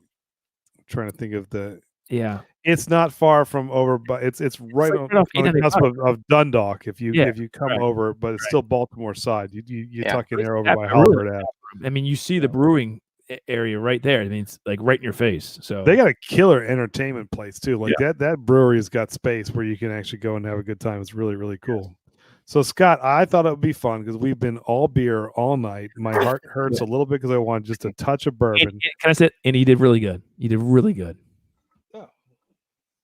to think of the. Yeah. It's not far from over, but it's right on the cusp of Dundalk. If you come over, but it's still Baltimore side. You tuck in there over by Harvard Ave. I mean, you see the brewing area right there. I mean, it's like right in your face. So they got a killer entertainment place too. Like that brewery has got space where you can actually go and have a good time. It's really, really cool. So Scott, I thought it would be fun because we've been all beer all night. My heart hurts a little bit because I want just a touch of bourbon. And can I say? And he did really good. You did really good. Oh,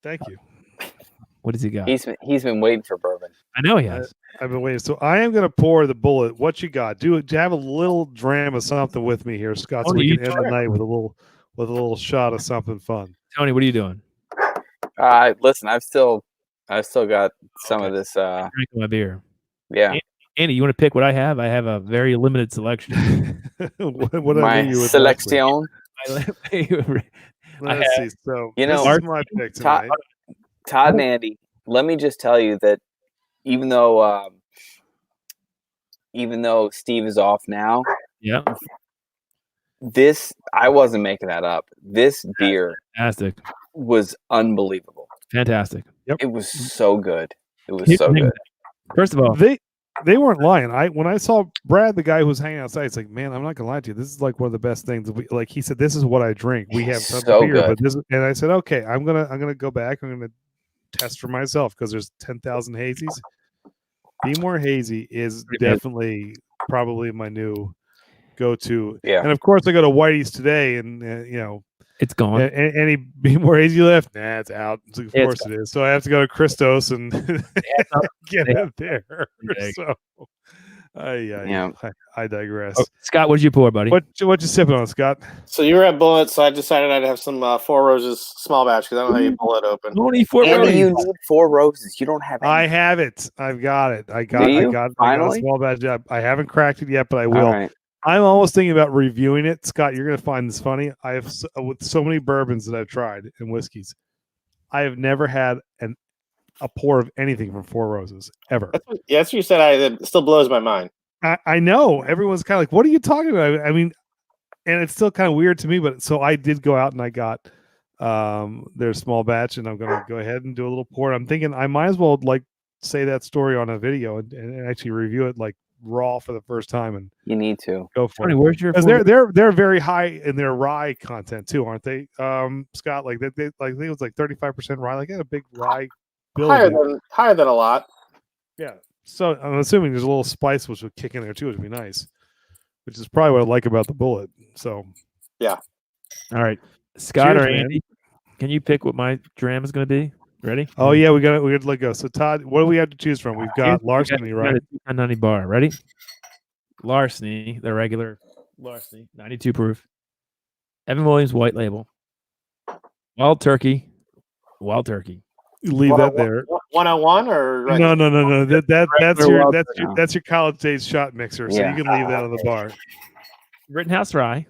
thank you. What has he got? He's been waiting for bourbon. I know he has. I've been waiting. So I am going to pour the bullet. What you got? Do have a little dram of something with me here, Scott, so we can end the night with a little shot of something fun. Tony, what are you doing? Listen, I've still got some of this. Drinking my beer. Yeah. Andy, you want to pick what I have? I have a very limited selection. My selection. Let's see. So this is my pick tonight. Todd and Andy, let me just tell you that even though Steve is off now, I wasn't making that up. This beer was unbelievable. Fantastic. Yep. It was so good. It was so good. First of all, they weren't lying. When I saw Brad, the guy who was hanging outside, it's like, man, I'm not gonna lie to you. This is like one of the best things. Like he said, this is what I drink. We have tons of beer, but this. And I said, okay, I'm gonna go back. I'm gonna test for myself because there's 10,000 hazies. Be More Hazy is definitely probably my new go-to. Yeah. And of course, I go to Whitey's today, and it's gone. Any Be More Hazy left? Nah, it's out. Of course it is. So I have to go to Christos and get it there. So, I digress. Oh, Scott, what did you pour, buddy? What you sipping on, Scott? So you were at Bullet, so I decided I'd have some Four Roses small batch because I don't know how you pull it open. Only Four Roses. You need Four Roses. You don't have any. I have it. I've got it. I got a small batch. I haven't cracked it yet, but I will. Right. I'm almost thinking about reviewing it. Scott, you're going to find this funny. I have with so many bourbons that I've tried and whiskeys, I have never had a pour of anything from Four Roses ever. That's what you said. It still blows my mind. I know everyone's kind of like, what are you talking about? I mean, and it's still kind of weird to me, but so I did go out and I got their small batch, and I'm going to go ahead and do a little pour. I'm thinking I might as well say that story on a video and actually review it raw for the first time. And you need to go for it. Where's your? Because they're very high in their rye content too, aren't they? Scott, I think it was 35% rye. Like, they had a big rye bill. Higher than a lot. Yeah. So I'm assuming there's a little spice which would kick in there too, which would be nice. Which is probably what I like about the Bullet. So yeah. All right. Scott Cheers, or Andy, can you pick what my dram is going to be? Ready? Oh yeah, we got to let go. So Todd, what do we have to choose from? We've got Larceny, right? 90 bar. Ready? Larceny, the regular Larceny, 92 proof. Evan Williams White Label. Wild Turkey. You leave that there. 101 or regular? No. That's your college days shot mixer. So Yeah. you can leave that on the bar. Rittenhouse Rye.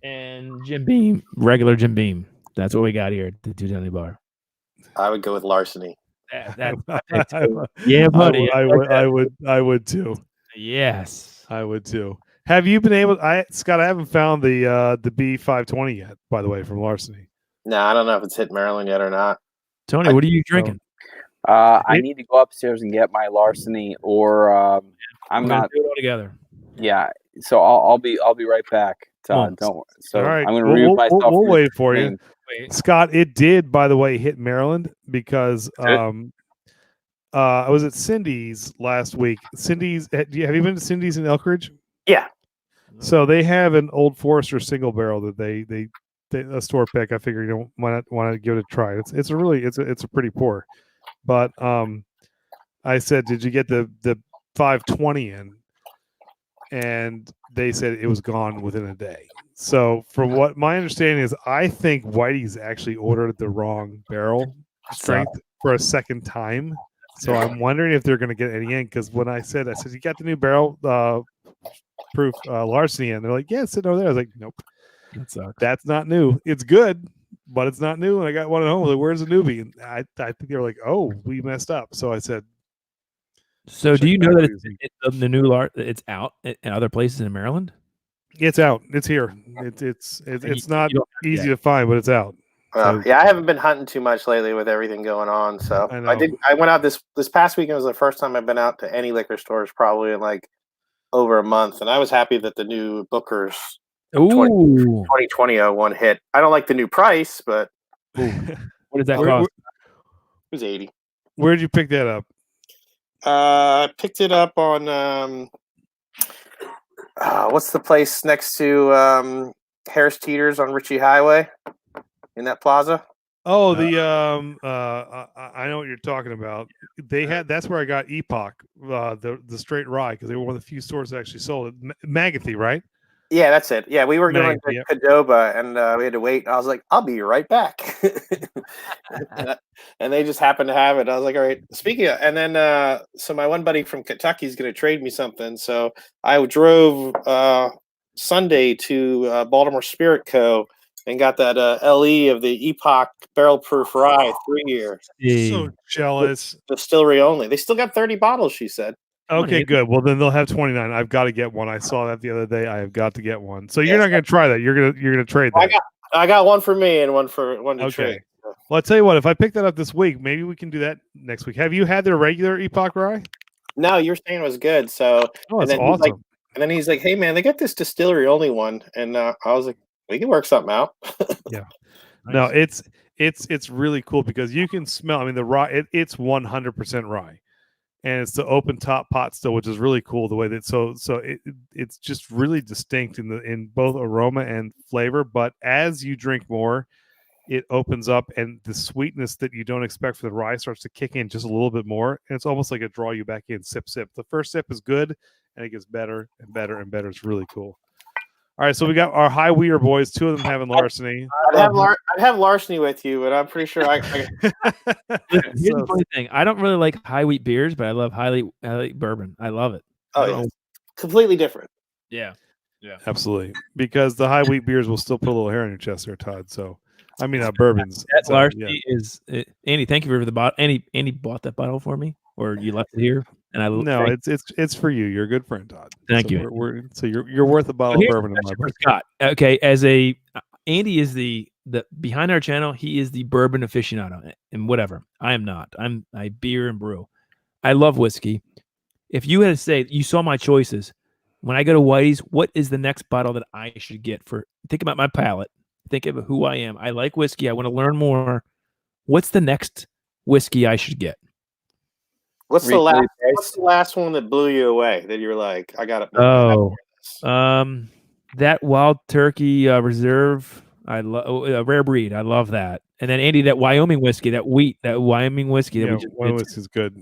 And Jim Beam. Regular Jim Beam. That's what we got here at the 270 bar. I would go with Larceny. Yeah, buddy. I would too. Yes. I would too. Have you been able? Scott, I haven't found the B520 yet. By the way, from Larceny. No, I don't know if it's hit Maryland yet or not. Tony, what are you drinking? I need to go upstairs and get my Larceny, or I'm not. Do it all together. Yeah, so I'll be right back, Todd. Don't worry. So all right. I'm going to remove myself. We'll wait for you, Scott. It did, by the way, hit Maryland because I was at Cindy's last week. Cindy's. Have you been to Cindy's in Elkridge? Yeah. So they have an Old Forester single barrel that they a store pick. I figured why not give it a try. It's a pretty pour, but I said, did you get the 520 in? And they said it was gone within a day. So from what my understanding is, I think Whitey's actually ordered the wrong barrel strength for a second time. So I'm wondering if they're going to get any in, because when I said, you got the new barrel proof Larceny in, they're like, yeah, it's sitting over there. I was like, nope. That's not new. It's good, but it's not new. And I got one at home. Like, where's the newbie? And I think they were like, oh, we messed up. So I said, so do you know that the new it's out in other places in Maryland? It's out. It's here. It's not easy to find, but it's out. I haven't been hunting too much lately with everything going on. So I went out this past weekend. Was the first time I've been out to any liquor stores probably in like over a month, and I was happy that the new Booker's 2020 one hit. I don't like the new price, but what does that cost? It was $80. Where did you pick that up? I picked it up on what's the place next to Harris Teeter's on Ritchie Highway in that plaza? Oh, I know what you're talking about. That's where I got Epoch, the straight rye, because they were one of the few stores that actually sold it. Magathy, right? Yeah, that's it. Yeah, we were going to Cadoba, and we had to wait. I was like, I'll be right back. And they just happened to have it. I was like, all right. Speaking of, and then, so my one buddy from Kentucky is going to trade me something. So I drove Sunday to Baltimore Spirit Co. and got that LE of the Epoch Barrel Proof Rye 3-year. So jealous. Distillery only. They still got 30 bottles, she said. Okay, good. Well, then they'll have 29. I've got to get one. I saw that the other day. I have got to get one. So you're not going to try that. You're gonna trade that. I got one for me and one to trade. Well, I'll tell you what. If I pick that up this week, maybe we can do that next week. Have you had their regular Epoch Rye? No, you were saying it was good. So that's awesome. And then he's like, "Hey, man, they got this distillery only one," and I was like, "We can work something out." Yeah. No, it's really cool because you can smell. I mean, the rye. It's 100% rye. And it's the open top pot still, which is really cool. The way that it's just really distinct in both aroma and flavor. But as you drink more, it opens up, and the sweetness that you don't expect for the rye starts to kick in just a little bit more. And it's almost like a draw you back in. Sip. The first sip is good, and it gets better and better and better. It's really cool. All right, so we got our high weir boys. 2 of them having Larceny. I'd have Larceny with you, but I'm pretty sure I Here's the funny thing. I don't really like high wheat beers, but I love high wheat bourbon. I love it. Oh, yeah. Completely different. Yeah. Absolutely. Because the high wheat beers will still put a little hair on your chest there, Todd. So, I mean, bourbons. That Larceny is Andy. Thank you for the bottle. Andy bought that bottle for me, or you left it here. And it's for you. You're a good friend, Todd. Thank you. So you're worth a bottle of bourbon in my book. Scott. Okay, Andy is the behind our channel. He is the bourbon aficionado, and whatever. I am not. I beer and brew. I love whiskey. If you had to say, you saw my choices. When I go to Whitey's, what is the next bottle that I should get for? Think about my palate. Think of who I am. I like whiskey. I want to learn more. What's the next whiskey I should get? What's the last one that blew you away that you're like, I got it? That Wild Turkey Reserve. I love Rare Breed. I love that. And then Andy, that Wyoming whiskey, that Wyoming whiskey. Yeah, Wyoming whiskey is good.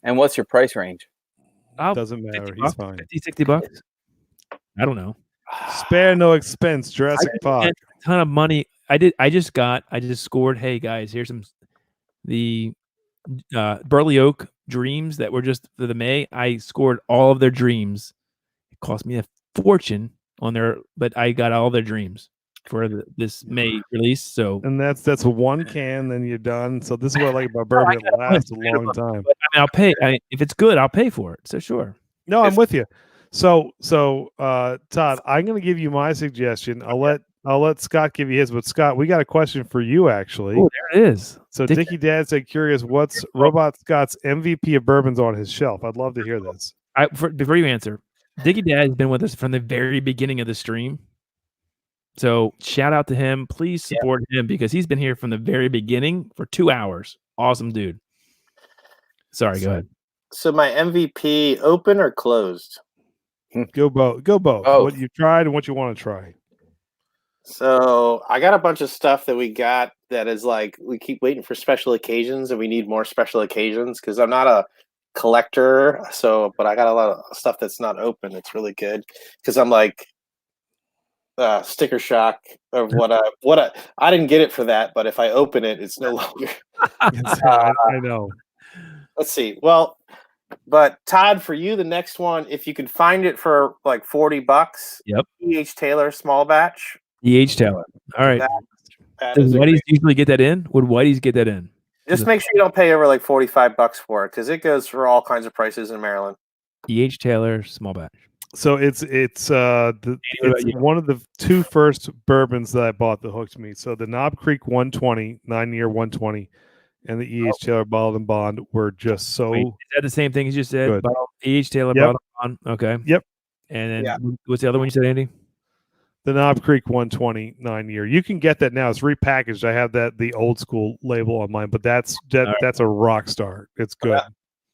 And what's your price range? Doesn't matter. He's fine. 50, $60. I don't know. Spare no expense, Jurassic Park. A ton of money. I just scored. Hey guys, here's the Burley Oak Dreams that were just for the May. I scored all of their dreams. It cost me a fortune on their, but I got all their dreams for this May release. So, and that's one can, then you're done. So this is what I like about bourbon. It lasts a long time. But, I'll pay. If it's good, I'll pay for it. So sure. No, I'm with you. So Todd, I'm going to give you my suggestion. I'll let Scott give you his. But Scott, we got a question for you actually. Oh, there it is. So Dickie Dad said, curious, what's Robot Scott's MVP of bourbons on his shelf? I'd love to hear this. Before you answer, Dickie Dad has been with us from the very beginning of the stream. So shout out to him. Please support him because he's been here from the very beginning for 2 hours. Awesome dude. Sorry, go ahead. So my MVP, open or closed? Go both. What you tried and what you want to try. So I got a bunch of stuff that we got that is like we keep waiting for special occasions and we need more special occasions because I'm not a collector. But I got a lot of stuff that's not open. It's really good because I'm like sticker shock of what I didn't get it for that, but if I open it, it's no longer. I know. Let's see. Well, but Todd, for you, the next one, if you could find it for like $40, yep. E.H. Taylor small batch. E.H. Taylor. All right. Does Whitey's usually get that in? Would Whitey's get that in? Just make sure you don't pay over like $45 for it because it goes for all kinds of prices in Maryland. E.H. Taylor small batch. So it's one of the two first bourbons that I bought that hooked me. So the Knob Creek 120, 9-year 120, and the E.H. Taylor Bottled and Bond were just so. Wait, is that the same thing as you said? E.H. Taylor Bottled and Bond. Okay. Yep. And then what's the other one you said, Andy? The Knob Creek 120 9-year. You can get that now. It's repackaged. I have the old school label on mine, but that's a rock star. It's good. Yeah.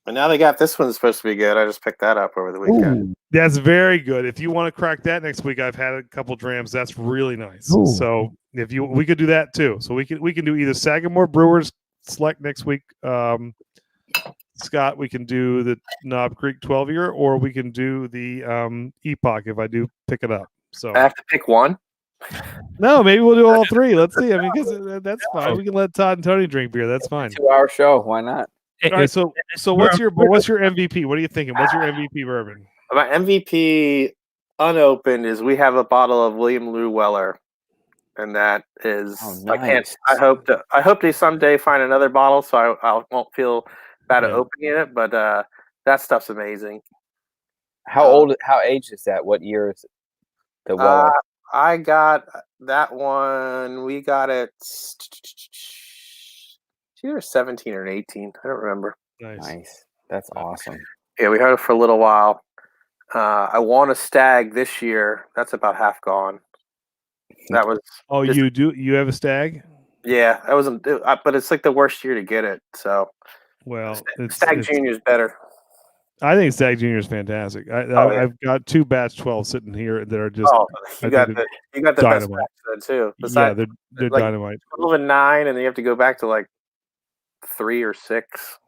And now they got this one's supposed to be good. I just picked that up over the weekend. Ooh, that's very good. If you want to crack that next week, I've had a couple drams. That's really nice. Ooh. So we could do that too. So we can do either Sagamore Brewers Select next week. Scott, we can do the Knob Creek 12-year, or we can do the Epoch if I do pick it up. So I have to pick one. No, maybe we'll do all three. Let's see. I mean, because that's fine. We can let Todd and Tony drink beer. That's fine. 2-hour show. Why not? All right. So what's your MVP? What are you thinking? What's your MVP bourbon? My MVP unopened is we have a bottle of William Lou Weller, and that is nice. I hope they someday find another bottle, so I won't feel bad at opening it. But that stuff's amazing. How aged is that? What year is the Weller? I got that one. We got it. It's either 17 or 18. I don't remember. Nice. That's awesome. Yeah, we had it for a little while. I won a stag this year. That's about half gone. That was. Oh, you do? You have a stag? Yeah, that wasn't. But it's like the worst year to get it. So. Well, Stag Junior is better. I think Stag Junior is fantastic. I've got 2 batch 12 sitting here that are just. Oh, you got the best batch then too. Besides, they're like dynamite. 12 and 9, and then you have to go back to like 3 or 6.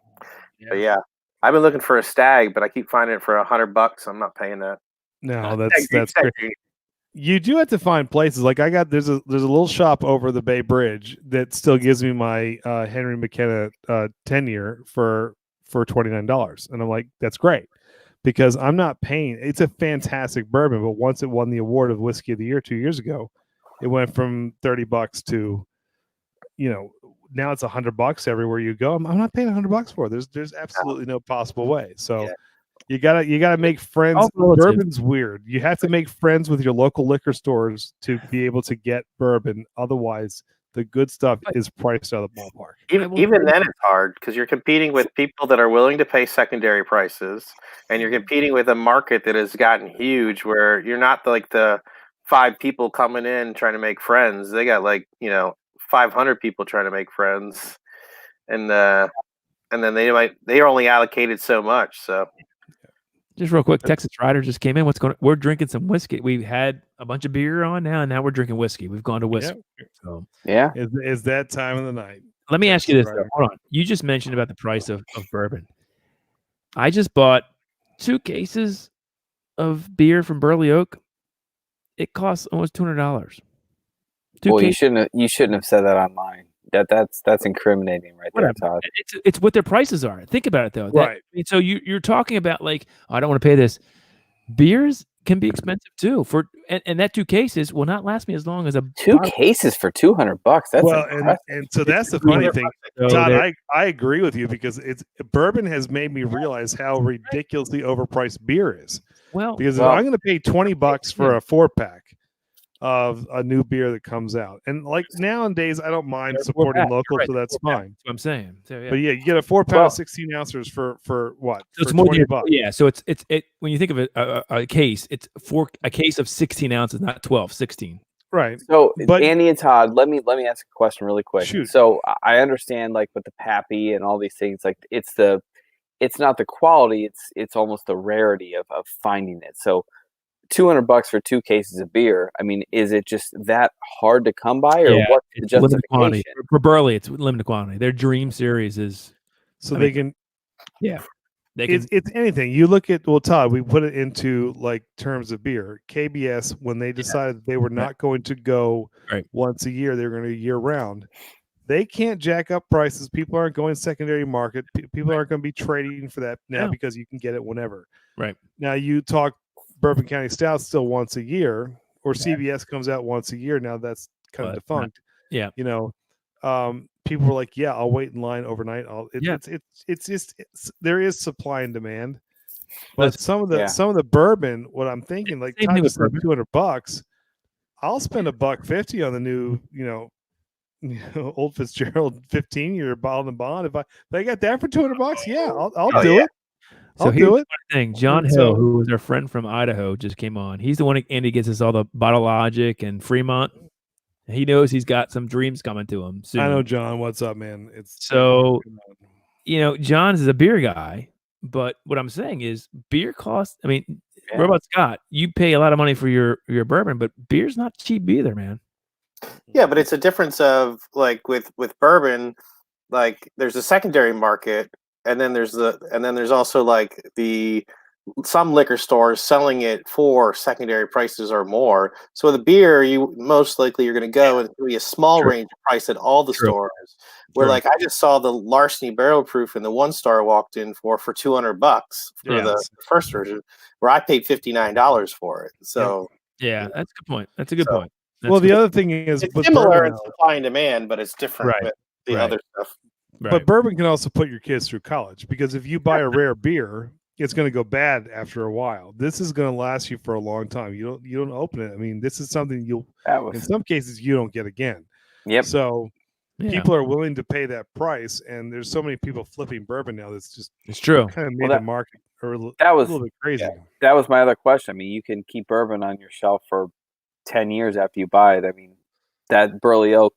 Yeah. But yeah, I've been looking for a stag, but I keep finding it for $100. I'm not paying that. No, that's great. You do have to find places like there's a little shop over the Bay Bridge that still gives me my Henry McKenna 10-year for $29, and I'm like, that's great because I'm not paying. It's a fantastic bourbon, but once it won the award of Whiskey of the Year 2 years ago, it went from $30 to, now it's $100 everywhere you go. I'm not paying $100 for it. There's absolutely no possible way. So you gotta make friends. Bourbon's weird. You have to make friends with your local liquor stores to be able to get bourbon. Otherwise, the good stuff is priced out of the ballpark. Even then, it's hard because you're competing with people that are willing to pay secondary prices, and you're competing with a market that has gotten huge where you're not like the 5 people coming in trying to make friends. They got 500 people trying to make friends, and then they are only allocated so much. So. Just real quick, Texas Rider just came in. What's going on? We're drinking some whiskey. We've had a bunch of beer on now, and now we're drinking whiskey. We've gone to whiskey. Yep. So yeah, is that time of the night? Let me ask you this. Hold on. You just mentioned about the price of bourbon. I just bought 2 cases of beer from Burley Oak. it costs almost $200. Well, you shouldn't have said that online. That's incriminating right there, Todd. It's what their prices are. Think about it though. Right. So you're talking about like, oh, I don't want to pay this. Beers can be expensive too. And that 2 cases will not last me as long as a 2 cases for $200. That's well, and so that's the funny thing, Todd. I agree with you because bourbon has made me realize how ridiculously overpriced beer is. Well, because if I'm going to pay $20 for a 4-pack of a new beer that comes out, and like nowadays, I don't mind supporting local, so that's fine. That's what I'm saying. So, yeah. But yeah, you get a 4-pound 16 ounces for what? So it's for more $20. Yeah. So it's when you think of it, a case, it's a case of 16 ounces, not 12, 16. Right. So, Andy and Todd, let me ask a question really quick. Shoot. So I understand like with the Pappy and all these things, like it's not the quality, it's almost the rarity of finding it. So $200 for 2 cases of beer. I mean, is it just that hard to come by, or what's the justification? For Burley, it's limited quantity. Their Dream Series is they can. Yeah, it's anything. You look at Todd. We put it into like terms of beer. KBS, when they decided that they were not going to go once a year, they were going to year round. They can't jack up prices. People aren't going secondary market. People aren't going to be trading for that now because you can get it whenever. Right. Now you talk Bourbon County Stout still once a year, or CBS comes out once a year. Now that's kind of defunct. People were like, "Yeah, I'll wait in line overnight." It's just there is supply and demand. But some of the bourbon, what I'm thinking, like Todd just said, $200. I'll spend $150 on the new, Old Fitzgerald 15-year bottled and bond. If I got that for $200, yeah, I'll do it. So here's the thing. John Hill, who was our friend from Idaho, just came on. He's the one Andy gets us all the Bottle Logic and Fremont. He knows he's got some dreams coming to him soon. I know, John. What's up, man? John is a beer guy, but what I'm saying is beer costs. I mean, Robot Scott, you pay a lot of money for your bourbon, but beer's not cheap either, man. Yeah, but it's a difference of like with bourbon, like there's a secondary market. And then there's also like some liquor stores selling it for secondary prices or more. So the beer, you most likely you're going to go and be a small range of price at all the stores. Where like I just saw the Larceny Barrel Proof and the 1-star walked in for $200 for the first version, where I paid $59 for it. So that's a good point. That's a good point. The other thing is it's similar in supply and demand, but it's different with the other stuff. Right. But bourbon can also put your kids through college, because if you buy a rare beer, it's going to go bad after a while. This is going to last you for a long time. You don't open it. I mean, this is something in some cases you don't get again. Yep. So people are willing to pay that price, and there's so many people flipping bourbon now. It's true. Kind of made the market a little bit crazy. Yeah. That was my other question. I mean, you can keep bourbon on your shelf for 10 years after you buy it. I mean, that Burley Oak,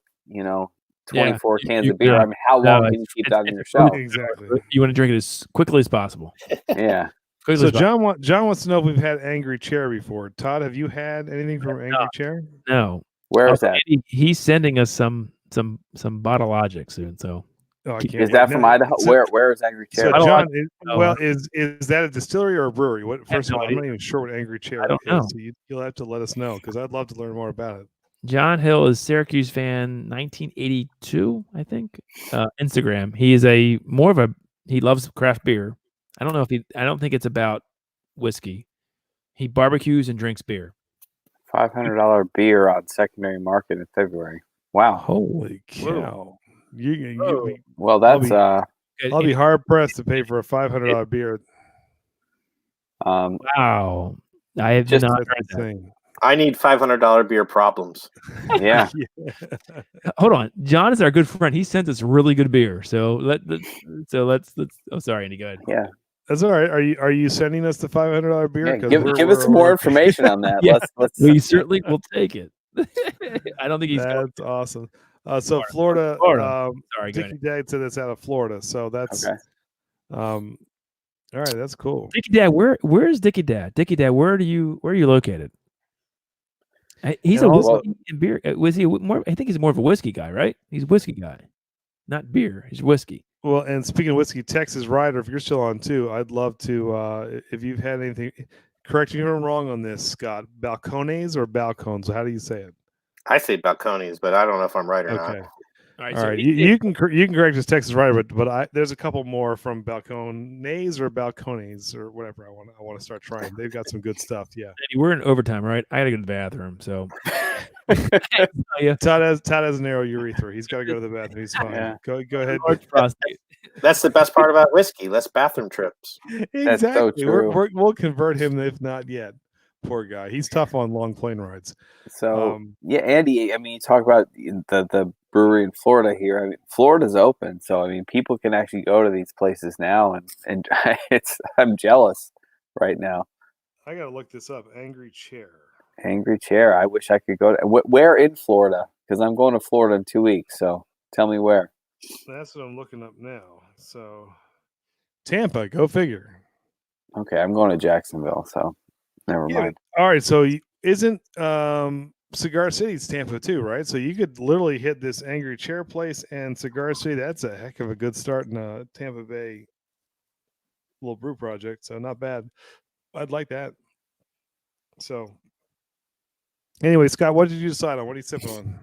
24 cans of beer. I mean, how long can you keep that on your shelf? Exactly. You want to drink it as quickly as possible. Yeah. So John wants to know if we've had Angry Chair before. Todd, have you had anything from Angry Chair? No. Where is that? He's sending us some Bottle Logic soon. So is that from Idaho? Where is Angry Chair? So John, is that a distillery or a brewery? First of all, I'm not even sure what Angry Chair is. So you'll have to let us know, because I'd love to learn more about it. John Hill is Syracuse fan, 1982, I think. Instagram. He is he loves craft beer. I don't think it's about whiskey. He barbecues and drinks beer. $500 beer on secondary market in February. Wow. Holy cow. Well, that's I'll be hard pressed to pay for a $500 beer. Wow. I have just not heard that. I need $500 beer problems. Yeah. Hold on. John is our good friend. He sent us really good beer. So let's. Oh, sorry, Andy. Go ahead. Yeah. That's all right. Are you sending us the $500 beer? Yeah, give us some more information on that. Yeah, we certainly will take it. I don't think he's. That's awesome. So Florida. Sorry, Dickie Dad said it's out of Florida. So that's okay. All right, that's cool. Dickie Dad, where is Dickie Dad? Dickie Dad, where are you located? He's a whiskey and beer. Was he more? I think he's more of a whiskey guy, right? He's a whiskey guy, not beer. He's whiskey. Well, and speaking of whiskey, Texas Rider, if you're still on too, I'd love to. If you've had anything, correct me if I'm wrong on this, Scott. Balcones or balcones? How do you say it? I say balconies, but I don't know if I'm right or not. Okay. All right. You can correct his Texas writer, but there's a couple more from balcones or balcones or whatever. I want to start trying. They've got some good stuff. Yeah. We're in overtime, right? I got to go to the bathroom, so. Todd has narrow urethra. He's got to go to the bathroom. He's fine. Yeah. Go ahead. That's the best part about whiskey. Less bathroom trips. Exactly. That's so true. We'll convert him if not yet. Poor guy. He's tough on long plane rides. So yeah, Andy. I mean, you talk about the brewery in Florida here. I mean, Florida's open, so I mean, people can actually go to these places now, and I'm jealous right now. I gotta look this up. Angry Chair. Angry Chair. I wish I could go to where in Florida, because I'm going to Florida in 2 weeks. So tell me where. That's what I'm looking up now. So Tampa. Go figure. Okay, I'm going to Jacksonville. So. Never mind. All right, so isn't Cigar City's Tampa too, right? So you could literally hit this Angry Chair place and Cigar City. That's a heck of a good start in a Tampa Bay little brew project. So not bad. I'd like that. So anyway, Scott, what did you decide on? What are you sipping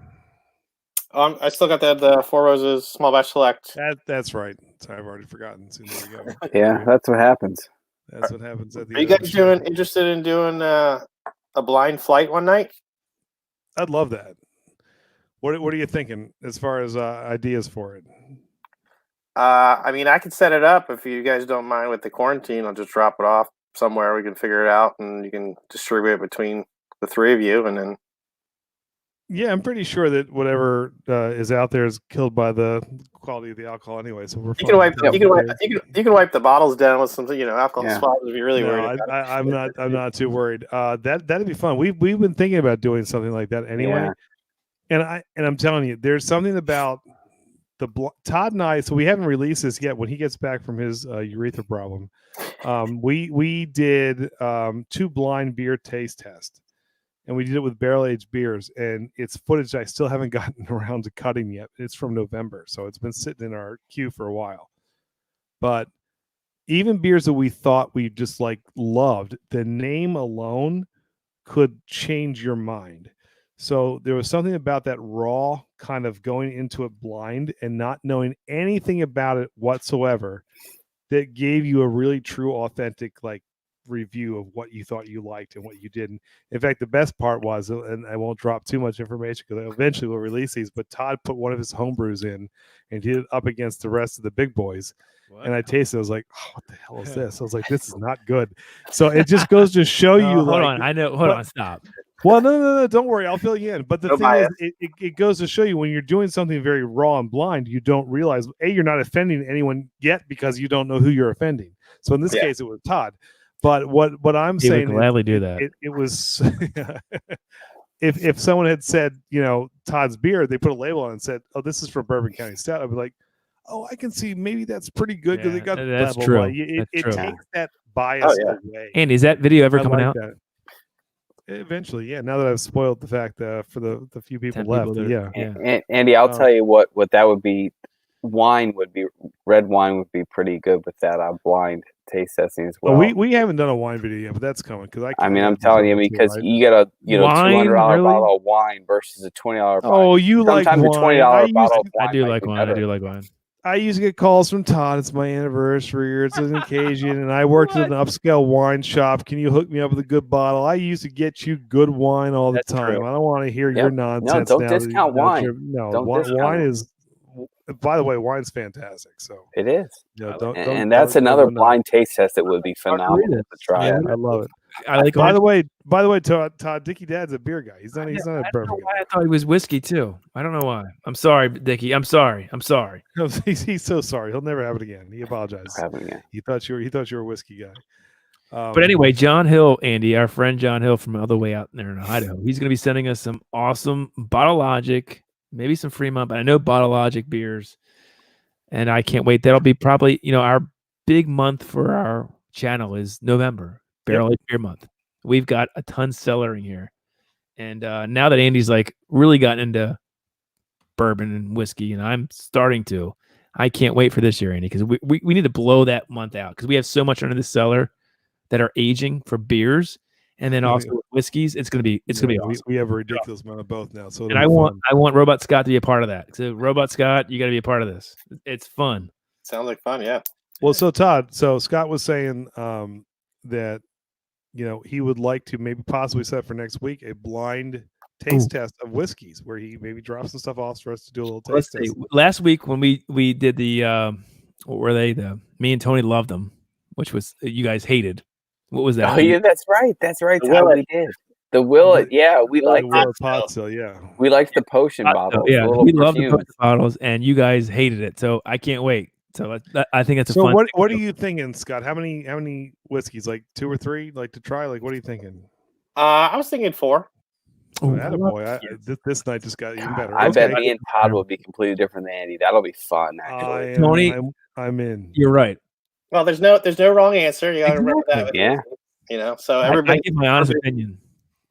on? I still got the Four Roses Small Batch Select. That's right. Sorry, I've already forgotten. So there you go. Yeah, that's what happens. That's what happens at the Are you guys interested in doing a blind flight one night? I'd love that. What are you thinking as far as ideas for it? I mean, I could set it up if you guys don't mind with the quarantine. I'll just drop it off somewhere. We can figure it out, and you can distribute it between the three of you, and then. Yeah, I'm pretty sure that whatever is out there is killed by the quality of the alcohol anyway. So we're. You can wipe the bottles down with some alcohol swabs if you're really worried. I'm not too worried. That'd be fun. We've been thinking about doing something like that anyway. Yeah. And I'm telling you, there's something about Todd and I. So we haven't released this yet. When he gets back from his urethra problem, we did 2 blind beer taste tests. And we did it with barrel-aged beers, and it's footage I still haven't gotten around to cutting yet. It's from November, so it's been sitting in our queue for a while. But even beers that we thought we just loved, the name alone could change your mind. So there was something about that raw kind of going into it blind and not knowing anything about it whatsoever that gave you a really true, authentic, review of what you thought you liked and what you didn't. In fact, the best part was, and I won't drop too much information because eventually we'll release these, but Todd put one of his homebrews in and did it up against the rest of the big boys. What? And I tasted it. I was like, oh, what the hell is this? I was like, this is not good. So it just goes to show you. Hold on. I know. Hold on. Stop. Well, no. Don't worry. I'll fill you in. But the thing is, it goes to show you when you're doing something very raw and blind, you don't realize, you're not offending anyone yet because you don't know who you're offending. So in this case, it was Todd. But what I'm saying, would gladly do that. It was if someone had said, Todd's beer, they put a label on it and said, "Oh, this is from Bourbon County Stout," I'd be like, "Oh, I can see maybe that's pretty good because they got that's blah, true. Blah, blah. It takes that bias away." And is that video ever coming out? That. Eventually, yeah. Now that I've spoiled the fact for the few people left, yeah. Andy, I'll tell you what that would be. Red wine would be pretty good with that blind taste testing as well. We haven't done a wine video yet, but that's coming because I'm telling you, because you get a $200 bottle of wine versus a $20 bottle. Oh, you sometimes like wine? a $20 bottle of wine. I do like wine. I do like wine. I used to get calls from Todd. It's my anniversary, or it's an occasion, and I worked at an upscale wine shop. Can you hook me up with a good bottle? I used to get you good wine all the time. True. I don't want to hear your nonsense. No, don't discount wine. Wine is. By the way, wine's fantastic. So it is. And that's another blind taste test that would be phenomenal to try. Yeah, I love it. I like. By the way, Todd, Dickie Dad's a beer guy. He's not a bourbon guy. I thought he was whiskey too. I don't know why. I'm sorry, Dickie. I'm sorry. No, he's so sorry. He'll never have it again. He apologized. He thought you were a whiskey guy. But anyway, John Hill, Andy, our friend John Hill from all the way out there in Idaho, he's going to be sending us some awesome Bottle Logic. Maybe some Fremont, but I know Bottle Logic beers, and I can't wait. That'll be probably, our big month for our channel is November, Barrel Aged Beer Month. We've got a ton cellaring here, and now that Andy's really gotten into bourbon and whiskey, and I'm starting to, I can't wait for this year, Andy, because we need to blow that month out because we have so much under the cellar that are aging for beers, and then also whiskeys. It's gonna be awesome. We have a ridiculous amount of both now. So and I want Robot Scott to be a part of that. So Robot Scott, you got to be a part of this. It's fun. Sounds like fun, yeah. Well, so Todd, Scott was saying that he would like to maybe possibly set for next week a blind taste test of whiskeys where he maybe drops some stuff off for us to do a little taste test. Last week when we did the what were they? Me and Tony loved them, which was you guys hated. What was that? Oh yeah, that's right. Todd, we did. The Willet, yeah, we like the pot still, yeah. We liked the potion bottles. Yeah, we love the potion bottles, and you guys hated it. So I can't wait. So I think it's a fun. So what are you thinking, Scott? How many whiskeys? Like 2 or 3, like to try? Like what are you thinking? I was thinking 4. Oh, boy! This night just got even better. I bet me and Todd will be completely different than Andy. That'll be fun. Actually, Tony, I'm in. You're right. Well, there's no wrong answer. You got to remember that. Yeah. So everybody. I give my honest opinion.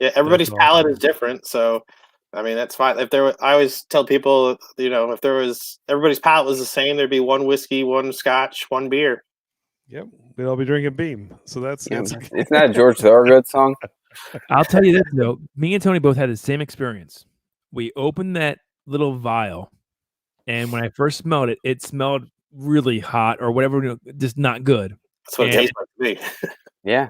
Yeah, everybody's palate is different. So, I mean, that's fine. I always tell people, if everybody's palate was the same, there'd be 1 whiskey, 1 scotch, 1 beer. Yep, we'd all be drinking Beam. So that's it's not a George Thorogood song. I'll tell you this though, me and Tony both had the same experience. We opened that little vial, and when I first smelled it, it smelled really hot or whatever, just not good. That's what it tastes like to me. Yeah.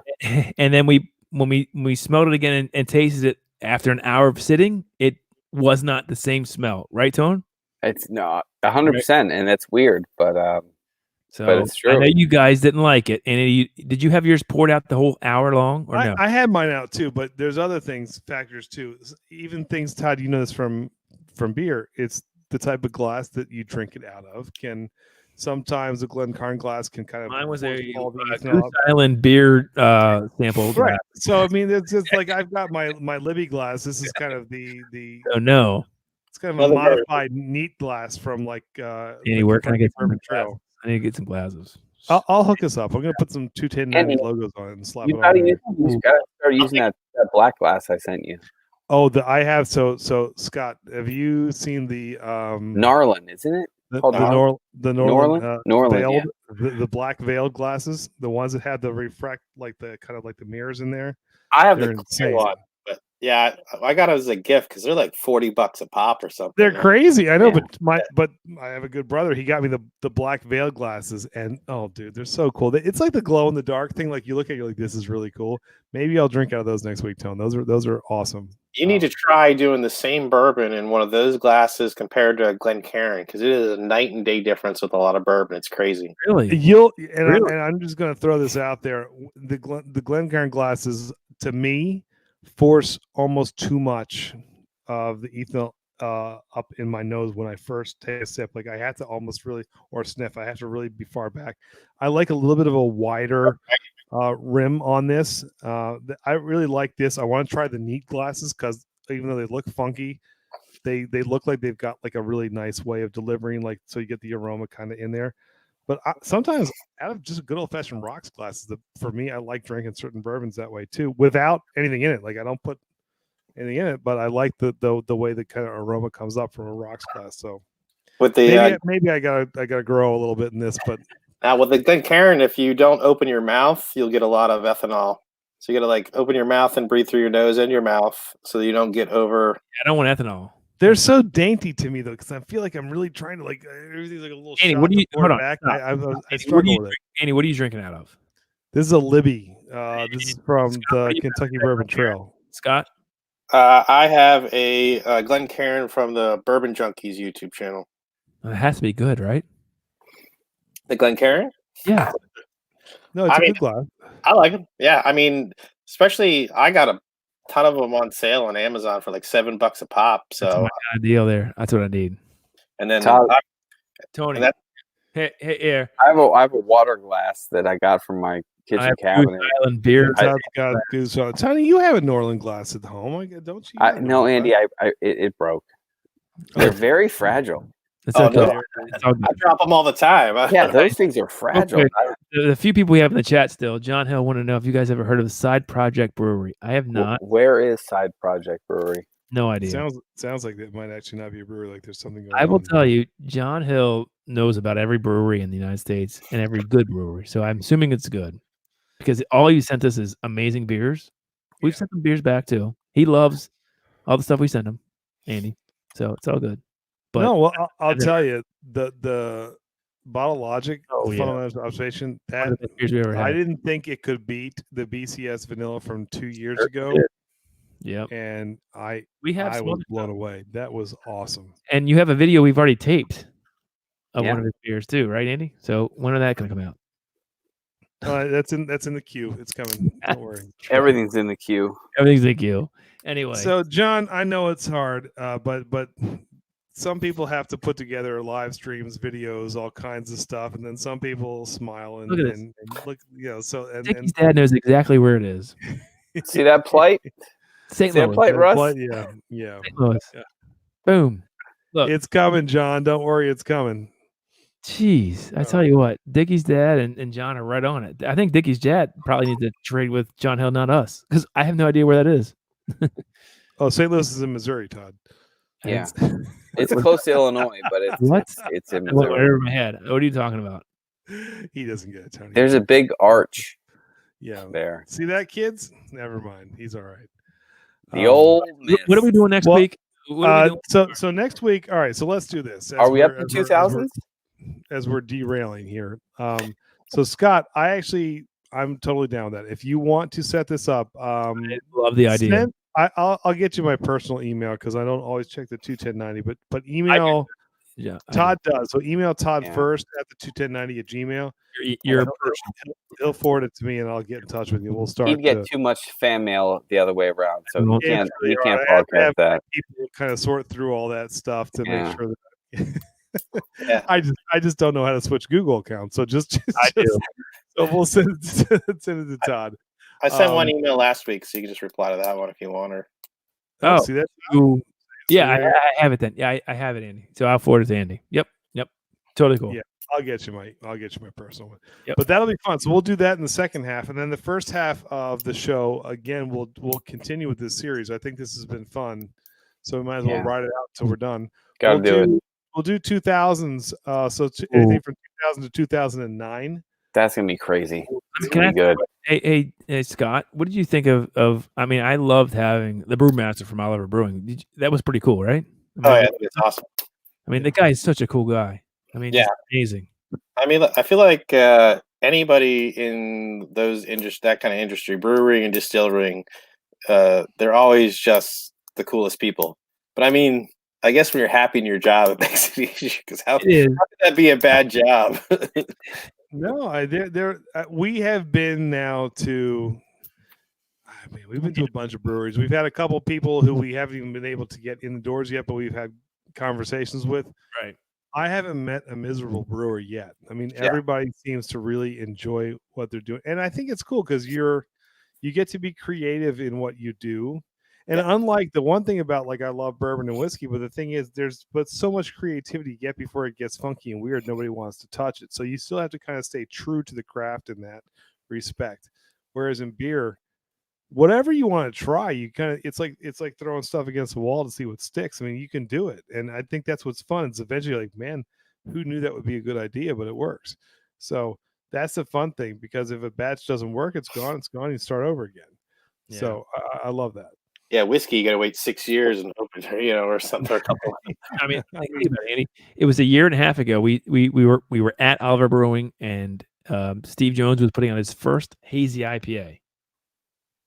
And then when we smelled it again and tasted it after an hour of sitting, it was not the same smell, right, Tone? It's not 100%, and that's weird, but it's true. I know you guys didn't like it, and did you have yours poured out the whole hour long, or no? I had mine out too, but there's other factors too. Even things, Todd, you know this from beer. It's the type of glass that you drink it out of. Sometimes a Glencairn glass can kind of. Mine was a Goose Island beer sample. Right. So I mean, it's just like I've got my Libby glass. This is kind of the. Oh no. It's kind of a modified neat glass from like. Andy, where can I get some trail? I need to get some glasses. I'll hook us up. I'm gonna put some 21090 logos on it and slap it on. You gotta start using that black glass I sent you. Oh, I have. So Scott, have you seen the Narlin? Isn't it? The Norland veiled, the black veiled glasses, the ones that had the refract, like the kind of like the mirrors in there. I have the clear one, but yeah, I got it as a gift because they're like $40 a pop or something. They're crazy, I know, but I have a good brother. He got me the black veiled glasses, and oh, dude, they're so cool. It's like the glow in the dark thing. Like you look at it, you're like, this is really cool. Maybe I'll drink out of those next week, Tone. Those are awesome. You need to try doing the same bourbon in one of those glasses compared to a Glencairn because it is a night and day difference with a lot of bourbon. It's crazy. Really? I'm just going to throw this out there. The Glencairn glasses, to me, force almost too much of the ethanol up in my nose when I first take a sip. Like I have to almost really, or sniff, I have to really be far back. I like a little bit of a wider rim on this. I really like this. I want to try the neat glasses because even though they look funky, they look like they've got like a really nice way of delivering, like so you get the aroma kind of in there. But sometimes out of just good old fashioned rocks glasses, for me, I like drinking certain bourbons that way too, without anything in it. Like I don't put anything in it, but I like the way the kind of aroma comes up from a rocks glass. So with the maybe I gotta grow a little bit in this, but. Now, with the Glencairn, if you don't open your mouth, you'll get a lot of ethanol. So you got to like open your mouth and breathe through your nose and your mouth so that you don't get over. I don't want ethanol. They're so dainty to me though, because I feel like I'm really trying to like everything's like a little. Andy, what do you hold on? Back. I struggle with it. Andy, what are you drinking out of? This is a Libby. This is from the Kentucky Bourbon Trail. Scott, I have a Glencairn from the Bourbon Junkies YouTube channel. It has to be good, right? The Glencairn? Yeah. No, it's a good glass. I like them. Yeah, I mean, especially I got a ton of them on sale on Amazon for like $7 a pop. So that's my deal there. That's what I need. And then Tony, hey, Air. I have a water glass that I got from my kitchen cabinet. Island beer. Tony, you have a Norland glass at home, don't you? No, Andy, it broke. They're very fragile. It's okay. No. I drop them all the time. Yeah, those things are fragile. Okay. The few people we have in the chat still, John Hill want to know if you guys ever heard of the Side Project Brewery. I have not. Where is Side Project Brewery? No idea. Sounds like it might actually not be a brewery. Like there's something going on. I will tell you, John Hill knows about every brewery in the United States and every good brewery. So I'm assuming it's good. because all you sent us is amazing beers. We've sent him beers back too. He loves all the stuff we send him, Andy. So it's all good. But no, well, I'll tell you the Bottle Logic fundamental observation that I didn't think it could beat the BCS vanilla from 2 years ago. Yeah, and I was blown away. That was awesome. And you have a video we've already taped of one of his beers too, right, Andy? So when are that going to come out? That's in the queue. It's coming. Don't worry. Everything's in the queue. Everything's in the queue. Anyway, so John, I know it's hard, but some people have to put together live streams, videos, all kinds of stuff, and then some people smile and look, So Dickie's dad knows exactly where it is. See that plate? St. Louis. Plate, Russ? Yeah. St. Louis. Yeah. Boom. Look, it's coming, John. Don't worry, it's coming. Jeez, I tell you what, Dickie's dad and John are right on it. I think Dickie's dad probably needs to trade with John Hill, not us, because I have no idea where that is. Oh, St. Louis is in Missouri, Todd. Yeah, it's close to Illinois, but it's in Missouri. Over my head. What are you talking about? He doesn't get it, Tony. There's a big arch. Yeah, there. See that, kids? Never mind. He's all right. The old. What are we doing next week? So next week. All right. So let's do this. Are we up to 2000s? As we're derailing here. So Scott, I'm totally down with that. If you want to set this up, I love the idea. I'll get you my personal email because I don't always check the 21090, but email. Todd does. So email Todd first at the 21090 @gmail. He'll forward it to me and I'll get in touch with you. We'll start. He'd get too much fan mail the other way around, so he can't broadcast that. People kind of sort through all that stuff to make sure that. I just don't know how to switch Google accounts. So just do. So we'll send it to Todd. I sent one email last week, so you can just reply to that one if you want. Or see that? Yeah, I have it then. Yeah, I have it, Andy. So I'll forward it to Andy. Yep. Totally cool. Yeah, I'll get you my personal one. Yep. But that'll be fun. So we'll do that in the second half, and then the first half of the show again. We'll continue with this series. I think this has been fun, so we might as well ride it out until we're done. Gotta do it. We'll do 2000s. So anything from 2000 to 2009. That's gonna be crazy. It's gonna be good. Hey, Scott, what did you think of? I mean, I loved having the Brewmaster from Oliver Brewing. That was pretty cool, right? It's awesome. I mean, the guy is such a cool guy. I mean, amazing. I mean, I feel like anybody in that kind of industry, brewing and distilling, they're always just the coolest people. But I mean, I guess when you're happy in your job, it makes it easier. Because how could that be a bad job? No, we have been now to. I mean, we've been to a bunch of breweries. We've had a couple people who we haven't even been able to get in the doors yet, but we've had conversations with. Right. I haven't met a miserable brewer yet. I mean, everybody seems to really enjoy what they're doing, and I think it's cool because you get to be creative in what you do. And unlike the one thing about I love bourbon and whiskey, but the thing is there's so much creativity you get before it gets funky and weird. Nobody wants to touch it. So you still have to kind of stay true to the craft in that respect. Whereas in beer, whatever you want to try, you kind of it's like throwing stuff against the wall to see what sticks. I mean, you can do it. And I think that's what's fun. It's eventually like, man, who knew that would be a good idea, but it works. So that's the fun thing, because if a batch doesn't work, it's gone, you start over again. Yeah. So I love that. Yeah, whiskey, you got to wait 6 years and open, or something. A couple. I mean, think about it, Andy. It was a year and a half ago. We were at Oliver Brewing, and Steve Jones was putting on his first hazy IPA,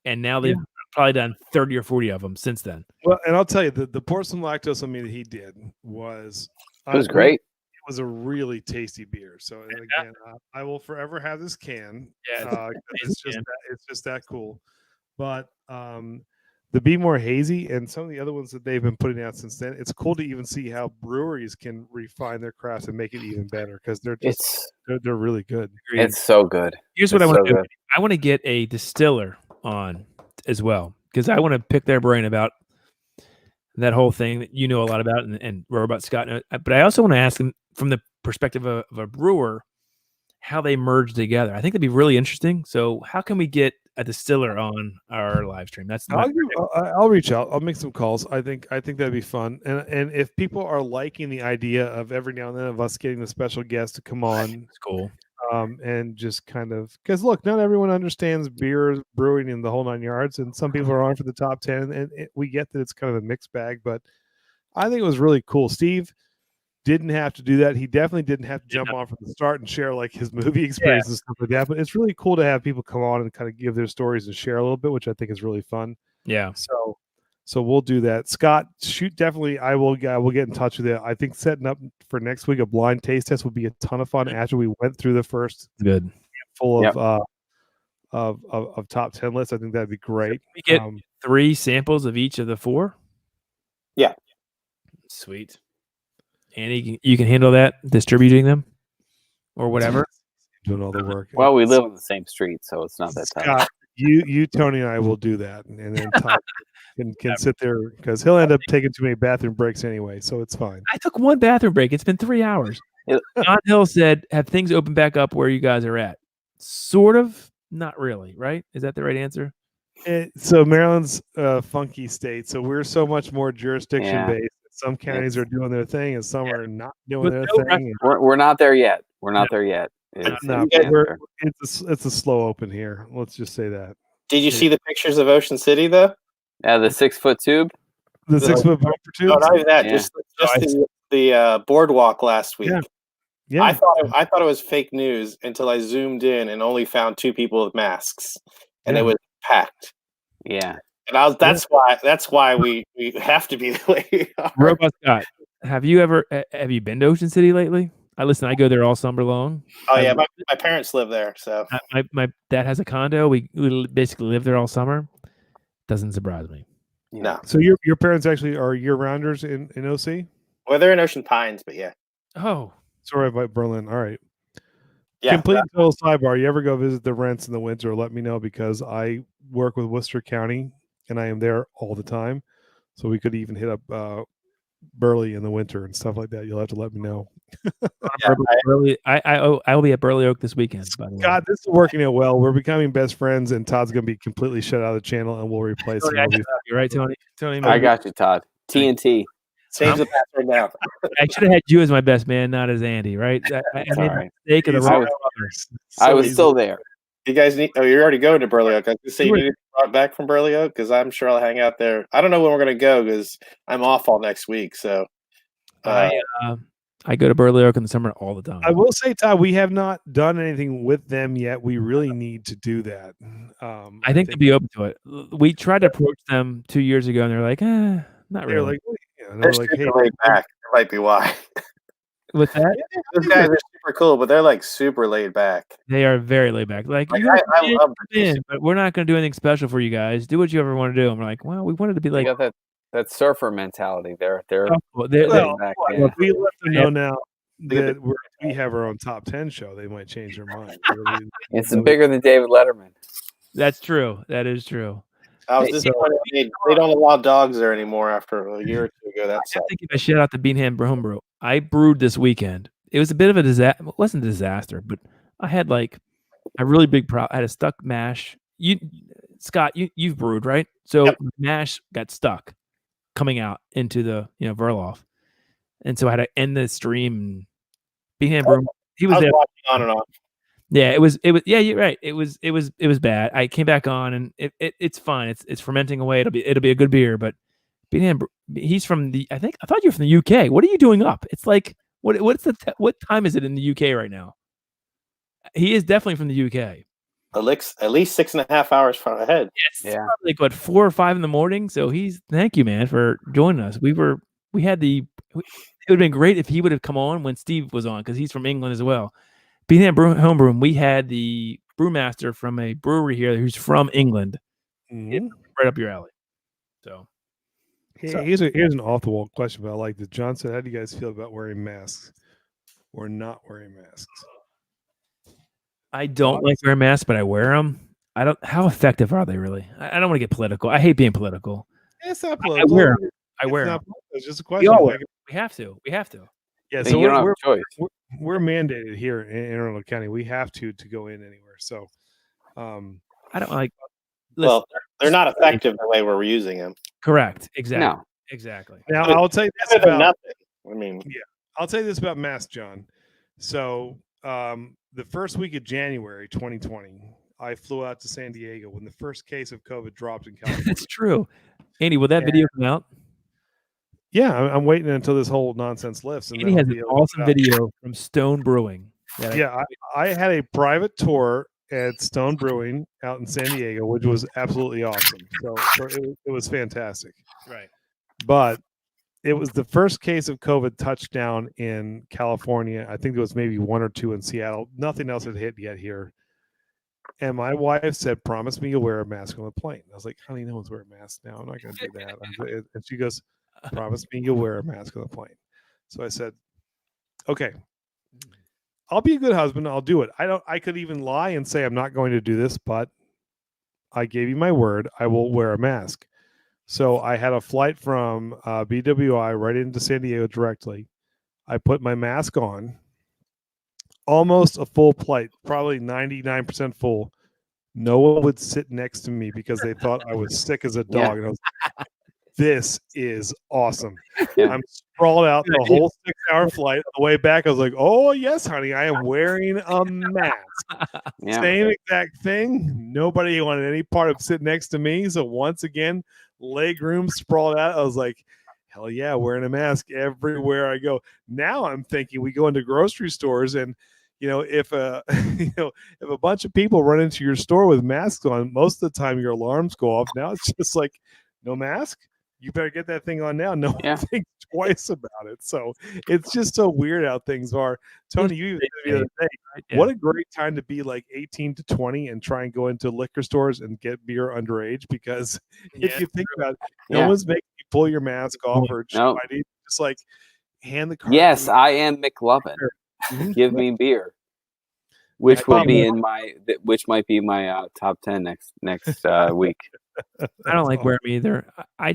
and now they've probably done 30 or 40 of them since then. Well, and I'll tell you, the pour some lactose on me that he did was great. It was a really tasty beer. So again, I will forever have this can. Yeah, it's just that cool. But the Be More Hazy and some of the other ones that they've been putting out since then, it's cool to even see how breweries can refine their crafts and make it even better, because they're really good. It's so good. Here's what I want to do. I want to get a distiller on as well, because I want to pick their brain about that whole thing that you know a lot about, and Robot Scott. But I also want to ask them from the perspective of a brewer how they merge together. I think that'd be really interesting. So how can we get a distiller on our live stream? I'll reach out. I'll make some calls. I think that'd be fun. And if people are liking the idea of every now and then of us getting the special guest to come on, that's cool. and just kind of because look, not everyone understands beer brewing in the whole 9 yards, and some people are on for the top 10, and we get that it's kind of a mixed bag, but I think it was really cool. Steve didn't have to do that. He definitely didn't have to jump on from the start and share like his movie experience and stuff like that. But it's really cool to have people come on and kind of give their stories and share a little bit, which I think is really fun. Yeah. So we'll do that. Scott, definitely. I will get in touch with you. I think setting up for next week a blind taste test would be a ton of fun after we went through the first full of top 10 lists. I think that'd be great. We get 3 samples of each of the 4. Yeah. Sweet. Andy, you can handle that, distributing them or whatever. Doing all the work. Well, we live on the same street, so it's not that tough. Scott, you, Tony, and I will do that, and then Todd can sit there because he'll end up taking too many bathroom breaks anyway, so it's fine. I took 1 bathroom break. It's been 3 hours. John Hill said, "Have things open back up where you guys are at?" Sort of, not really. Right? Is that the right answer? So Maryland's a funky state, so we're so much more jurisdiction based. Some counties are doing their thing, and some are not doing their thing. We're not there yet. We're not there yet. It's a slow open here. Let's just say that. Did you see the pictures of Ocean City though? Yeah, the 6-foot tube. The 6-foot bumper tube. No, not even that. Just the boardwalk last week. Yeah. I thought it was fake news until I zoomed in and only found 2 people with masks, and it was packed. Yeah. And that's why we have to be the way we are. Robot Scott, have you been to Ocean City lately? I go there all summer long. Oh yeah, my parents live there, so my dad has a condo. We basically live there all summer. Doesn't surprise me. No. So your parents actually are year rounders in OC? Well, they're in Ocean Pines, but yeah. Oh, sorry about Berlin. All right. Yeah. Complete total sidebar. You ever go visit the Rents in the winter? Let me know because I work with Worcester County and I am there all the time. So we could even hit up Burley in the winter and stuff like that. You'll have to let me know. I will be at Burley Oak this weekend. By the way. God, this is working out well. We're becoming best friends, and Todd's going to be completely shut out of the channel, and we'll replace him. You're right, Tony. I got you, Todd. TNT. Save the password now. I should have had you as my best man, not as Andy. Right? I made the mistake of the wrong. I was still there. You guys need. Oh, you're already going to Burley Oak. I was going to say you need to brought back from Burley Oak because I'm sure I'll hang out there. I don't know when we're going to go because I'm off all next week. So I go to Burley Oak in the summer all the time. I will say, Todd, we have not done anything with them yet. We really need to do that. I think they'd be open to it. We tried to approach them 2 years ago, and they're like, not really. They're like, hey, laid back. That might be why. With that, those guys are super cool, but they're like super laid back. They are very laid back. Like I love them, but we're not going to do anything special for you guys. Do what you ever want to do. And we're like, well, we wanted to be like you got that surfer mentality. They're back. We let them know now that we have our own top 10 show. They might change their mind. It's bigger than David Letterman. That's true. That is true. I was disappointed they don't allow dogs there anymore after a year or two ago. That's I think if I shout out the Beanham Homebrew, I brewed this weekend. It was a bit of a disaster. It wasn't a disaster, but I had like a really big problem. I had a stuck mash. Scott, you've brewed, right? So mash got stuck coming out into the Verloff, and so I had to end the stream. Beanham Brew, he was there on and off. Yeah, it was. Yeah, you're right. It was bad. I came back on, and it's fine. It's fermenting away. It'll be a good beer. But he's from I thought you were from the UK. What are you doing up? It's like what time is it in the UK right now? He is definitely from the UK. At least 6.5 hours far ahead. Yes, yeah. Like 4 or 5 in the morning. So thank you, man, for joining us. It would have been great if he would have come on when Steve was on because he's from England as well. Being Homebrew, we had the brewmaster from a brewery here who's from England. Mm-hmm. Right up your alley. So here's an off-the-wall question, but I like this. John said, how do you guys feel about wearing masks or not wearing masks? I don't like wearing masks, but I wear them. How effective are they really? I don't want to get political. I hate being political. It's not political. I wear them. It's just a question. We have to. Yeah, so we're mandated here in Anne Arundel County. We have to go in anywhere. So I don't like. Well, they're not effective the way we're using them. Correct. Exactly. No. Exactly. Now I'll tell you this about nothing. I mean, I'll tell you this about masks, John. So the first week of January 2020, I flew out to San Diego when the first case of COVID dropped in California. That's true. Andy, will that video come out? Yeah, I'm waiting until this whole nonsense lifts. And Andy has an awesome video from Stone Brewing. I had a private tour at Stone Brewing out in San Diego, which was absolutely awesome. So it was fantastic. Right. But it was the first case of COVID touchdown in California. I think there was maybe 1 or 2 in Seattle. Nothing else had hit yet here. And my wife said, "Promise me you'll wear a mask on the plane." I was like, "Honey, no one's wearing masks now. I'm not going to do that." And she goes, "Promise me you'll wear a mask on the plane." So I said, "Okay, I'll be a good husband. I'll do it. I could even lie and say I'm not going to do this, but I gave you my word. I will wear a mask." So I had a flight from BWI right into San Diego directly. I put my mask on, almost a full flight, probably 99% full. No one would sit next to me because they thought I was sick as a dog. Yeah. And I was like, this is awesome. Yeah. I'm sprawled out the whole 6-hour flight. On the way back, I was like, "Oh, yes, honey, I am wearing a mask." Yeah. Same exact thing. Nobody wanted any part of sitting next to me. So once again, leg room sprawled out. I was like, hell yeah, wearing a mask everywhere I go. Now I'm thinking we go into grocery stores and, if if a bunch of people run into your store with masks on, most of the time your alarms go off. Now it's just like, no mask? You better get that thing on now. No one thinks twice about it. So it's just so weird how things are. Tony, you even said the other day, what a great time to be like 18 to 20 and try and go into liquor stores and get beer underage, because if you think about it, no one's making you pull your mask off or just like hand the card. Yes, I am McLovin. Give me beer. Which will be which might be my top 10 next week. I don't like wearing them either. I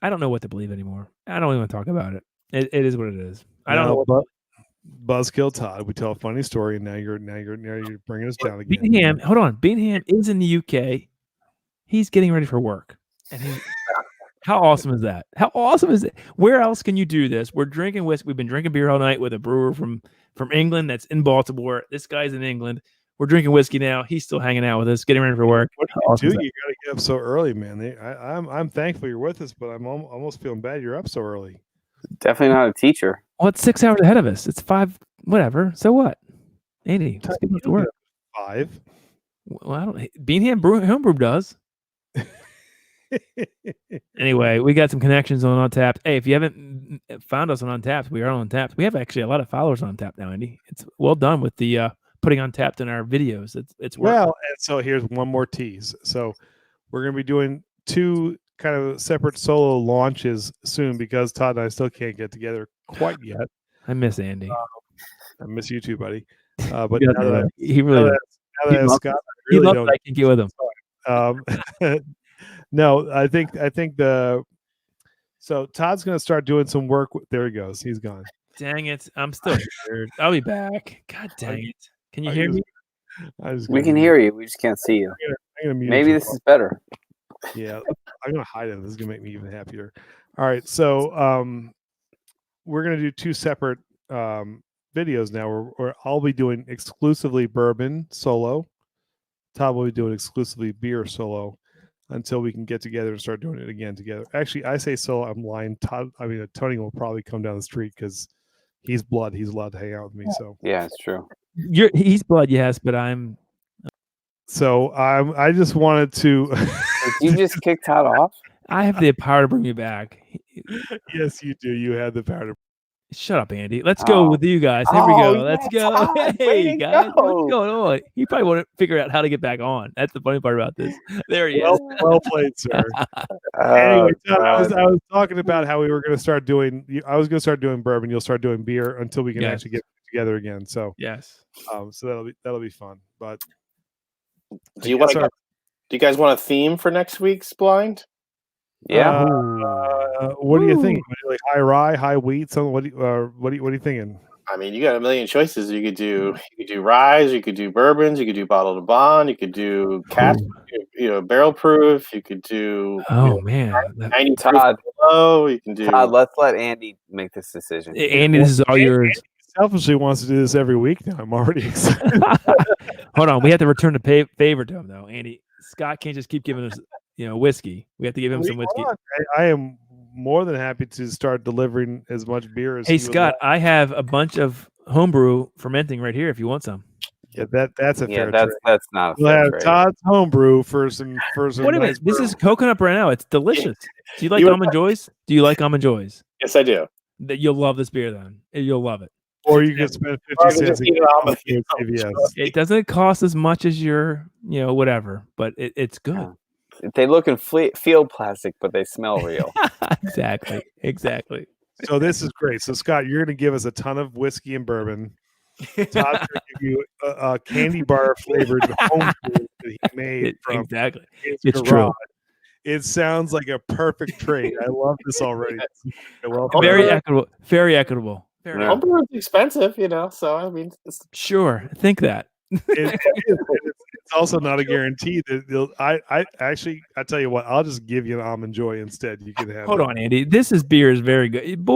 don't know what to believe anymore. I don't even want to talk about it. It is what it is. I don't know. But Buzzkill Todd, we tell a funny story, and now you're bringing us down again. Beanham, hold on. Beanham is in the UK. He's getting ready for work, and how awesome is that? How awesome is it? Where else can you do this? We're drinking whiskey. We've been drinking beer all night with a brewer from England that's in Baltimore. This guy's in England. We're drinking whiskey now. He's still hanging out with us, getting ready for work. What do you do? You got to get up so early, man. I'm thankful you're with us, but I'm almost feeling bad you're up so early. Definitely not a teacher. Well, it's 6 hours ahead of us. It's 5, whatever. So what? Andy, let's get to work. 5. Well, I don't. Beanham Homebrew does. Anyway, we got some connections on Untapped. Hey, if you haven't found us on Untapped, we are on Untapped. We have actually a lot of followers on Untapped now, Andy. It's well done with the putting Untapped in our videos. It's working. Well, and so here's one more tease. So we're going to be doing 2 kind of separate solo launches soon, because Todd and I still can't get together quite yet. I miss Andy. I miss you too, buddy. But he really Scott, I really don't. I can get with him. No, I think so Todd's going to start doing some work. There he goes. He's gone. Dang it. I'm still here. I'll be back. God dang it. Can you hear me? We can hear you. We just can't see you. Maybe this is better. Yeah, I'm going to hide it. This is going to make me even happier. All right. So we're going to do 2 separate videos now where I'll be doing exclusively bourbon solo. Todd will be doing exclusively beer solo, until we can get together and start doing it again together. Actually, I say solo. I'm lying. Tony will probably come down the street because he's blood. He's allowed to hang out with me. So yeah, it's true. He's blood, yes, but I'm. So I just wanted to. Did you just kick Todd off? I have the power to bring you back. Yes, you do. You have the power to. Shut up, Andy. Let's go with you guys. Here we go. Let's go. Todd, hey, guys. What's going on? He probably won't figure out how to get back on. That's the funny part about this. There he is. Well played, sir. Anyway, Todd, I was talking about how we were going to start doing. I was going to start doing bourbon. You'll start doing beer until we can actually get together again. So yes. So that'll be fun. But do you guys want a theme for next week's blind? Yeah. What do you think? Like high rye, high wheat? Something? What are you thinking? I mean, you got a million choices. You could do ryes, you could do bourbons, you could do bottle to bond, you could do cask, barrel proof. You could do. Oh man, 90 Todd. You can do. Todd, let's let Andy make this decision. Andy, this is all yours. selfishly wants to do this every week now. I'm already excited. Hold on, we have to return the favor to him though, Andy. Scott can't just keep giving us, whiskey. We have to give him some whiskey. I am more than happy to start delivering as much beer as. Hey Scott, I have a bunch of homebrew fermenting right here. If you want some. Yeah, that's a fair trade. That's not a we'll fair have trade. Todd's homebrew for some. Wait a minute, this is coconut right now. It's delicious. Do you like almond joys? Do you like almond joys? Yes, I do. That you'll love this beer then. You'll love it. Or you can spend 50 cents. It doesn't cost as much as your, whatever, but it's good. Yeah. They look and feel plastic, but they smell real. Exactly. So this is great. So Scott, you're going to give us a ton of whiskey and bourbon. Todd's going to give you a candy bar flavored home food that he made from his it's garage. true. It sounds like a perfect trade. I love this already. Very equitable. Very equitable. Homebrew is expensive, so I mean, sure. Think that. It's also not a guarantee that I tell you what, I'll just give you an almond joy instead. You can have. Hold on, Andy. This beer is very good.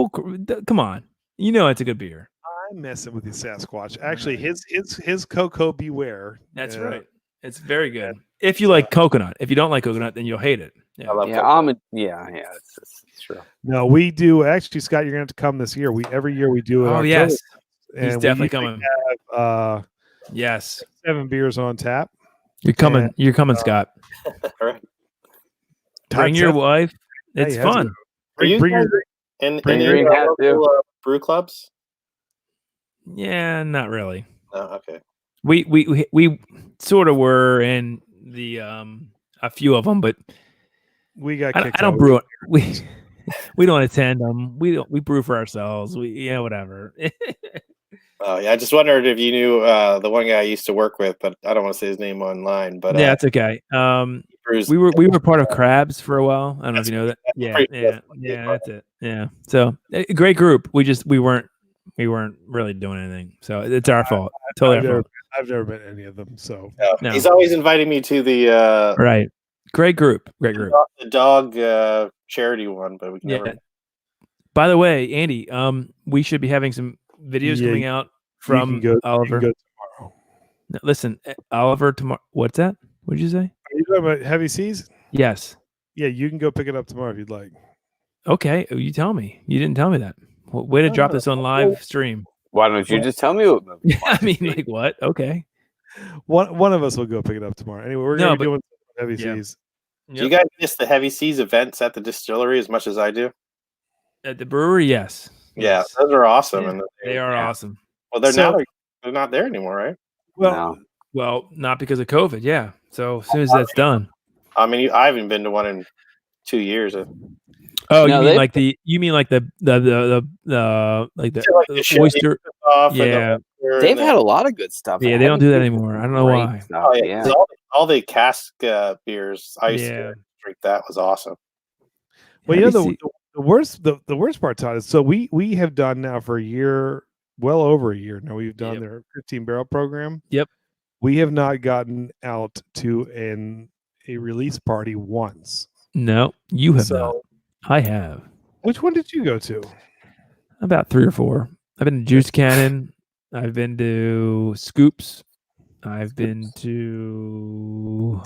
Come on, it's a good beer. I'm messing with you, Sasquatch. Actually, his Cocoa Beware. That's right. It's very good. If you like coconut, if you don't like coconut, then you'll hate it. Yeah, almond. Yeah, it's true. No, we do actually, Scott. You're going to have to come this year. Every year we do it. Oh yes, he's definitely coming. Have, yes, 7 beers on tap. You're coming. You're coming, Scott. All right. Bring your wife. It's fun. Are you bring your local brew clubs? Yeah, not really. Oh, okay. We sort of were in the a few of them, but we got. I don't brew it. We don't attend them. We brew for ourselves. Whatever. Oh yeah, I just wondered if you knew the one guy I used to work with, but I don't want to say his name online. But yeah, it's okay. We were part of Crabs for a while. I don't know if you know that. Yeah, that's it. Yeah, so a great group. We weren't really doing anything, so it's our fault. Totally our fault. I've never met any of them, so no. He's always inviting me to the right. Great group. The dog charity one, but we can never. By the way, Andy, we should be having some videos coming out from Oliver. Tomorrow. No, listen, Oliver tomorrow. What's that? What did you say? Are you talking about Heavy Seas? Yes. Yeah, you can go pick it up tomorrow if you'd like. Okay, you tell me. You didn't tell me that. Well, way to drop this on live stream. Why don't you just tell me what movie? I mean, like what? Okay. One of us will go pick it up tomorrow. Anyway, we're going to be doing Heavy Seas. Yep. Do you guys miss the Heavy Seas events at the distillery as much as I do? At the brewery, yes. Yeah, those are awesome. Yeah, and they are awesome. Well, they're not there anymore, right? Well, not because of COVID. Yeah. So as soon as that's done. I mean, I haven't been to one in 2 years. Oh, you mean like the oyster? Yeah, they've had a lot of good stuff. Yeah, they don't do that anymore. I don't know why. Oh, yeah. All the cask beers I used to drink, that was awesome. Well, the worst part, Todd, is so we have done now for a year, well over a year now. We've done their 15 barrel program. Yep. We have not gotten out to a release party once. No, you have not. I have. Which one did you go to? About 3 or 4. I've been to Juice Cannon. I've been to Scoops. I've been to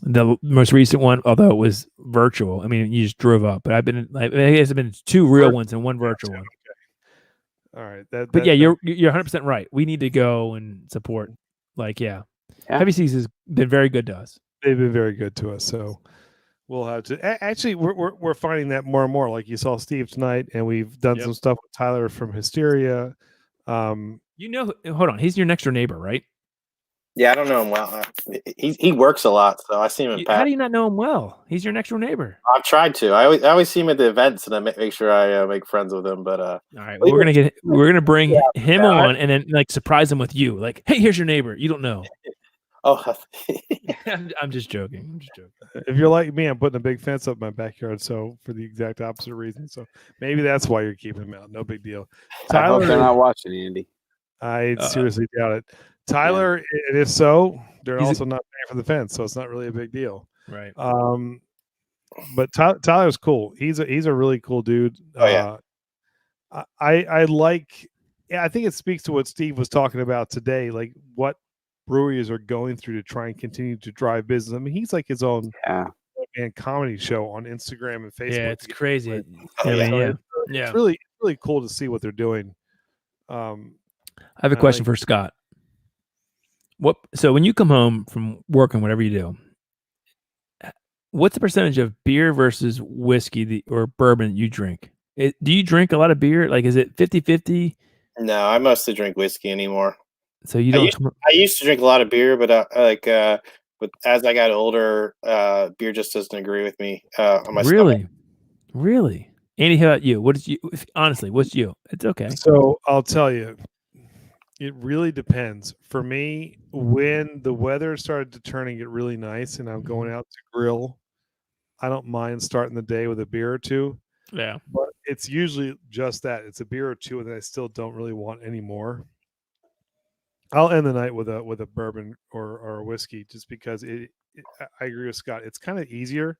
the most recent one, although it was virtual. I mean, you just drove up. But I guess I've been to 2 real ones and 1 virtual one. All right. You're 100% right. We need to go and support. Heavy Seas has been very good to us. They've been very good to us. So we'll have to. Actually, we're finding that more and more. Like you saw Steve tonight, and we've done some stuff with Tyler from Hysteria. Hold on. He's your next door neighbor, right? Yeah, I don't know him well. He works a lot, so I see him in How do you not know him well? He's your next door neighbor. I've tried to. I always see him at the events, and I make sure I make friends with him. But all right, we're gonna bring him on, and then surprise him with you. Like, hey, here's your neighbor. You don't know. Oh, I'm just joking. If you're like me, I'm putting a big fence up my backyard, so for the exact opposite reason. So maybe that's why you're keeping him out. No big deal. Tyler, I hope they're not watching, Andy. I seriously doubt it. Tyler, and if so, they're also not paying for the fence, so it's not really a big deal. Right. But Tyler's cool. He's a really cool dude. Oh yeah. I like I think it speaks to what Steve was talking about today, like what breweries are going through to try and continue to drive business. I mean, he's like his own and comedy show on Instagram and Facebook. Yeah, it's crazy. It's really cool to see what they're doing. I have a question for Scott. So when you come home from work and whatever you do, what's the percentage of beer versus whiskey or bourbon you drink? Do you drink a lot of beer? Like, is it 50-50? No, I mostly drink whiskey anymore. So you don't. I used to drink a lot of beer, but but as I got older, beer just doesn't agree with me. On my really. Andy, how about you? Honestly, what's you? It's okay. So I'll tell you, it really depends. For me, when the weather started to turn and get really nice, and I'm going out to grill, I don't mind starting the day with a beer or two. Yeah, but it's usually just that. It's a beer or two, and then I still don't really want any more. I'll end the night with a bourbon or a whiskey, just because I agree with Scott. It's kind of easier,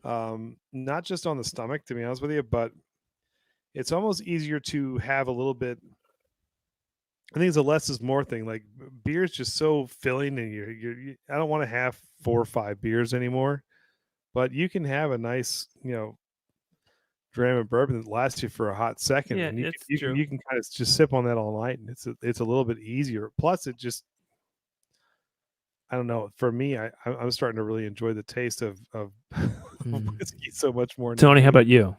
not just on the stomach, to be honest with you, but it's almost easier to have a little bit. I think it's a less is more thing. Like beer is just so filling, and I don't want to have 4 or 5 beers anymore, but you can have a nice, dram of bourbon that lasts you for a hot second. Yeah, and you true. can kind of just sip on that all night, and it's a little bit easier. Plus, it just, I don't know. For me, I'm starting to really enjoy the taste of whiskey so much more. Tony, how about you?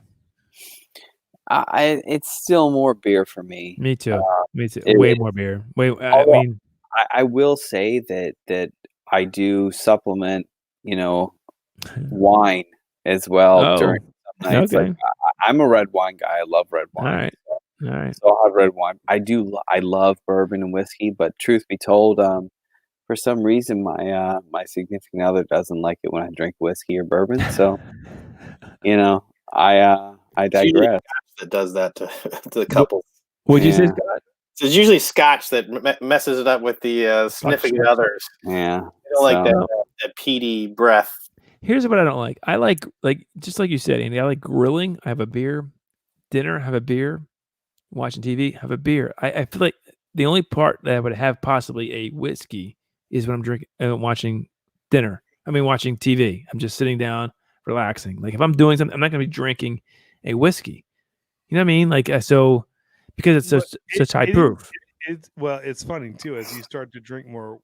It's still more beer for me. Me too. Way more beer. I will say that I do supplement, wine as well during some nights. Okay. Like, I'm a red wine guy. I love red wine. All right. So I'll have red wine. I love bourbon and whiskey, but truth be told, for some reason my significant other doesn't like it when I drink whiskey or bourbon. So, I digress. That does that to the couple. Would you say, Scott? So it's usually Scotch that messes it up with the significant others. Yeah, like that peaty breath. Here's what I don't like. I like just like you said, Andy. I like grilling. I have a beer. Dinner, have a beer. Watching TV, have a beer. I feel like the only part that I would have possibly a whiskey is when I'm drinking, watching dinner. watching TV. I'm just sitting down, relaxing. Like if I'm doing something, I'm not going to be drinking a whiskey. You know what I mean? Like so, because it's such high proof. It's funny too as you start to drink more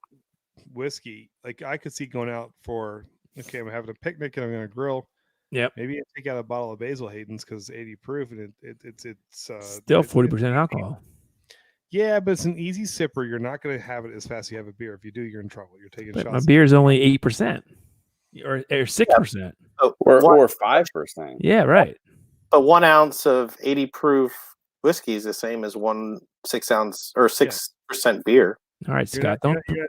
whiskey. Like I could see going out for I'm having a picnic and I'm going to grill. Yeah, maybe I take out a bottle of Basil Hayden's because it's 80 proof and it's still 40% alcohol. Yeah, but it's an easy sipper. You're not going to have it as fast as you have a beer. If you do, you're in trouble. You're taking shots. My beer is only 8% or 6%. Or 5%. Yeah, right. But 1 ounce of 80 proof whiskey is the same as 1 6-ounce or 6% beer. All right, Scott.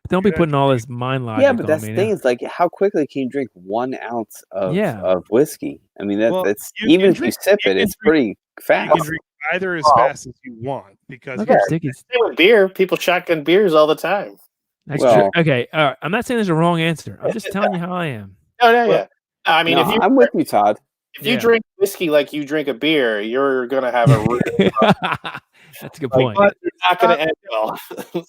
Don't be putting all this mind logic. Yeah, but that's the thing. Is like, how quickly can you drink 1 ounce of whiskey? I mean, that's even if you sip it, it's pretty fast. You can drink either as fast as you want because with beer, people shotgun beers all the time. That's true. Okay, I'm not saying there's a wrong answer. I'm just telling you how I am. Yeah. I mean, I'm with you, Todd. If you drink whiskey like you drink a beer, you're gonna have a really that's a good point. But it's not gonna end well.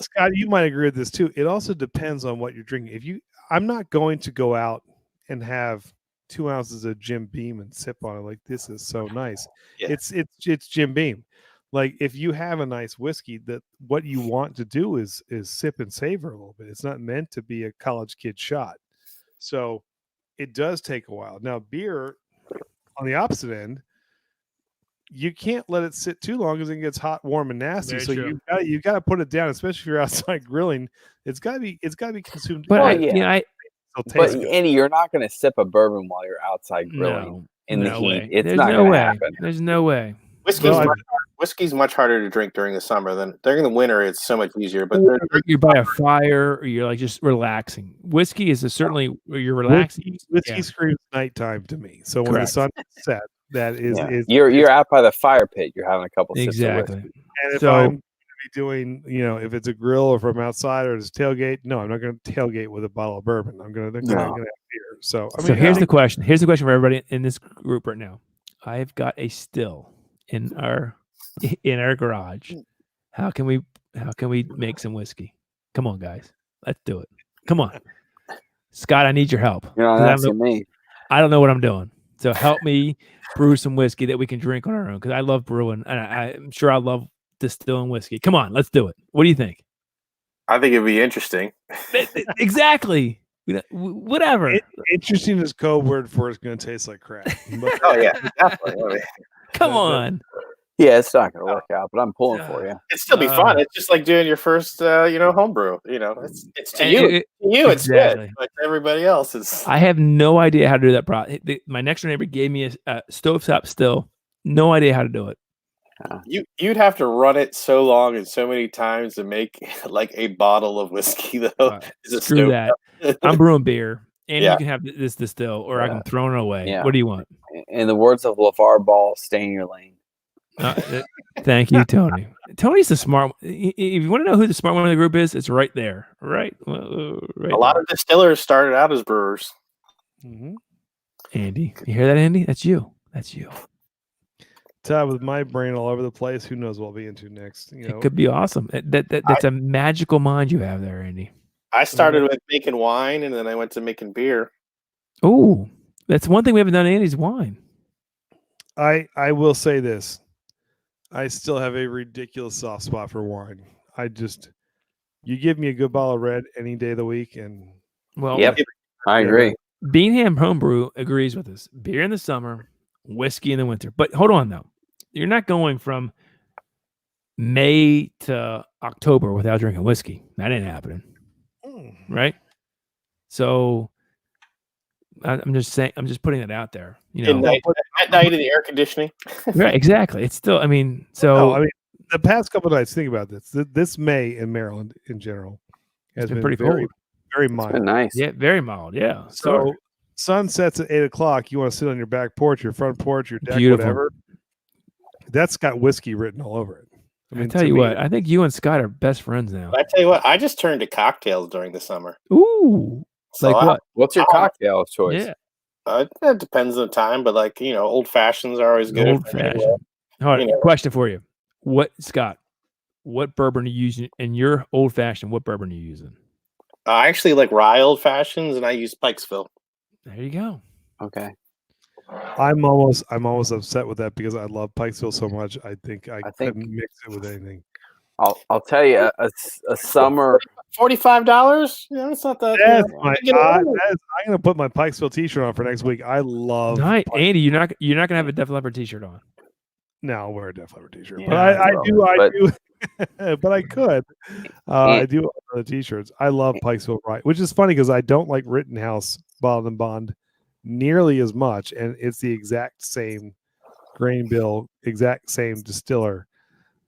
Scott, you might agree with this too. It also depends on what you're drinking. I'm not going to go out and have 2 ounces of Jim Beam and sip on it like this is so nice. Yeah. It's Jim Beam. Like if you have a nice whiskey, that what you want to do is sip and savor a little bit. It's not meant to be a college kid shot. So it does take a while. Now beer, on the opposite end, you can't let it sit too long because it gets hot, warm, and nasty. Very so true. you got to put it down, especially if you're outside grilling. It's got to be consumed. But Andy, you're not going to sip a bourbon while you're outside grilling in the heat. It's not going to happen. There's no way. Whiskey's much harder to drink during the summer than during the winter. It's so much easier. But you're by a fire, or you're like just relaxing. Whiskey is certainly where you're relaxing. Whiskey screams nighttime to me. So when the sun sets, that is you're out by the fire pit. You're having a couple sips of whiskey. And if I'm going to be doing, if it's a grill or from outside or it's a tailgate, no, I'm not going to tailgate with a bottle of bourbon. I'm going to have beer. So here's the question. Here's the question for everybody in this group right now. I've got a still in our garage. How can we make some whiskey? Come on, guys. Let's do it. Come on. Scott, I need your help. You're not asking me. I don't know what I'm doing. So help me brew some whiskey that we can drink on our own, because I love brewing, and I'm sure I love distilling whiskey. Come on, let's do it. What do you think? I think it'd be interesting. Exactly. Whatever. Interesting is code word for it's going to taste like crap. Oh yeah, definitely. Come on. Yeah, it's not going to work out, but I'm pulling for you. It'd still be fun. It's just like doing your first, homebrew. It's to you. It's good, but to everybody else, it's. I have no idea how to do that. My next door neighbor gave me a stovetop still. No idea how to do it. You'd have to run it so long and so many times to make like a bottle of whiskey, though. Screw that. I'm brewing beer, and you can have this distill, or I can throw it away. Yeah. What do you want? In the words of LeVar Ball, stay in your lane. Thank you, Tony. Tony's the smart. If you want to know who the smart one of the group is, it's right there. Right. A lot of distillers started out as brewers. Mm-hmm. Andy, you hear that, Andy? That's you. Todd, with my brain all over the place, who knows what I'll be into next? It could be awesome. That's a magical mind you have there, Andy. I started with making wine, and then I went to making beer. Oh, that's one thing we haven't done. Andy's wine. I will say this. I still have a ridiculous soft spot for wine. You give me a good bottle of red any day of the week, and I agree. Beanham Homebrew agrees with us. Beer in the summer, whiskey in the winter. But hold on, though. You're not going from May to October without drinking whiskey. That ain't happening. Right? So I'm just saying, I'm just putting it out there. At night in the air conditioning. Right, exactly. It's still, the past couple of nights, think about this. This May in Maryland in general has been pretty very, cold. very mild. It's been nice. Yeah, very mild. Yeah. So sun sets at 8:00. You want to sit on your back porch, your front porch, your deck, whatever. That's got whiskey written all over it. I tell you what, I think you and Scott are best friends now. I tell you what, I just turned to cocktails during the summer. Ooh. So what? What's your cocktail of choice? Yeah. It depends on the time, but old fashions are always good. Old fashioned. All right, question for you. What bourbon are you using in your old fashioned? What bourbon are you using? I actually like rye old fashions, and I use Pikesville. There you go. Okay. I'm almost upset with that because I love Pikesville so much. I think I couldn't mix it with anything. I'll tell you a summer $45. Yeah, it's not that. I'm gonna put my Pikesville T-shirt on for next week. I love. Andy, you're not gonna have a Def Leppard T-shirt on. No, I'll wear a Def Leppard T-shirt, Yeah, but I do. But I could. I do the T-shirts. I love Pikesville Rye, which is funny because I don't like Rittenhouse Bottled and Bond nearly as much, and it's the exact same grain bill, exact same distiller.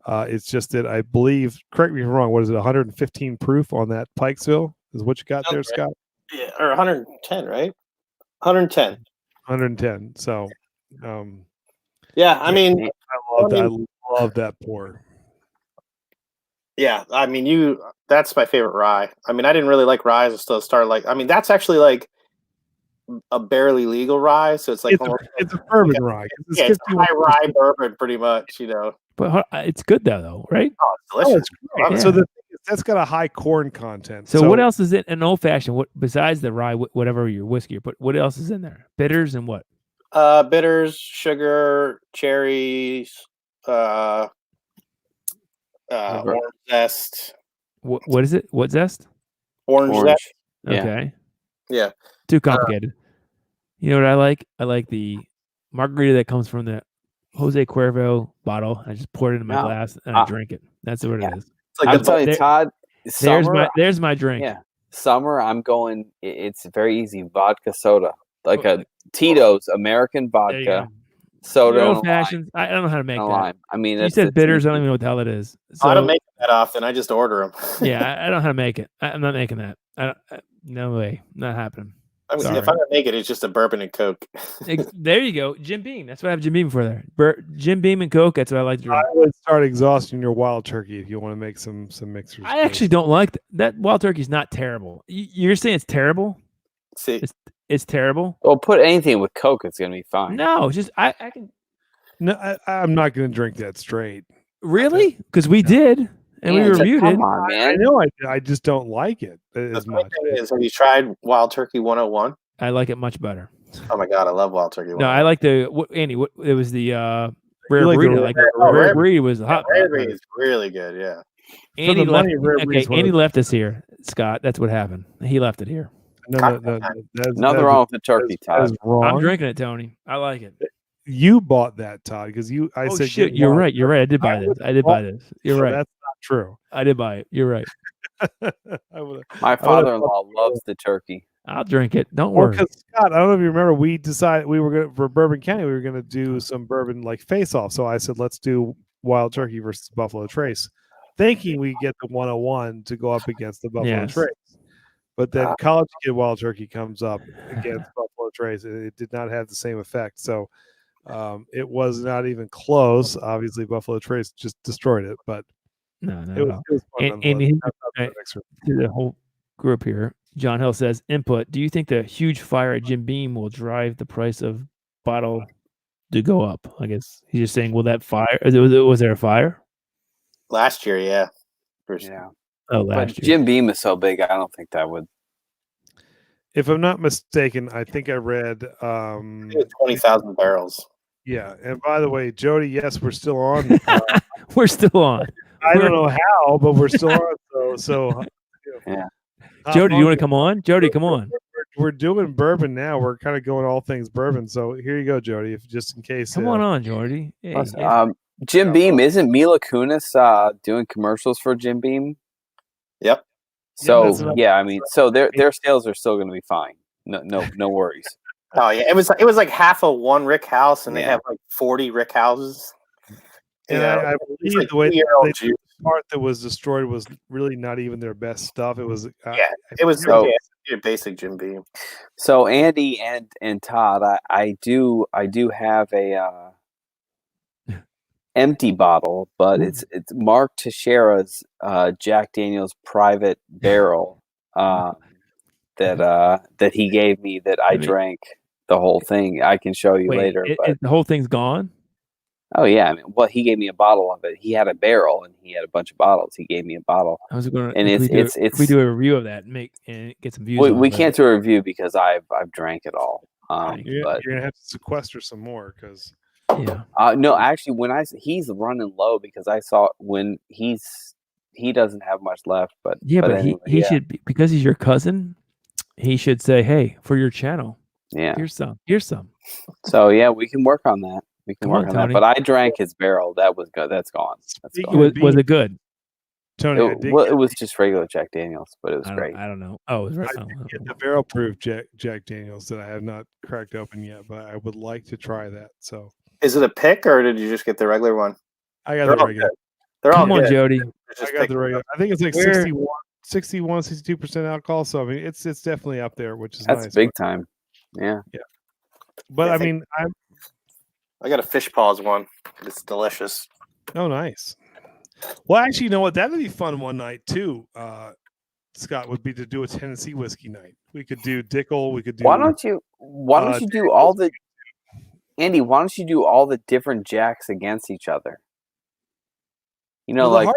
It's just that I believe, correct me if I'm wrong, what is it, 115 proof on that Pikesville is what you got there, Scott? Yeah, or 110, right? 110. 110. So, yeah, I love that pour. Yeah, that's my favorite rye. I didn't really like rye as I started that's actually like a barely legal rye, so it's like it's a bourbon rye. It's high rye bourbon, pretty much, But it's good though, right? Oh, it's delicious. Yeah. So that's got a high corn content. So what else is in an old fashioned? What besides the rye, whatever your whiskey, but what else is in there? Bitters and what? Bitters, sugar, cherries, orange zest. What is it? What zest? Orange zest. Okay. Yeah. Too complicated. You know what I like? I like the margarita that comes from the Jose Cuervo bottle. I just pour it into my glass and I drink it. That's what it is. I'm telling you, Todd. There's my drink. Yeah. Summer, I'm going. It's very easy. Vodka soda, like a Tito's American vodka soda. Old fashions. I don't know how to make that. You said bitters. I don't even know what the hell it is. So, I don't make it that often. I just order them. Yeah, I don't know how to make it. I'm not making that. No way. Not happening. If I don't make it, it's just a bourbon and Coke. There you go. Jim Beam. That's what I have Jim Beam for there. Jim Beam and Coke. That's what I like to drink. I would start exhausting your wild turkey if you want to make some mixers. I actually don't like that. Wild turkey is not terrible. You're saying it's terrible? See, it's terrible. Well, put anything with Coke, it's gonna be fine. No, it's just I can. No, I'm not going to drink that straight. Really? Because we did. and we reviewed it. Come on, man. I know. I just don't like it as much. Have you tried Wild Turkey 101? I like it much better. Oh my god, I love Wild Turkey 101. No, I like Andy. It was the rare like breed. the Like rare breed was hot. Rare breed is really good. Yeah. Andy left. Okay, Andy left us here, Scott. That's what happened. He left it here. Nothing wrong with the turkey, Todd. I'm drinking it, Tony. I like it. You bought that, Todd, because I said shit. You're right. You're right. I did buy this. You're right. That's not true. I did buy it. You're right. My father-in-law loves the turkey. I'll drink it. Don't worry. Because Scott, I don't know if you remember, we decided we were going for Bourbon County. We were going to do some bourbon like face-off. So I said, let's do Wild Turkey versus Buffalo Trace, thinking we get the 101 to go up against the Buffalo Trace. But then College Kid Wild Turkey comes up against Buffalo Trace, and it did not have the same effect. So it was not even close. Obviously, Buffalo Trace just destroyed it. But no, it was fun. And the whole group here. John Hill says, input, do you think the huge fire at Jim Beam will drive the price of bottle to go up? I guess he's just saying, will that fire? Was there a fire? Last year, yeah. Yeah. Oh, last year. Jim Beam is so big, I don't think that would. If I'm not mistaken, I think I read 20,000 barrels. Yeah. And by the way, Jody, yes, we're still on. We're still on. I don't know how, but we're still on. So yeah. Jody, you want to come on? Jody, come on. We're doing bourbon now. We're kind of going all things bourbon. So here you go, Jody. If just in case. Come on, Jody. Hey, Jim Beam, isn't Mila Kunis doing commercials for Jim Beam? Yep. So yeah, I mean, so their sales are still going to be fine. No worries. Oh yeah, it was like half of one Rick House, and they have like 40 Rick Houses. And I believe like the way the part that was destroyed was really not even their best stuff. It was it was so basic Jim Beam. So Andy and Todd, I do have a empty bottle, but it's Mark Teixeira's Jack Daniel's private barrel that he gave me that I drank the whole thing. I can show you later. But the whole thing's gone? Oh yeah, I mean, well, he gave me a bottle of it. He had a barrel and he had a bunch of bottles. He gave me a bottle. I was going to, and if we do a review of that and get some views. We can't do a review because I've drank it all. You're but gonna have to sequester some more because. Yeah. No, actually, he's running low because I saw when he doesn't have much left. But anyway, he should be, because he's your cousin. He should say, "Hey, for your channel, here's some." So yeah, we can work on that. We can work on that. But I drank his barrel. That was good. That's gone. Was it good? Tony, it was just regular Jack Daniels, but it was great. I don't know. Oh, it was right. Get the barrel proof Jack Daniels that I have not cracked open yet, but I would like to try that. So, is it a pick or did you just get the regular one? I got the regular. They're all Come on, Jody. I got the regular. I think it's like 61, 62% alcohol. So I mean, it's definitely up there, which is that's nice. Big time. Yeah. But I mean, I got a fish paws one. It's delicious. Oh, nice. Well, actually, you know what? That would be fun one night too. Scott, would be to do a Tennessee whiskey night. We could do Dickel. We could do. Why don't you do all the Andy? Why don't you do all the different Jacks against each other? You know, like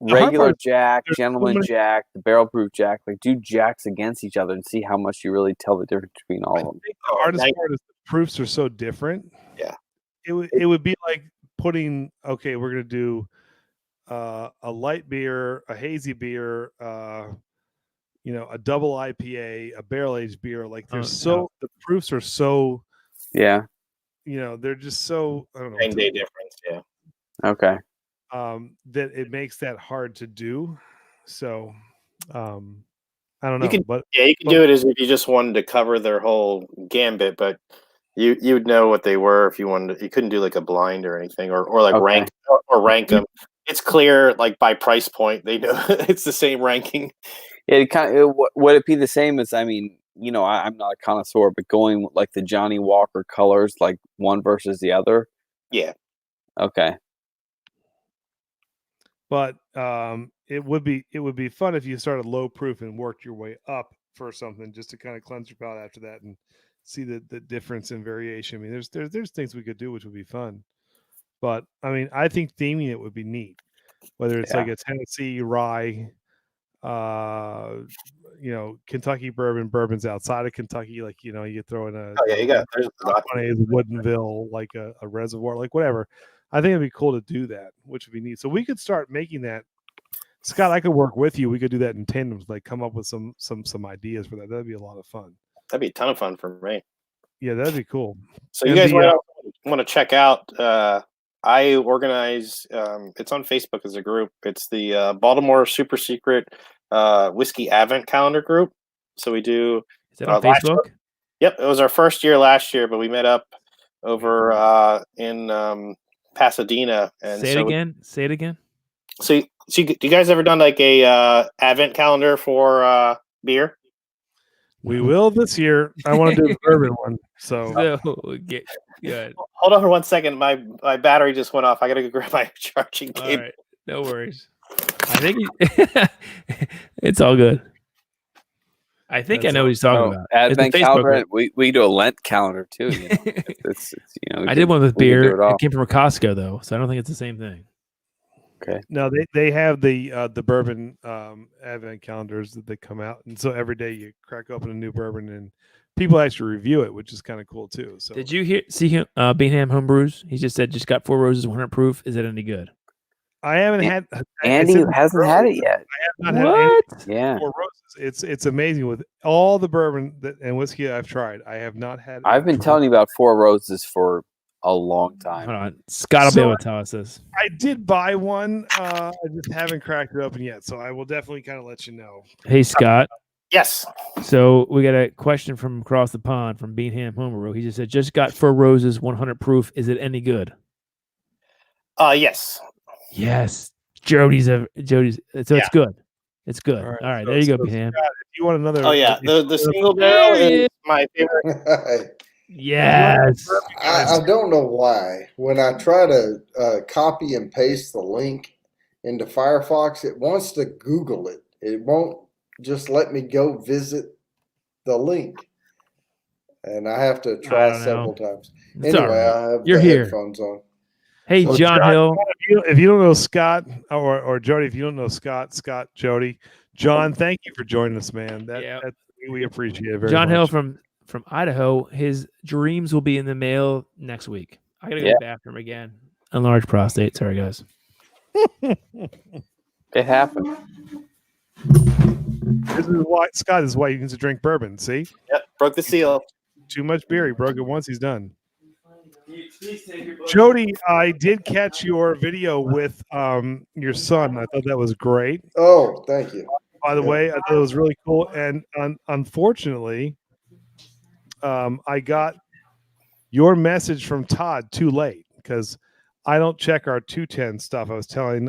regular Jack, gentleman Jack, the barrel proof Jack. Like do Jacks against each other and see how much you really tell the difference between all of them. The hardest part is the proofs are so different. Yeah. It would be like putting, okay, we're going to do a light beer, a hazy beer, a double IPA, a barrel aged beer. Like the proofs are so, they're just so, I don't know. 9-day difference. Yeah. Okay. That it makes that hard to do. So, I don't know. You can do it as if you just wanted to cover their whole gambit, but you would know what they were if you wanted to. You couldn't do like a blind or anything, or like rank them. It's clear, like by price point, they know it's the same ranking. It would it be the same as? I mean, I'm not a connoisseur, but going like the Johnny Walker colors, like one versus the other. Yeah. Okay. But it would be fun if you started low proof and worked your way up for something just to kind of cleanse your palate after that and see the difference in variation. I mean, there's things we could do which would be fun. But I mean, I think theming it would be neat. whether it's like a Tennessee rye, Kentucky bourbons outside of Kentucky, like you throw in there's Woodinville, like a reservoir, like whatever. I think it'd be cool to do that, which would be neat. So we could start making that. Scott, I could work with you. We could do that in tandem, like come up with some ideas for that. That'd be a lot of fun. That'd be a ton of fun for me. Yeah, that'd be cool. So you guys want to check out? I organize. It's on Facebook as a group. It's the Baltimore Super Secret Whiskey Advent Calendar group. So we do. Is that on Facebook? Yep, it was our first year last year, but we met up over in Pasadena. And Say it again. So do you guys ever done like a advent calendar for beer? We will this year. I want to do the bourbon one. So get good. Hold on for 1 second. My battery just went off. I gotta go grab my charging cable. All right. No worries. I think it's all good. I think I know what he's talking about. Advent calendar. We do a Lent calendar too. I did one with beer. It came from a Costco though, so I don't think it's the same thing. Okay. No, they have the bourbon advent calendars that they come out, and so every day you crack open a new bourbon, and people actually review it, which is kind of cool too. So did you see him? Bingham Homebrews. He just got 4 Roses 100 proof. Is it any good? I haven't had. Andy hasn't had it yet. I have not had yeah. 4 Roses. It's amazing with all the bourbon and whiskey I've tried. I have not had. I've been telling you about 4 Roses for a long time. Hold on, Scott will be able to tell us this. I did buy one. I just haven't cracked it open yet, so I will definitely kind of let you know. Hey, Scott. Yes. So we got a question from across the pond from Bingham Homebrew. He just said, "Just got 4 Roses 100 proof. Is it any good?" Yes. Yes. Jody's. So it's good. It's good. All right, there you go, Bingham. Scott, if you want another? Oh yeah, the single barrel is my favorite. Yes. I don't know why. When I try to copy and paste the link into Firefox, it wants to Google it. It won't just let me go visit the link. And I have to try several times. It's anyway, I have You're the here. headphones on. Hey, So John Scott, Hill. If you don't know Scott or Jody, if you don't know Scott, Jody, John, thank you for joining us, man. That we appreciate it very John much. Hill from Idaho. His dreams will be in the mail next week. I gotta go to the bathroom again. Enlarged prostate. Sorry, guys. It happened. This is why Scott is why you need to drink bourbon. See? Yep, broke the seal. Too much beer. He broke it once. He's done. Jody, I did catch your video with your son. I thought that was great. Oh, thank you. By the way, I thought it was really cool. And unfortunately, I got your message from Todd too late because I don't check our 210 stuff. I was telling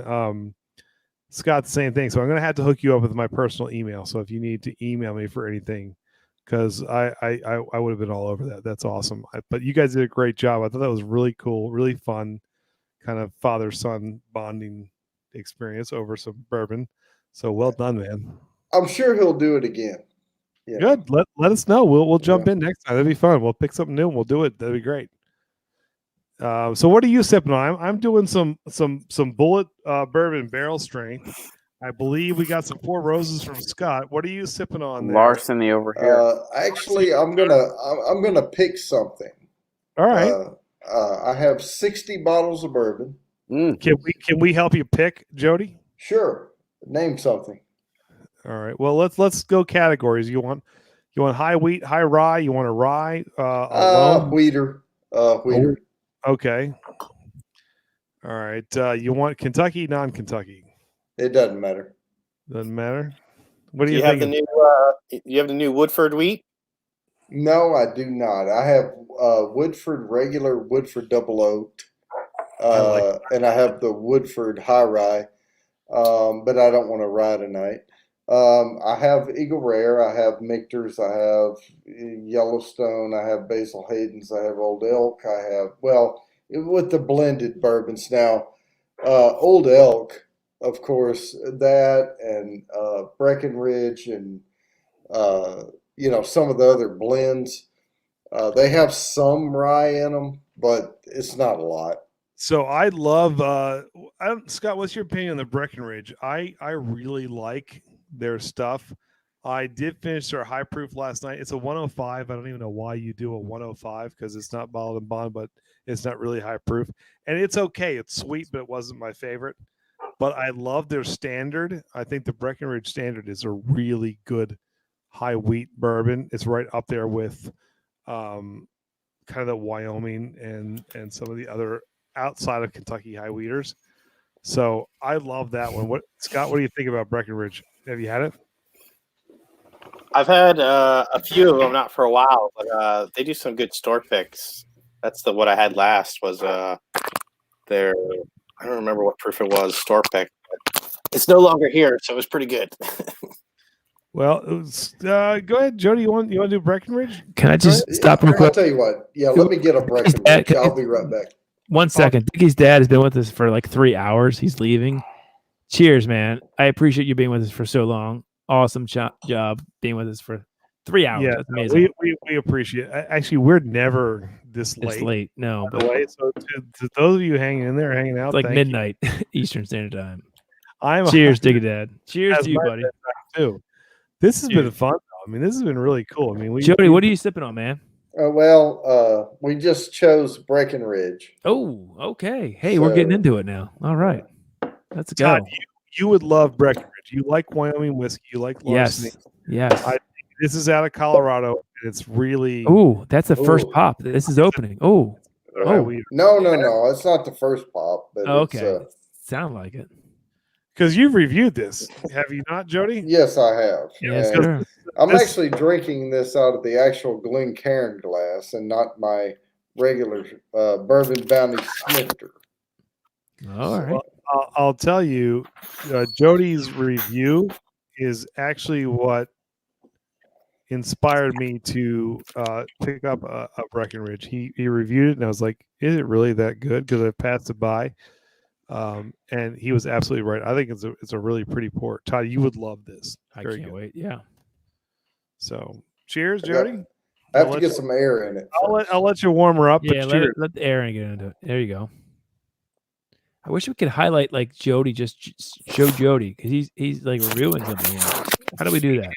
Scott the same thing. So I'm going to have to hook you up with my personal email. So if you need to email me for anything, because I would have been all over that. That's awesome. But you guys did a great job. I thought that was really cool, really fun, kind of father-son bonding experience over some bourbon. So well done, man. I'm sure he'll do it again. Yeah. Good. Let us know. We'll jump in next time. That'd be fun. We'll pick something new and we'll do it. That'd be great. So what are you sipping on? I'm doing some Bullet bourbon barrel strength. I believe we got some 4 Roses from Scott. What are you sipping on there? Larceny over here. Actually, I'm gonna pick something. All right. I have 60 bottles of bourbon. Can we help you pick, Jody? Sure. Name something. All right. Well, let's go categories. You want high wheat, high rye? You want a rye? Wheater. Wheater. Okay. All right. You want Kentucky, non-Kentucky? It doesn't matter. Doesn't matter. What do you have? You have the new Woodford wheat? No, I do not. I have Woodford regular, Woodford double oaked, and I have the Woodford high rye. But I don't want to rye tonight. I have Eagle Rare, I have Michter's, I have Yellowstone, I have Basil Hayden's, I have Old Elk, I have, with the blended bourbons now, Old Elk, of course, that and Breckenridge and, some of the other blends. They have some rye in them, but it's not a lot. So I love Scott. What's your opinion on the Breckenridge? I really like their stuff. I did finish their high proof last night. It's a 105. I don't even know why you do a 105 because it's not bottled and bond, but it's not really high proof, and it's okay. It's sweet, but it wasn't my favorite. But I love their standard. I think the Breckenridge Standard is a really good high wheat bourbon. It's right up there with kind of the Wyoming and some of the other outside of Kentucky high wheaters. So I love that one. Scott, what do you think about Breckenridge? Have you had it? I've had a few of them, not for a while, but they do some good store picks. That's what I had last was their, I don't remember what proof it was, store pick. It's no longer here, so it was pretty good. Well, go ahead, Jody. You want to do Breckenridge? Can I just stop real quick? I'll tell you what. Yeah, let me get a Breckenridge. I'll be right back. 1 second. Dickie's dad has been with us for like 3 hours. He's leaving. Cheers, man. I appreciate you being with us for so long. Awesome job being with us for 3 hours. Yeah, that's amazing. We appreciate it. Actually, we're never this late. It's late. No. By the way, so to those of you hanging in there, hanging out, It's like midnight Eastern Standard Time. Cheers, Dickie Dad. Cheers to you, buddy. Too. This has been fun. I mean, this has been really cool. I mean, Jody, what are you sipping on, man? We just chose Breckenridge. Oh, okay. Hey, we're getting into it now. All right. Let's go. Todd, you would love Breckenridge. You like Wyoming whiskey. You like larceny. Yes. This is out of Colorado. And it's really. Oh, that's the first pop. This is opening. Oh. No. It's not the first pop. But okay. Sound like it. Because you've reviewed this, have you not, Jody? Yes, I have. Yes, sir. I'm actually drinking this out of the actual Glencairn glass and not my regular bourbon bounty snifter. All right. Well, I'll tell you, Jody's review is actually what inspired me to pick up a Breckenridge. He reviewed it, and I was like, "Is it really that good?" Because I passed it by. And he was absolutely right. I think it's a really pretty port. Todd, you would love this. I can't wait. Yeah. So, cheers, Jody. I have to get some air in it. I'll let you warm her up. Yeah, let the air get into it. There you go. I wish we could highlight like Jody. Just show Jody because he's like reviewing something here. How do we do that?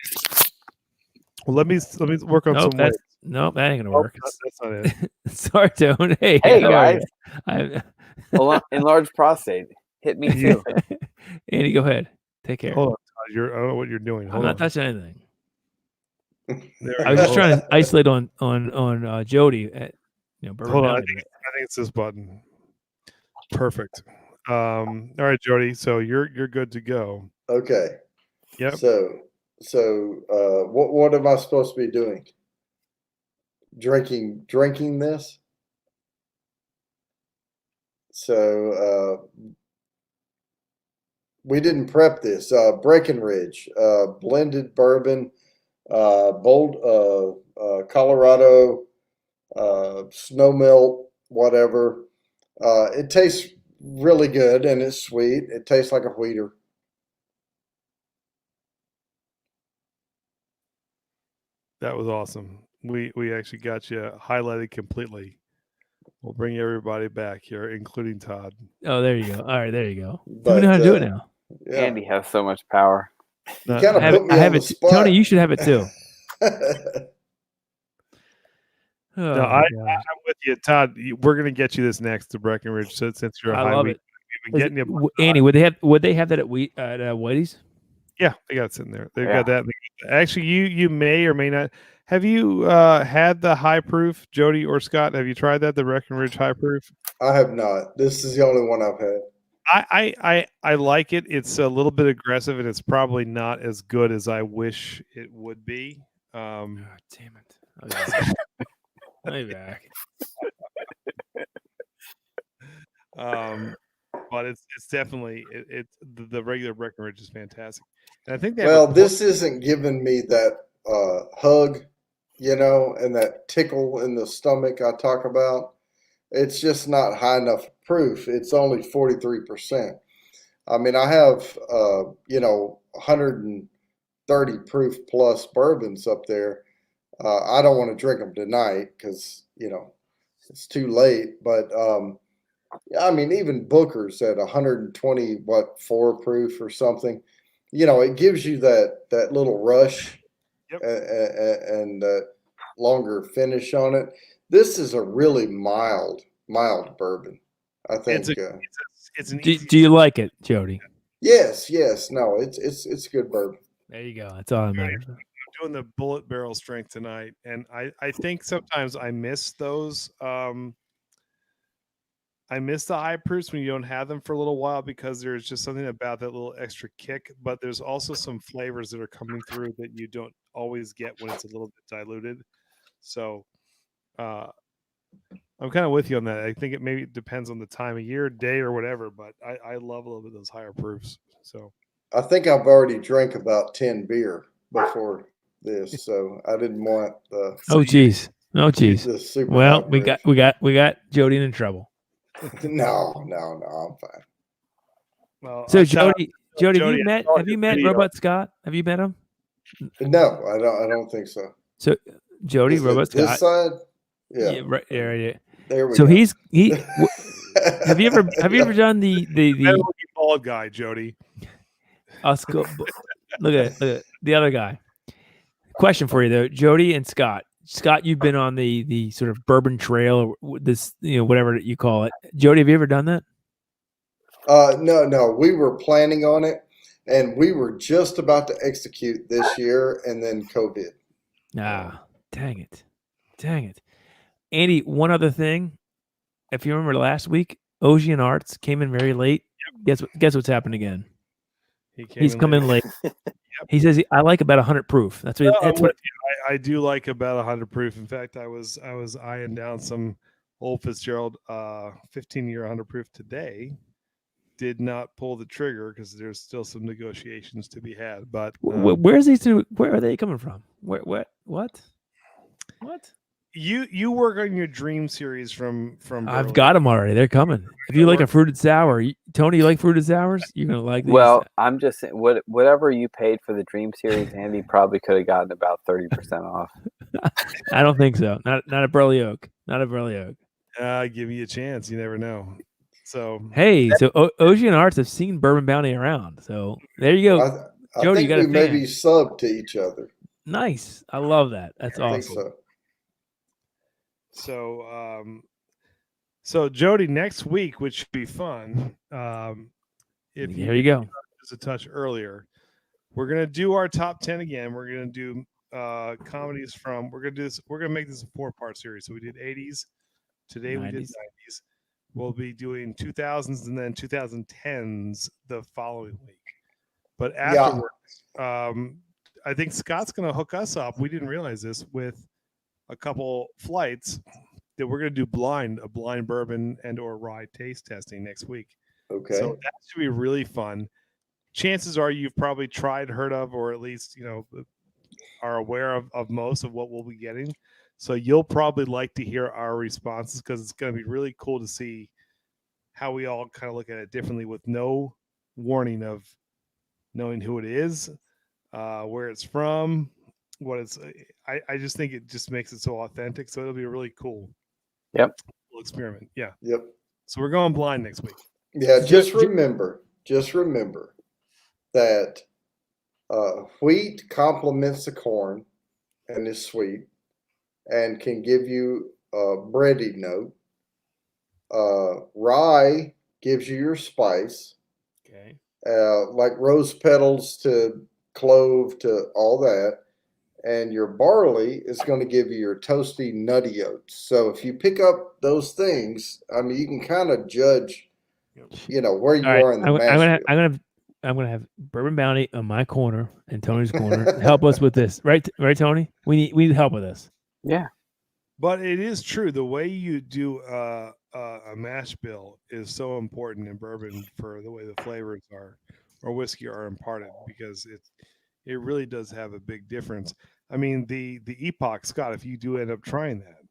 Well, let me work on some ways. Nope, that ain't gonna work. That's not it. Sorry, Tone. Hey guys. Enlarged prostate. Hit me too. Andy, go ahead. Take care. Hold on. I don't know what you're doing. I'm not touching anything. I was just trying to isolate on Jody. Hold on. I think it's this button. Perfect. All right, Jody. So you're good to go. Okay. Yep. So what am I supposed to be doing? Drinking this? So we didn't prep this. Breckenridge, blended bourbon, bold Colorado, snow melt, whatever. It tastes really good and it's sweet. It tastes like a wheater. That was awesome. We actually got you highlighted completely. We'll bring everybody back here, including Todd. Oh, there you go. All right, there you go. We know how to do it now. Yeah. Andy has so much power. I have it. Tony, you should have it too. I'm with you, Todd. We're going to get you this next to Breckenridge since you're a high love week. It. Andy, would they have that at Whitey's? Yeah, they got it sitting there. They've got that. Actually, you may or may not. Have you had the high proof, Jody or Scott? Have you tried that, the Breckenridge high proof? I have not. This is the only one I've had. I like it. It's a little bit aggressive, and it's probably not as good as I wish it would be. Damn it! I'll be back. But it's definitely the regular Breckenridge is fantastic, and I think this isn't giving me that hug, and that tickle in the stomach I talk about. It's just not high enough proof. It's only 43%. I mean, I have 130 proof plus bourbons up there. I don't want to drink them tonight because it's too late. But I mean, even Booker's at 120, 4 proof or something. It gives you that little rush and that longer finish on it. This is a really mild bourbon. I think. It's an do you like it, Jody? Yes. No, it's good bourbon. There you go. That's all that matters. I'm doing the bullet barrel strength tonight, and I think sometimes I miss those. I miss the high proofs when you don't have them for a little while because there's just something about that little extra kick. But there's also some flavors that are coming through that you don't always get when it's a little bit diluted. So I'm kind of with you on that. I think it maybe depends on the time of year, day, or whatever. But I love a little bit of those higher proofs. So I think I've already drank about 10 beer before this, so I didn't want the. Oh geez. The super well, we got Jody in trouble. No, I'm fine. Well, so Jody, have you met Robot Scott? Have you met him? No, I don't think so. So Jody, Robot Scott. This side? Yeah. Right there. There we so go. he have you ever done the bald guy, Jody? Look at the other guy. Question for you though, Jody and Scott. Scott, you've been on the sort of bourbon trail, or this, whatever you call it. Jody, have you ever done that? No. We were planning on it, and we were just about to execute this year, and then COVID. Dang it. Andy, one other thing. If you remember last week, Ocean Arts came in very late. Guess what's happened again? He's come in late. He says I like about 100 proof. That's what. I do like about 100 proof. In fact, I was eyeing down some Old Fitzgerald 15-year 100 proof today. Did not pull the trigger because there's still some negotiations to be had. But where are they coming from? What? You work on your dream series from I've got them already. They're coming. If you like a fruited sour, Tony, you like fruited sours? You're gonna like these. Well, I'm just saying, whatever you paid for the dream series, Andy probably could have gotten about 30% off. I don't think so. Not a Burley Oak. Not a Burley Oak. Give you a chance. You never know. So hey, Ocean Arts have seen Bourbon Bounty around. So there you go. I Jody, think you got we maybe sub to each other. Nice. I love that. That's awesome. I think so. So Jody, next week, which should be fun. If there you go. Just a touch earlier, we're gonna do our top 10 again. We're gonna do comedies from. We're gonna do this. We're gonna make this a 4-part series. So we did 80s. Today 90s. We did 90s. We'll be doing 2000s and then 2010s the following week. But afterwards, I think Scott's gonna hook us up. We didn't realize this with a couple flights that we're going to do a blind bourbon and or rye taste testing next week. Okay. So that should be really fun. Chances are you've probably tried, heard of, or at least, are aware of most of what we'll be getting. So you'll probably like to hear our responses because it's going to be really cool to see how we all kind of look at it differently with no warning of knowing who it is, where it's from, what it's. I just think it just makes it so authentic. So it'll be really cool. Yep. Cool experiment. Yeah. Yep. So we're going blind next week. Yeah. Just remember that wheat complements the corn and is sweet and can give you a bready note. Rye gives you your spice. Okay. Like rose petals to clove to all that. And your barley is going to give you your toasty nutty oats. So if you pick up those things, I mean, you can kind of judge, where you are in the mash bill. I'm gonna have Bourbon Bounty on my corner and Tony's corner. Help us with this, right, Tony? We need help with this. Yeah. But it is true. The way you do a mash bill is so important in bourbon for the way the flavors are or whiskey are imparted because it really does have a big difference. I mean, the Epoch, Scott, if you do end up trying that,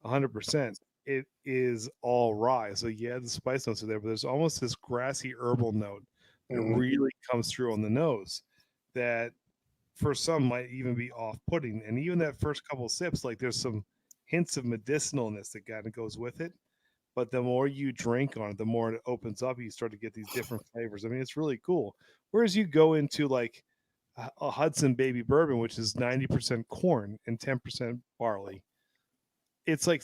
100%, it is all rye. So yeah, the spice notes are there, but there's almost this grassy herbal note that really comes through on the nose that for some might even be off-putting. And even that first couple sips, like there's some hints of medicinalness that kind of goes with it. but the more you drink on it, the more it opens up. You start to get these different flavors. I mean, it's really cool. Whereas you go into like a Hudson Baby Bourbon, which is 90% corn and 10% barley. It's like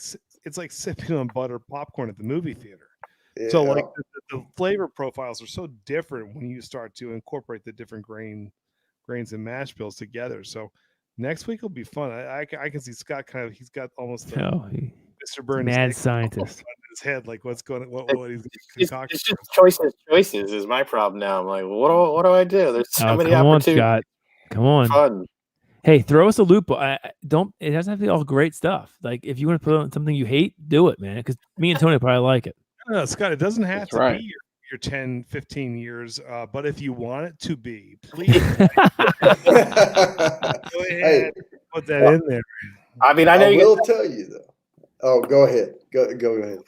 sipping on buttered popcorn at the movie theater. Yeah. So like the flavor profiles are so different when you start to incorporate the different grains and mash bills together. So next week will be fun. I can see Scott he's got almost Mr. Burns mad scientist in his head, like what's going what he's concocting. It's just choices is my problem now. I'm like, what do I do? There's so many opportunities. Scott. Come on. Fun. Hey, throw us a loop. It doesn't have to be all great stuff. Like if you want to put on something you hate, do it, man. Because me and Tony probably like it. No, Scott, it doesn't have to be your 10, 15 years. But if you want it to be, please go ahead, put that in there. I mean, I will tell you though. Oh, go ahead. Go ahead.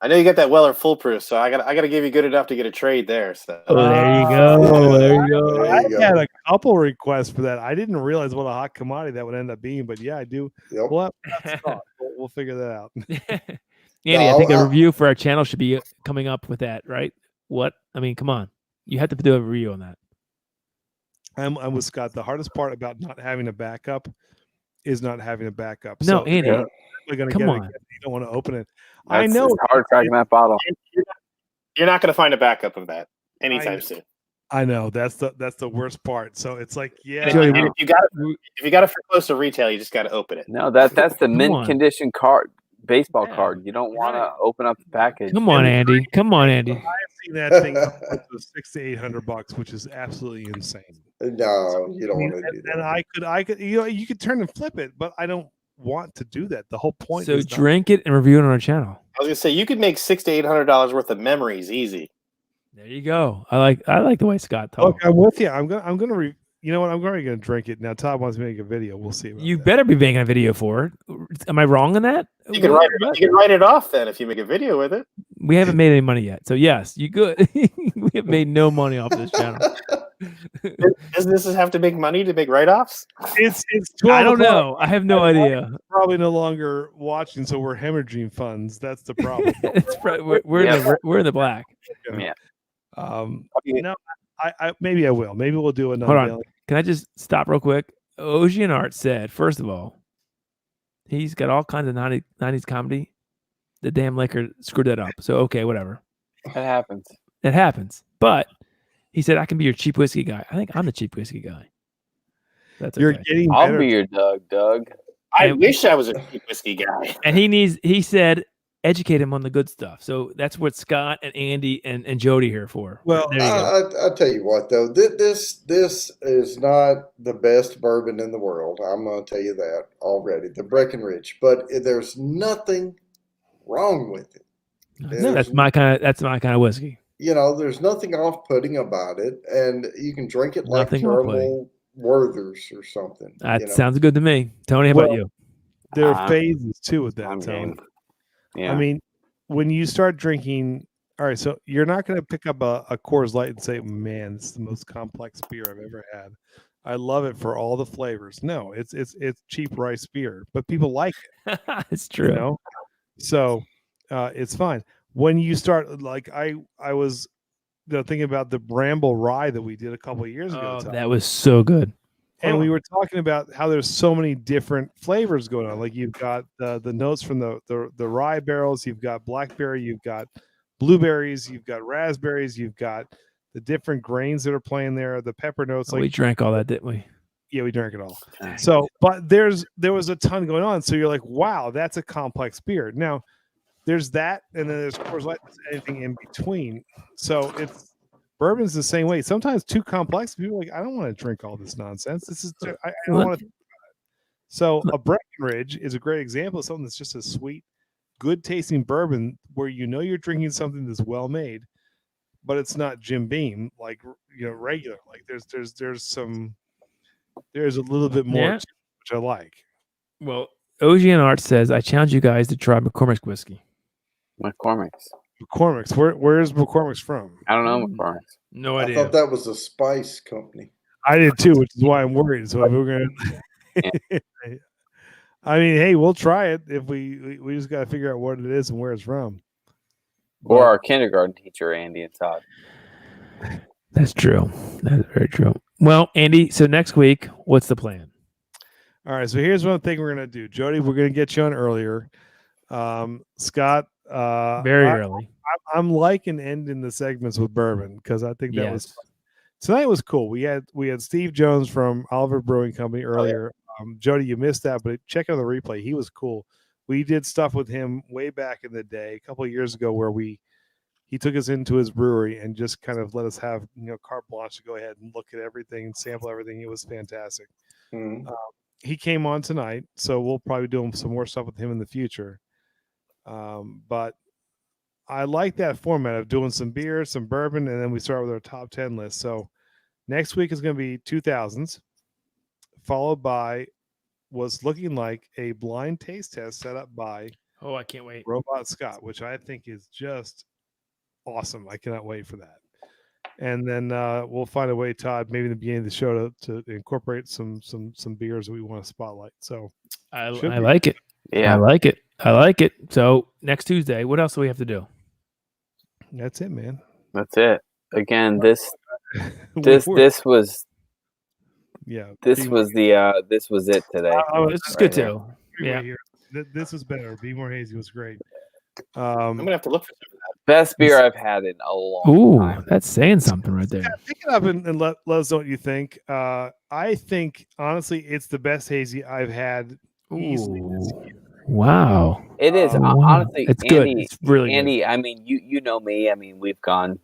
I know you got that Weller foolproof, so I got to give you good enough to get a trade there. So there you go. There you go. I had a couple requests for that. I didn't realize what a hot commodity that would end up being, but yeah, I do. Yep. We'll figure that out. Andy, I think a review for our channel should be coming up with that, right? What? I mean, come on. You have to do a review on that. I'm with Scott. The hardest part about not having a backup is not having a backup. No, so Andy, come on. You don't want to open it. I know it's hard cracking that bottle. You're not going to find a backup of that anytime soon. I know that's the worst part. So it's like, yeah, if you got it for close to retail, you just got to open it. No, that's the mint condition baseball card. You don't want to open up the package. Come on, Andy. I've seen that thing up to $600 to $800, which is absolutely insane. No, you don't want to do that. And I could, you could turn and flip it, but I don't want to do that. The whole point. So drink it and review it on our channel. I was gonna say you could make $600 to $800 worth of memories easy. There you go. I like the way Scott talks. Look, I'm with you. I'm gonna. You know what? I'm already gonna drink it now. Todd wants me to make a video. We'll see. You better be making a video for it. Am I wrong on that? You can write it off then if you make a video with it. We haven't made any money yet, so yes, you good. We have made no money off this channel. Businesses have to make money to make write-offs? It's I don't know. I have no idea. Probably no longer watching, so we're hemorrhaging funds. That's the problem. We're in the black. Yeah. No, I maybe I will. Maybe we'll do another. Hold on. Can I just stop real quick? Ocean Art said, first of all, he's got all kinds of 90s comedy. The damn liquor screwed that up. So okay, whatever. That happens. It happens. But he said, I can be your cheap whiskey guy. I think I'm the cheap whiskey guy. That's okay. You're getting better. I'll be your Doug. I wish I was a cheap whiskey guy. And he said, educate him on the good stuff. So that's what Scott and Andy and Jody here for. Well, I'll tell you what, though. This is not the best bourbon in the world. I'm going to tell you that already. The Breckenridge. But there's nothing wrong with it. That's my kind of whiskey. You know, there's nothing off-putting about it, and you can drink it like Thermal Werther's or something. That sounds good to me. Tony, how about you? There are phases too with that, Tony. Yeah. I mean, when you start drinking, all right, so you're not going to pick up a Coors Light and say, man, this is the most complex beer I've ever had. I love it for all the flavors. No, it's cheap rice beer, but people like it. It's true. You know? So it's fine. When you start, like I was thinking about the Bramble Rye that we did a couple of years ago. That was so good. And we were talking about how there's so many different flavors going on. Like you've got the notes from the rye barrels, you've got blackberry, you've got blueberries, you've got raspberries, you've got the different grains that are playing there, the pepper notes. We drank all that, didn't we? Yeah, we drank it all. So, but there was a ton going on. So you're like, wow, that's a complex beer. Now, there's that, and then there's Coors Light, anything in between. So bourbon's the same way. Sometimes too complex. People are like, I don't want to drink all this nonsense. This is I don't want to think about it. So a Breckenridge is a great example of something that's just a sweet, good tasting bourbon where you know you're drinking something that's well made, but it's not Jim Beam like regular. Like there's a little bit more to it, which I like. Well, Ocean Art says, I challenge you guys to try McCormick's whiskey. McCormick's. Where's McCormick's from? I don't know McCormick's. No idea. I thought that was a spice company. I did too, which is why I'm worried. So if we're gonna, I mean, hey, we'll try it. If we just got to figure out what it is and where it's from. Or our kindergarten teacher, Andy and Todd. That's true. That's very true. Well, Andy, so next week, what's the plan? All right, so here's one thing we're gonna do. Jody, we're gonna get you on earlier. Scott, very early. I'm liking ending the segments with bourbon because I think that was fun. Tonight was cool. We had Steve Jones from Oliver Brewing Company earlier. Jody, you missed that, but check out the replay. He was cool. We did stuff with him way back in the day, a couple of years ago, where he took us into his brewery and just kind of let us have carte blanche to go ahead and look at everything and sample everything. It was fantastic. He came on tonight, so we'll probably do some more stuff with him in the future. But I like that format of doing some beer, some bourbon, and then we start with our top 10 list. So next week is going to be 2000s, followed by what's looking like a blind taste test set up by I can't wait. Robot Scott, which I think is just awesome. I cannot wait for that. And then we'll find a way, Todd, maybe in the beginning of the show to incorporate some beers that we want to spotlight. So I like it. Yeah, I like it. So next Tuesday, what else do we have to do? That's it, man. That's it. Again, this was this was it today. This is good too. Yeah, this was better. Be More Hazy was great. I'm gonna have to look for some of that. Best beer I've had in a long time. That's saying something right there. Yeah, pick it up and let us know what you think. I think honestly, it's the best hazy I've had easily this year. Wow, it is. Honestly, it's Andy, good. It's really Andy. Good. I mean, you know me. I mean, we've gone.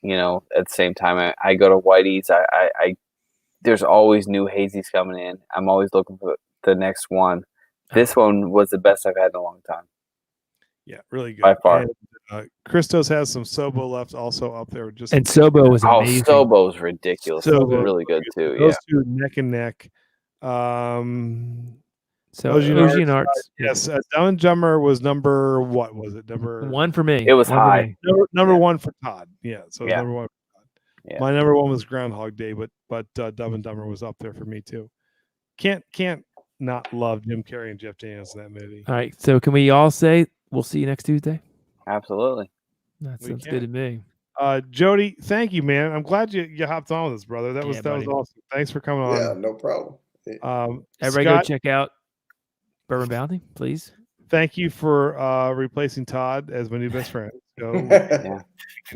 At the same time, I go to Whitey's. I there's always new hazies coming in. I'm always looking for the next one. This one was the best I've had in a long time. Yeah, really good. By far. And, Christos has some Sobo left also up there. And Sobo was amazing. Sobo's ridiculous. Sobo, really good too. Those two neck and neck. So Ocean Arts. Yes, Dumb and Dumber was number what was it? Number one for me. It was high. Number one for Todd. Yeah, so yeah. number one for Todd. Yeah. My number one was Groundhog Day, but Dumb and Dumber was up there for me too. Can't not love Jim Carrey and Jeff Daniels in that movie. All right, so can we all say we'll see you next Tuesday? Absolutely. That sounds good to me. Jody, thank you, man. I'm glad you hopped on with us, brother. That was awesome. Thanks for coming on. Yeah, no problem. Everybody Scott, go check out Bourbon Bounty, please. Thank you for replacing Todd as my new best friend. So,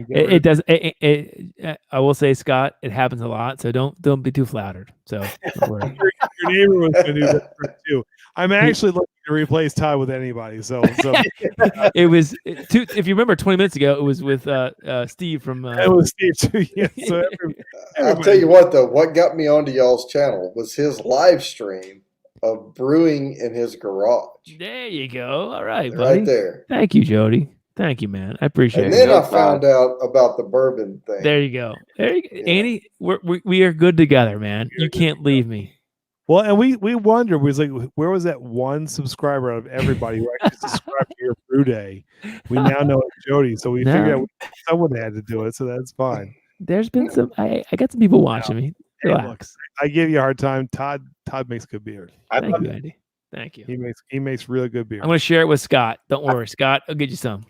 it does. I will say, Scott, it happens a lot. So don't be too flattered. So your neighbor was my new best friend too. I'm actually looking to replace Todd with anybody. So it was if you remember 20 minutes ago, it was with Steve from. It was Steve too. Yeah. So I'll tell you what, though, what got me onto y'all's channel was his live stream of brewing in his garage. There you go. All right, buddy. Right there. Thank you, Jody. Thank you, man. I appreciate it. And then I found out about the bourbon thing. There you go. Yeah. Andy, we are good together, man. You can't leave me. Well, and we wondered, we was like, where was that one subscriber out of everybody who actually subscribed to your brew day? We now know it's Jody, so we figured out someone had to do it, so that's fine. There's been some. I got some people watching me. Relax. I gave you a hard time. Todd makes good beer. Thank you, Andy. Thank you. He makes really good beer. I'm going to share it with Scott. Don't worry, Scott. I'll get you some.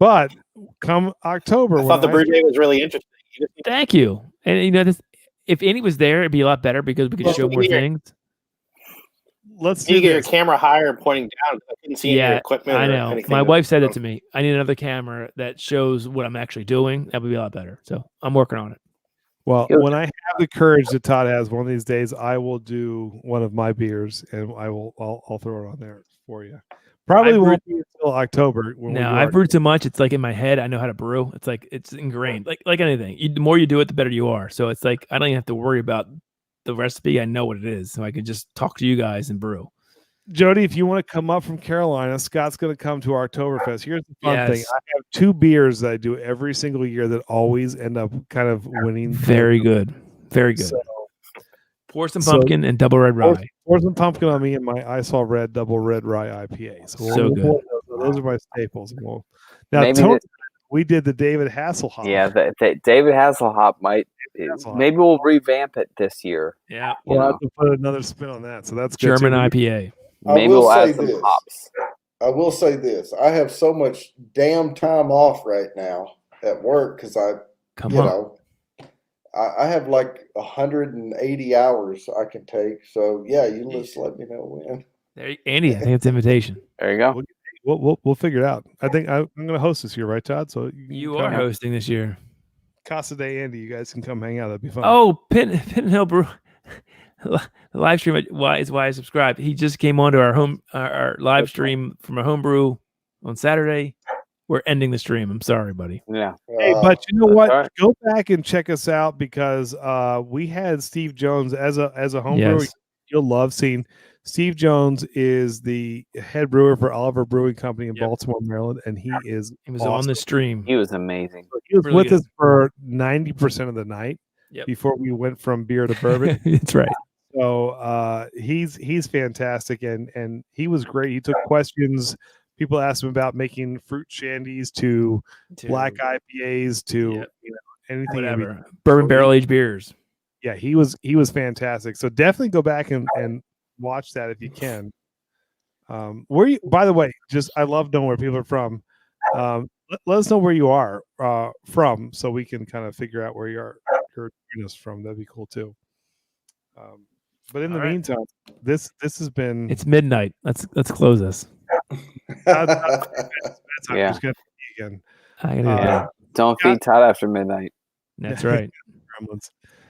But come October, I thought the brew day was really interesting. Thank you. And if Andy was there, it'd be a lot better because we could show more things. Let's get your camera higher and pointing down. I couldn't see any equipment. I know. My wife said that to me. I need another camera that shows what I'm actually doing. That would be a lot better. So I'm working on it. Well, when I have the courage that Todd has, one of these days I will do one of my beers and I'll throw it on there for you. Probably won't be until October. No, I've brewed so much. It's like in my head. I know how to brew. It's like it's ingrained. Like anything. The more you do it, the better you are. So it's like I don't even have to worry about the recipe. I know what it is, so I can just talk to you guys and brew. Jody, if you want to come up from Carolina, Scott's going to come to our Oktoberfest. Here's the fun thing. I have 2 beers that I do every single year that always end up kind of winning. Very good. Very good. So, pour some pumpkin and double red rye. Pour some pumpkin on me and my I Saw Red double red rye IPA. So good. Those are my staples. Now, Tony, we did the David Hasselhoff. Yeah, the David Hasselhoff might. Maybe we'll revamp it this year. Yeah, we'll have to put another spin on that. So that's German IPA. Maybe we'll add some hops. I will say this: I have so much damn time off right now at work because I have like 180 hours I can take. So yeah, you just let me know when. There, Andy, I think it's an invitation. There you go. We'll figure it out. I think I'm going to host this year, right, Todd? So you are hosting this year. Casa de Andy, you guys can come hang out. That'd be fun. Oh, Pin Hill Brew. The live stream is why I subscribed. He just came onto our live stream from a homebrew on Saturday. We're ending the stream. I'm sorry, buddy. Yeah. Hey, but you know what? Right. Go back and check us out because we had Steve Jones as a homebrewer. Yes. You'll love seeing. Steve Jones is the head brewer for Oliver Brewing Company in Baltimore, Maryland, and he was awesome. On the stream. He was amazing. He was with us for 90% of the night before we went from beer to bourbon. That's right. So he's fantastic, and he was great. He took questions. People asked him about making fruit shandies to black IPAs to anything. Whatever. Bourbon barrel aged beers. Yeah, he was fantastic. So definitely go back and watch that if you can. Where you, by the way, I love knowing where people are from. Let us know where you are from, so we can kind of figure out where you're from. That'd be cool too. But in the meantime, this has been. It's midnight. Let's close this. Again. Don't feed Todd after midnight. That's right.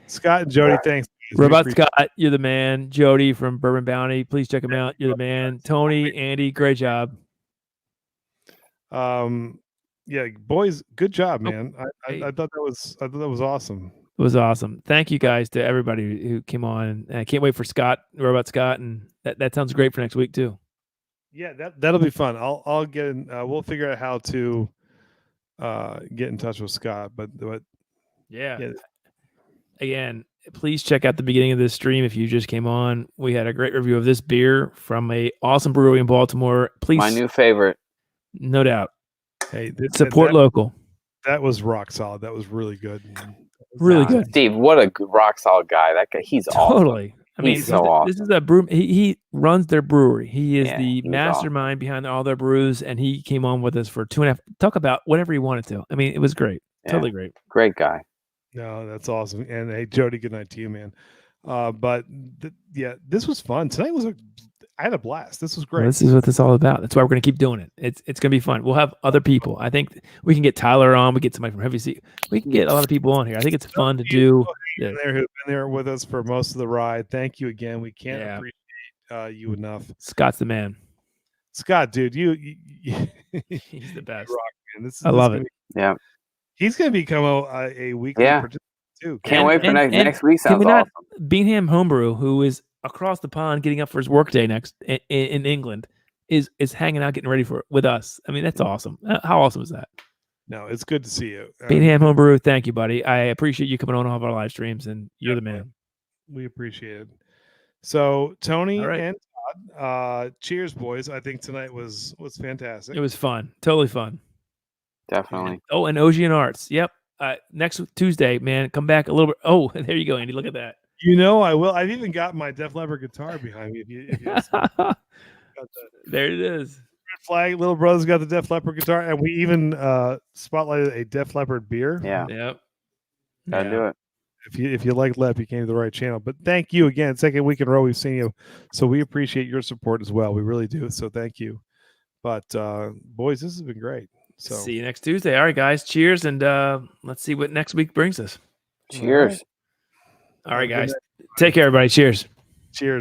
Scott and Jody, thanks. Robot Scott, you're the man. Jody from Bourbon Bounty, please check him out. You're the man. Tony, Andy, great job. Yeah, boys, good job, man. I thought that was awesome. It was awesome. Thank you guys to everybody who came on. And I can't wait for Scott, Robot Scott, and that sounds great for next week too. Yeah, that'll be fun. I'll get in. We'll figure out how to get in touch with Scott. But yeah. Again, please check out the beginning of this stream if you just came on. We had a great review of this beer from a awesome brewery in Baltimore. Please, my new favorite, no doubt. Hey, support local. That was rock solid. That was really good. Really good. Steve, what a rock solid guy. That guy, he's totally. Awesome. I mean, this is a brew. He runs their brewery. He is the mastermind behind all their brews, and he came on with us for 2.5. Talk about whatever he wanted to. I mean, it was great. Yeah. Totally great. Great guy. No, that's awesome. And hey, Jody, good night to you, man. But this was fun. Tonight I had a blast. This was great. Well, this is what it's all about. That's why we're going to keep doing it. It's going to be fun. We'll have other people. I think we can get Tyler on. We get somebody from Heavy Sea. We can get a lot of people on here. I think it's fun to do. Who've been there with us for most of the ride. Thank you again. We can't appreciate you enough. Scott's the man. Scott, dude, you he's the best. Rock, I love it. Yeah. He's going to become a weekly participant too. Can't wait for next week. Sounds awesome. Bingham Homebrew, who is across the pond getting up for his workday next in England, is hanging out getting ready for it with us. I mean, that's awesome. How awesome is that? No, it's good to see you. Bingham Homebrew, thank you, buddy. I appreciate you coming on all of our live streams, and you're the man. We appreciate it. So, Tony and Todd, cheers, boys. I think tonight was fantastic. It was fun. Totally fun. Definitely. And Ocean Arts. Yep. Next Tuesday, man, come back a little bit. Oh, there you go, Andy. Look at that. You know I will. I've even got my Def Leppard guitar behind me. If you there it is. Red Flag, little brother's got the Def Leppard guitar, and we even spotlighted a Def Leppard beer. Yeah. Yep. Gotta do it. If you like Lep, you came to the right channel. But thank you again. Second week in a row we've seen you, so we appreciate your support as well. We really do. So thank you. But boys, this has been great. So see you next Tuesday. All right, guys. Cheers, and let's see what next week brings us. Cheers. All right, guys. Take care, everybody. Cheers. Cheers.